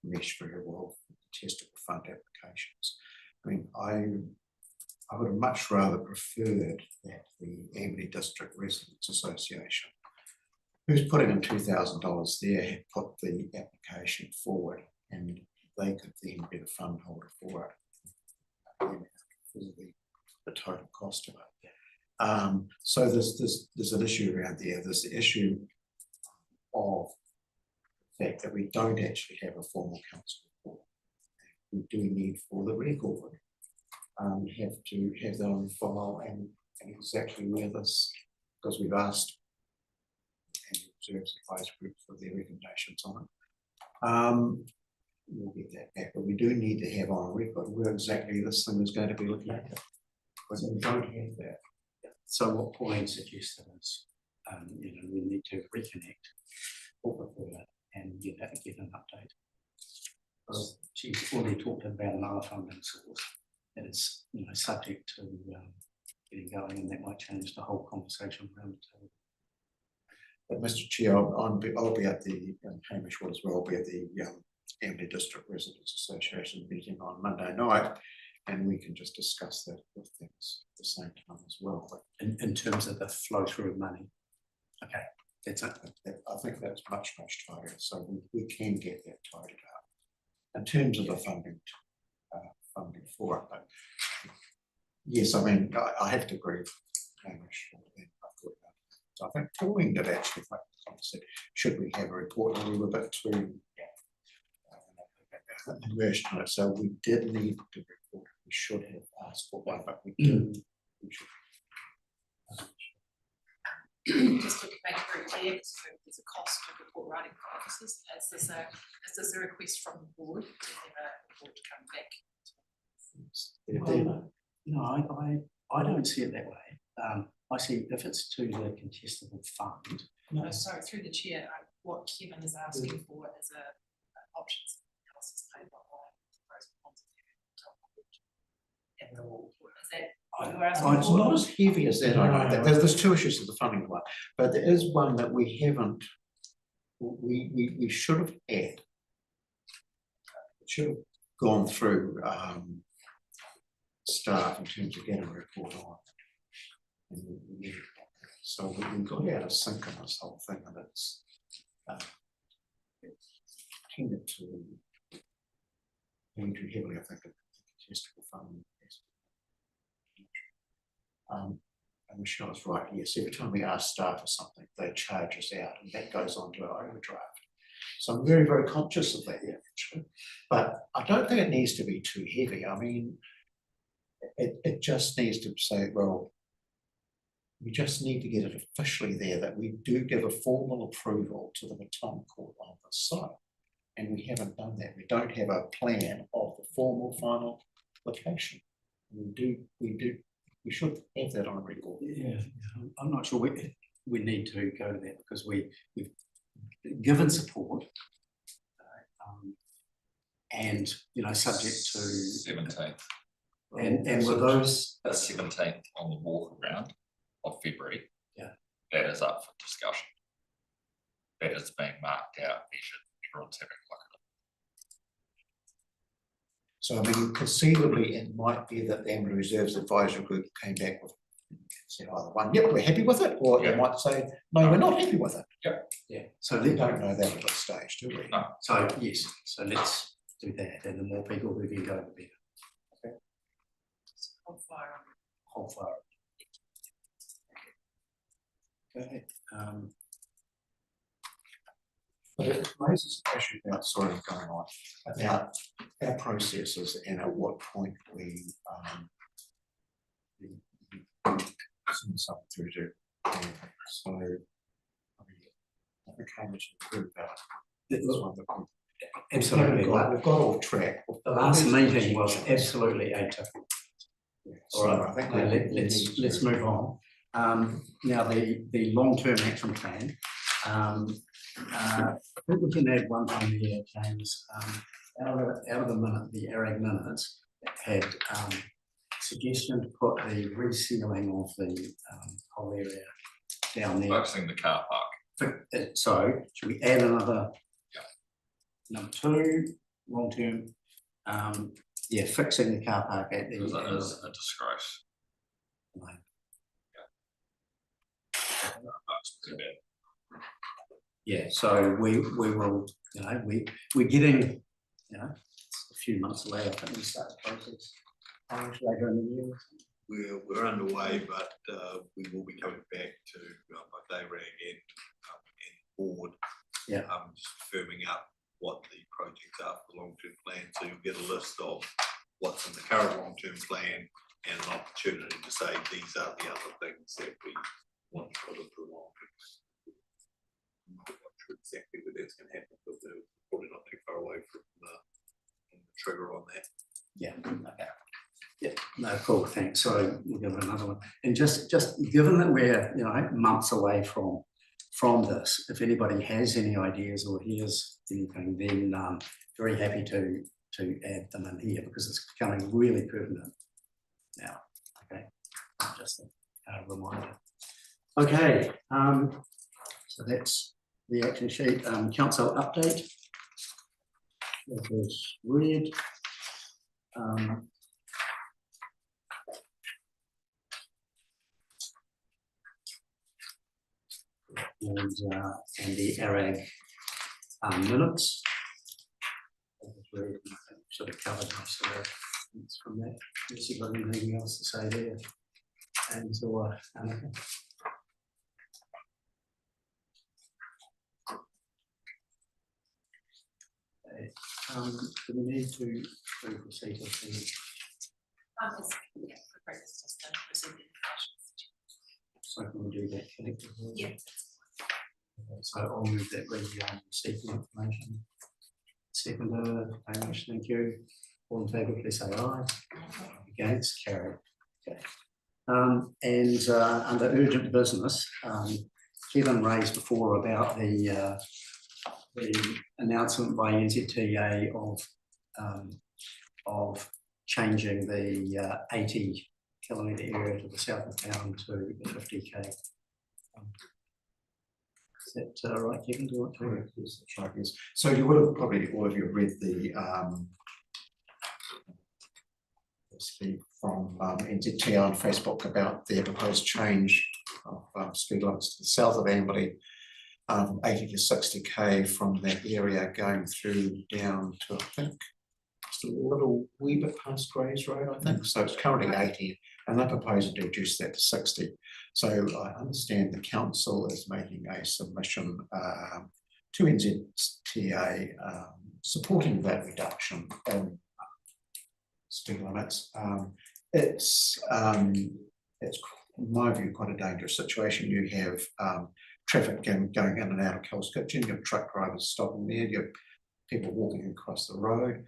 mesh very well with the contestable fund applications. I mean, I would have much rather preferred that the Amberley District Residents Association, who's putting in $2,000 there, had put the application forward, and they could then be the fund holder for it, the total cost of it. So there's an issue around there. There's the issue of the fact that we don't actually have a formal council report. We do need, for the record, have to have that on file and exactly where this, because we've asked and Reserves Advisory Group for their recommendations on it. We'll get that back, but we do need to have on record where exactly this thing is going to be looking at, because we don't have that.
So what Pauline suggested is, we need to reconnect and get an update. She's already talked about another funding source that is, subject to getting going, and that might change the whole conversation around the table.
But Mr. Chair, I'll be at the, Hamish will as well, be at the Amberley District Residents Association meeting on Monday night, And we can just discuss that with things at the same time as well. But
in terms of the flow through of money. Okay, that's it.
I think that's much tighter, so we can get that tidied up. In terms of the funding for it, but yes, I mean, I have to agree with Hamish. So I think Pauline did actually, like I said, should we have a report? And we were a bit too immersed in it, so we did need to report. We should have asked for one, but we didn't. We should.
Just to make it very clear, because there's a cost of report writing for officers, is this a request from the board to have a report come back?
No, I don't see it that way. I see if it's to the contestable fund.
No, sorry, through the chair, what Kevin is asking for is a options analysis paper on the pros and cons of is that what you're asking
It's
for?
not as heavy as that, I know that. There's two issues to the funding one, but there is one that we haven't, we should have had. It should have gone through staff in terms of getting a report on. So we got out of sync on this whole thing, and it's tended to lean too heavily, I think, at the contestable funding. And Michelle is right, yes, every time we ask staff for something, they charge us out, and that goes on to our overdraft. So I'm very, very conscious of that, yeah, actually. But I don't think it needs to be too heavy. I mean, it just needs to say, well, we just need to get it officially there that we do give a formal approval to the Matong Court on the site. And we haven't done that. We don't have a plan of the formal final location. We should have that on record.
Yeah, I'm not sure we need to go to that because we've given support and subject to
17th.
And with those
17th on the walk around of February.
Yeah.
That is up for discussion. That is being marked out, measured, everyone's having a look at it.
So I mean, conceivably, it might be that the Amber Reserves Advisory Group came back with said either one, yep, we're happy with it, or they might say, no, we're not happy with it.
Yep.
Yeah. So
we don't know that at this stage, do we?
No.
So yes, so let's do that, and the more people who can go, the better. Okay.
Hold fire.
Hold fire. Okay.
But it raises an issue about sort of going on about our processes and at what point we send something through to. So, I mean, I think Hamish is good about this one.
Absolutely.
We've got off track.
The last meeting was absolutely atypical. All right,
I think
let's move on. Now the long-term action plan. I think we can add one thing here, James. Out of the minute, the ARAG minutes had suggestion to put the resealing of the whole area down there.
Focusing the car park.
So should we add another? Number 2, long term. Yeah, fixing the car park at the.
Because that is a disgrace.
Yeah, so we will, we're getting, a few months away. I think we start the process later in the year.
We're underway, but we will be coming back to both ARAG and board.
Yeah.
Just firming up what the projects are for the long-term plan. So you'll get a list of what's in the current long-term plan and an opportunity to say these are the other things that we want to put into the long-term plan. I'm not sure exactly where that's going to happen, but we're probably not too far away from the trigger on that.
Yeah. Okay. Yeah. No, cool. Thanks. So we'll give it another one. And just given that we're months away from this, if anybody has any ideas or hears anything, then very happy to add them in here because it's becoming really pertinent now. Okay. Just a reminder. Okay. So that's the action sheet. Council update. That was read. and the ARAG minutes. Sort of covered most of the things from that. Unless you've got anything else to say there, and or Annika. Do we need to proceed with the?
Yeah, it's just a receipt.
So can we do that collectively?
Yeah.
So I'll move that we receive the information. Seconder, Hamish, thank you. All in favour, please say aye. Against, carried. Okay. And under urgent business, Kevin raised before about the announcement by NZTA of changing the 80 kilometre area to the south of town to the 50k. Is that right, Kevin? Do you want to?
Yes, that's right, yes. So you would have probably, all of you have read the from NZTA on Facebook about their proposed change of speed limits to the south of Amberley, 80 to 60k from that area going through down to, I think, just a little wee bit past Grays Road, I think. So it's currently 80, and they're proposing to reduce that to 60. So I understand the council is making a submission to NZTA supporting that reduction in speed limits. It's in my view quite a dangerous situation. You have traffic going in and out of Kells Kitchen, you have truck drivers stopping there, you have people walking across the road.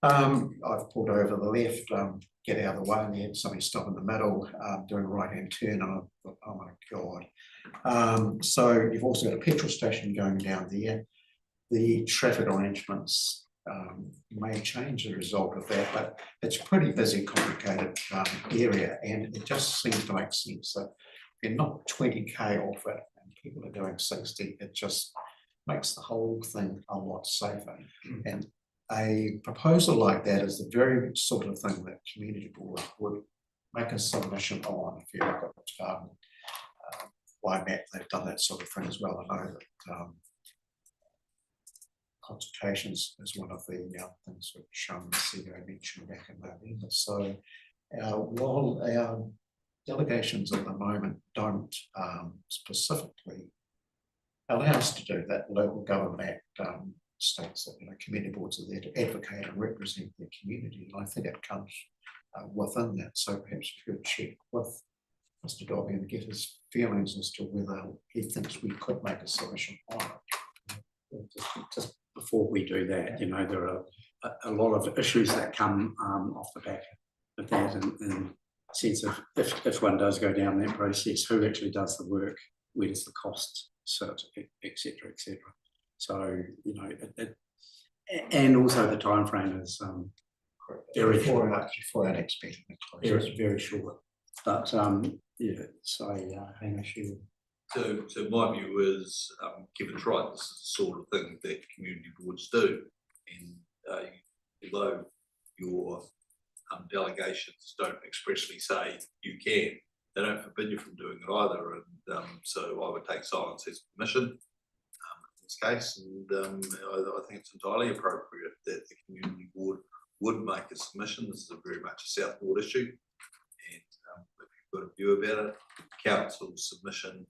I've pulled over the left, get out of the way, and then somebody stop in the middle, doing a right-hand turn, and I thought, oh my God. So you've also got a petrol station going down there. The traffic arrangements may change as a result of that, but it's a pretty busy, complicated area, and it just seems to make sense that if you're not 20k off it and people are doing 60, it just makes the whole thing a lot safer. And a proposal like that is the very sort of thing that community board would make a submission on. If you look at YMAP, they've done that sort of thing as well. I know that consultations is one of the things which CEO mentioned back in November. So while our delegations at the moment don't specifically allow us to do that, Local Government Act states that community boards are there to advocate and represent their community, and I think it comes within that. So perhaps if you could check with Mr. Dobby and get his feelings as to whether he thinks we could make a submission on it.
Just before we do that, there are a lot of issues that come off the back of that, in sense of if one does go down that process, who actually does the work, where does the cost sit, etc., etc. So and also the time frame is very short.
Before our next meeting,
very short. But yeah, so Hamish, you.
So my view is, Kevin's right, this is the sort of thing that community boards do. And although your delegations don't expressly say you can, they don't forbid you from doing it either. And so I would take silence as permission in this case. And I think it's entirely appropriate that the community board would make a submission. This is very much a South Ward issue. And if you've got a view about it, council's submission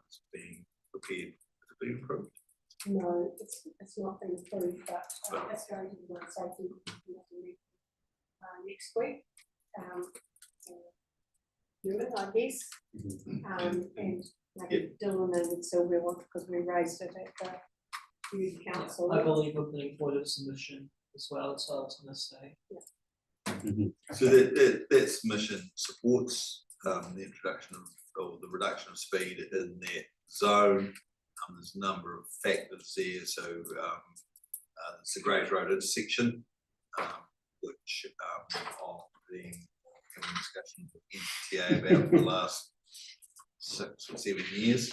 is being prepared to be approved.
No, it's not been approved, but that's going to be done safety next week. Human, I guess, and maybe Dylan and Sylvia want, because we raised it at the youth council.
I believe we're putting forward a submission as well, so I was going to say.
So that submission supports the introduction or the reduction of speed in that zone. There's a number of factors there. So it's the Grays Road intersection, which I've been having discussions with NZTA about for the last 6 or 7 years.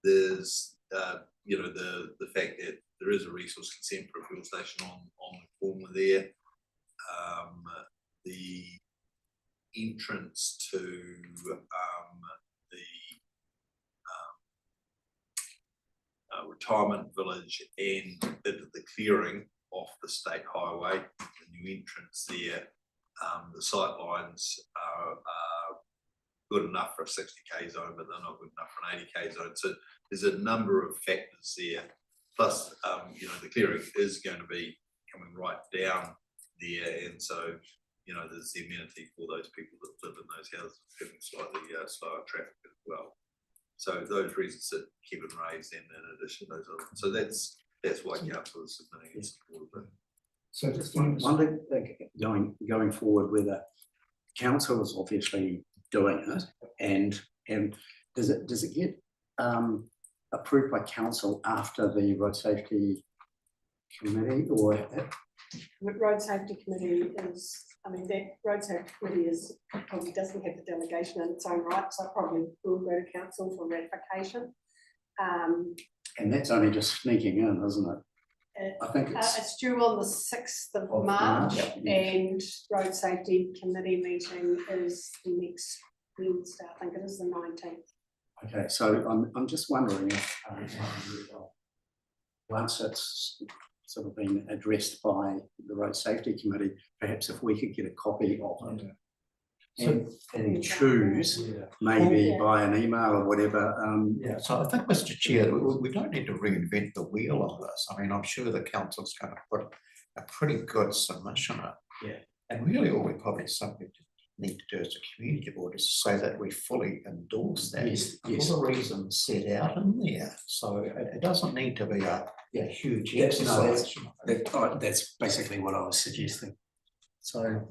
There's the fact that there is a resource consent for a fuel station on the corner there. The entrance to the retirement village and the clearing off the state highway, the new entrance there. The sight lines are good enough for a 60k zone, but they're not good enough for an 80k zone. So there's a number of factors there. Plus, you know, the clearing is going to be coming right down there, and so you know there's the amenity for those people that live in those houses having slightly slower traffic as well. So those reasons that Kevin raised, and in addition to those other, so that's why council is submitting its support of it.
So just wonder, going forward, whether council is obviously doing it, and does it get approved by council after the road safety committee, or?
The road safety committee is, I mean, that road safety committee is, probably doesn't have the delegation in its own right, so it probably will go to council for ratification.
And that's only just sneaking in, isn't it? I think
It's due on the 6th of March, and road safety committee meeting is next Wednesday, I think it is the 19th.
Okay, so I'm just wondering if once it's sort of been addressed by the road safety committee, perhaps if we could get a copy of it and choose maybe by an email or whatever.
Yeah, so I think, Mr. Chair, we don't need to reinvent the wheel on this. I mean, I'm sure the council's going to put a pretty good submission up.
Yeah.
And really all we probably need to do as a community board is to say that we fully endorse that for the reasons set out in there. So it doesn't need to be a huge exercise.
That's basically what I was suggesting. So,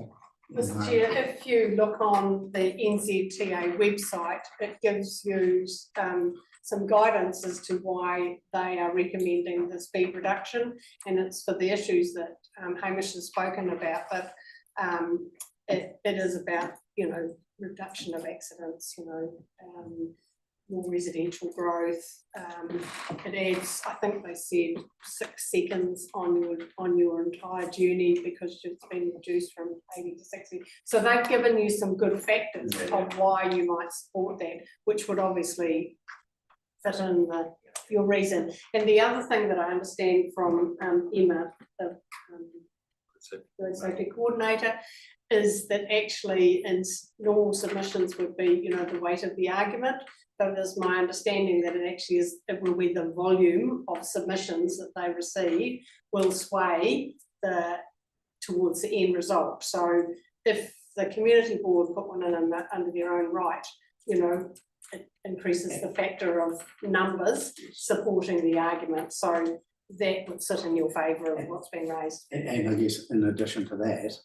Mr. Chair, if you look on the NZTA website, it gives you some guidance as to why they are recommending the speed reduction, and it's for the issues that Hamish has spoken about, but it is about, you know, reduction of accidents, you know, more residential growth. It adds, I think they said 6 seconds on your entire journey because it's been reduced from 80 to 60. So they've given you some good factors of why you might support that, which would obviously fit in your reason. And the other thing that I understand from Emma, the road safety coordinator, is that actually in normal submissions would be, you know, the weight of the argument, but it is my understanding that it will be the volume of submissions that they receive will sway towards the end result. So if the community board put one in under their own right, you know, it increases the factor of numbers supporting the argument. So that would sit in your favour of what's been raised.
and I guess in addition to that,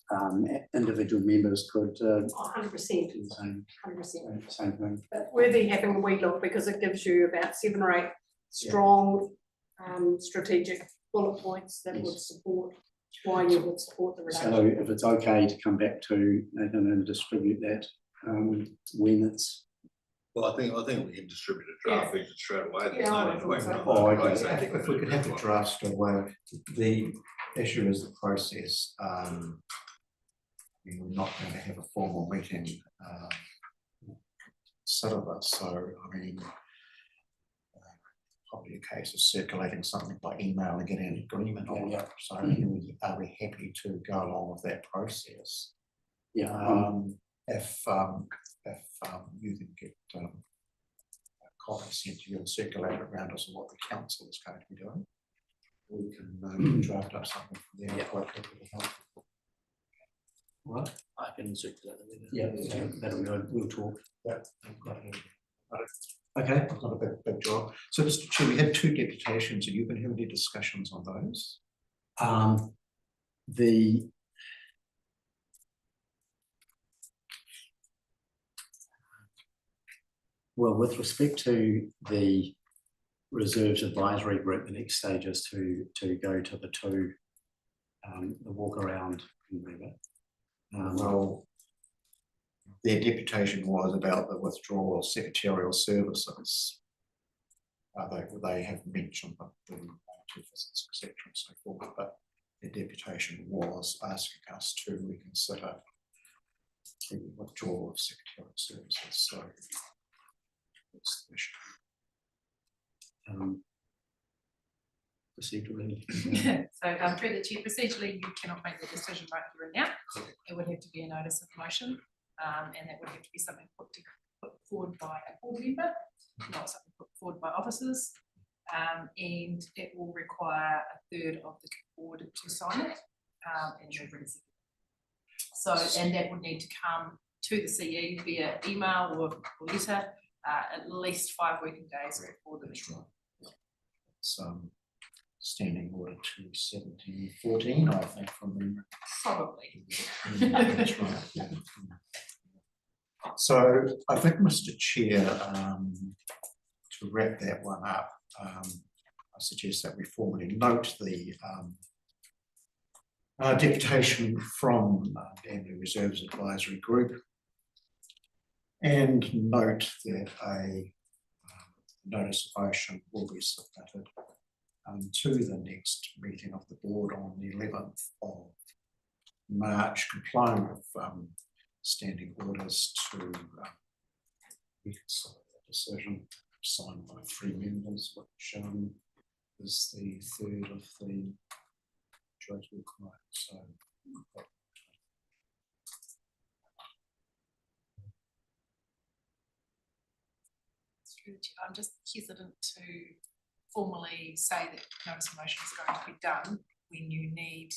individual members could
100%. 100%.
Same thing.
But worthy having a wee look because it gives you about 7 or 8 strong strategic bullet points that would support why you would support the reduction.
So if it's okay to come back to Nathan and distribute that when it's.
Well, I think we can distribute a draft straight away. There's
Yeah,
no
I
need to wait
think so.
for
Oh,
another
okay.
I think if we could have the draft straight away, the issue is the process. We're not going to have a formal meeting set of us, so I mean, probably a case of circulating something by email and getting an agreement on it. So are we happy to go along with that process?
Yeah.
If you can get a copy sent to you and circulate it around us on what the council is going to be doing, we can draft up something from there. Quite happy to help.
Right.
I can circulate it.
Yeah, that'll be good. We'll talk.
Yeah, okay, it's not a big job. So, Mr. Chair, we had 2 deputations. Are you going to have any discussions on those?
Well, with respect to the reserves advisory group, the next stage is to go to the 2, the walk around in River.
Well, their deputation was about the withdrawal of secretarial services. They have mentioned the 2 visits, etc., and so forth, but their deputation was asking us to reconsider the withdrawal of secretarial services. So, that's the issue.
procedurally.
So through the chair, procedurally, you cannot make the decision right here and now. It would have to be a notice of motion, and that would have to be something put forward by a board member, not something put forward by officers. And it will require a third of the board to sign it, and so, and that would need to come to the CE via email or letter, at least 5 working days before the meeting.
It's standing order 21714, I think, from memory.
Probably.
That's right, yeah. So I think, Mr. Chair, to wrap that one up, I suggest that we formally note the deputation from the Amberley Reserves Advisory Group, and note that a notice of motion will be submitted to the next meeting of the board on the 11th of March, complying with standing orders to reconsider the decision signed by 3 members, which is the third of the judge required. So
I'm just hesitant to formally say that notice of motion is going to be done when you need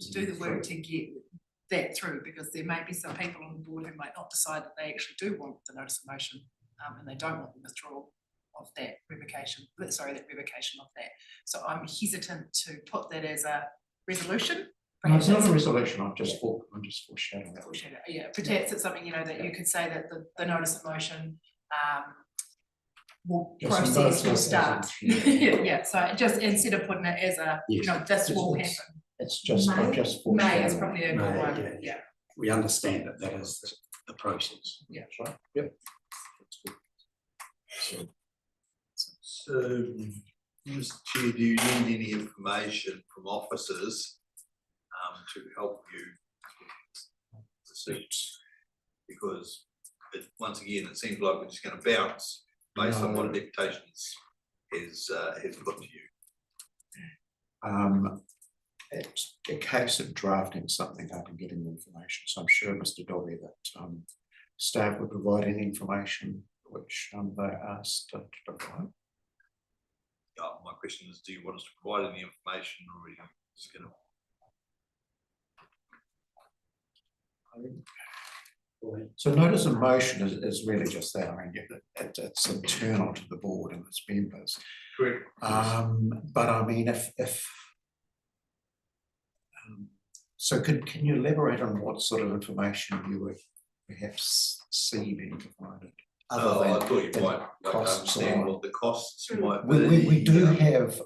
to do the work to get that through, because there may be some people on the board who might not decide that they actually do want the notice of motion, and they don't want the withdrawal of that revocation, that revocation of that. So I'm hesitant to put that as a resolution.
no, it's not a resolution. I'm just foreshadowing that.
Yeah, perhaps it's something, that you could say that the notice of motion process will start. Yeah, so just instead of putting it as a, this will happen.
It's just,
May is probably a good one, yeah.
We understand that that is the process.
Yeah.
Right. Yep.
So, Mr. Chair, do you need any information from officers to help you proceed? Because once again, it seems like we're just going to bounce based on what a deputation has put to you.
It's a case of drafting something up and getting the information. So I'm sure, Mr. Dobby, that staff would provide any information which they asked to provide.
Yeah, my question is, do you want us to provide any information, or are you just going to?
So notice of motion is really just that. I mean, it's internal to the board and its members.
Correct.
But I mean, if so, can you elaborate on what sort of information you would perhaps see being provided?
I thought you might understand what the costs might be.
We do have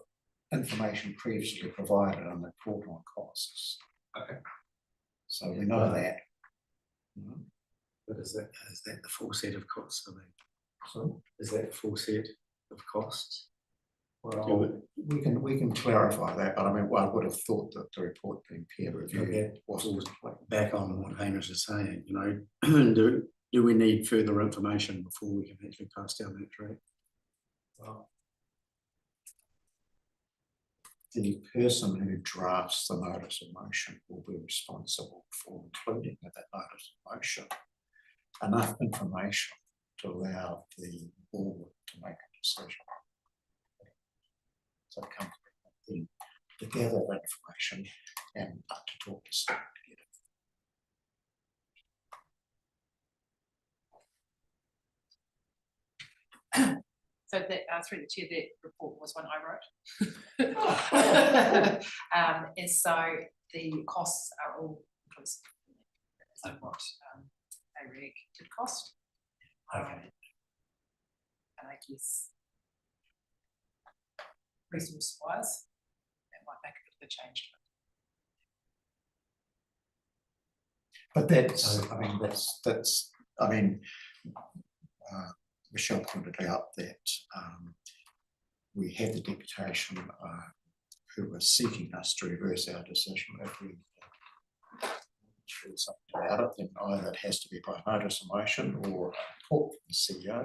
information previously provided on the report on costs.
Okay.
So we know that.
But is that the full set of costs?
So
is that the full set of costs?
Well, we can clarify that, but I mean, I would have thought that the report being peer reviewed wasn't
back on what Hamish is saying. Do we need further information before we can actually pass down that track?
Well, the person who drafts the notice of motion will be responsible for including in that notice of motion enough information to allow the board to make a decision. So come to gather that information and to talk to staff
together. So that through the chair, that report was one I wrote. And so the costs are all inclusive. So what AREG did cost. And I guess resource wise, that might make a bit of a change to it.
But Michelle pointed out that we had the deputation who were seeking us to reverse our decision. If we do something about it, then either it has to be by notice of motion or a report from the CEO,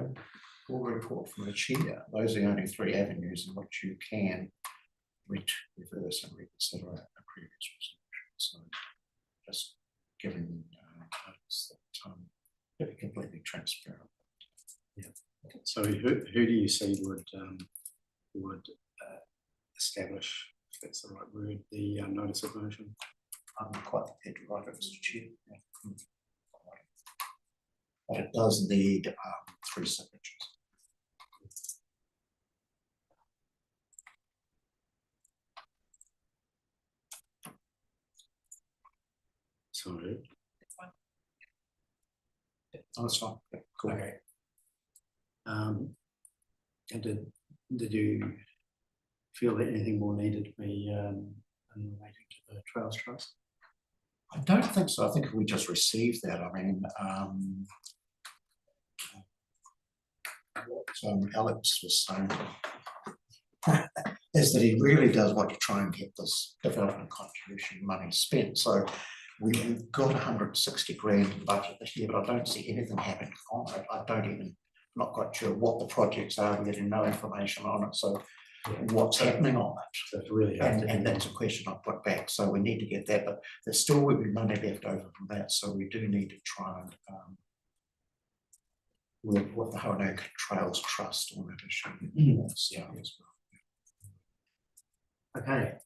full report from the chair. Those are the only three avenues in which you can reverse and reconsider a previous resolution. So just giving notice that to be completely transparent.
Yeah. So who do you see would establish, if that's the right word, the notice of motion?
I'm quite prepared to write it, Mr. Chair. Yeah. But it does need 3 signatures.
Sorry.
Oh, that's fine. Yeah, cool.
Okay. And did you feel that anything more needed to be in relating to the Trails Trust?
I don't think so. I think if we just received that, I mean, what Alex was saying is that he really does want to try and get this development contribution money spent. So we've got 160 grand in the budget this year, but I don't see anything happening on it. I'm not quite sure what the projects are. We're getting no information on it. So what's happening on it?
So it's really
and that's a question I put back. So we need to get that, but there still will be money left over from that. So we do need to try and work with the Hauraki Trails Trust on that issue.
Yeah. Okay,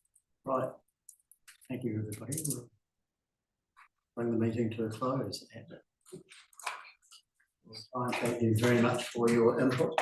right. Thank you, everybody. We'll bring the meeting to a close. And thank you very much for your input.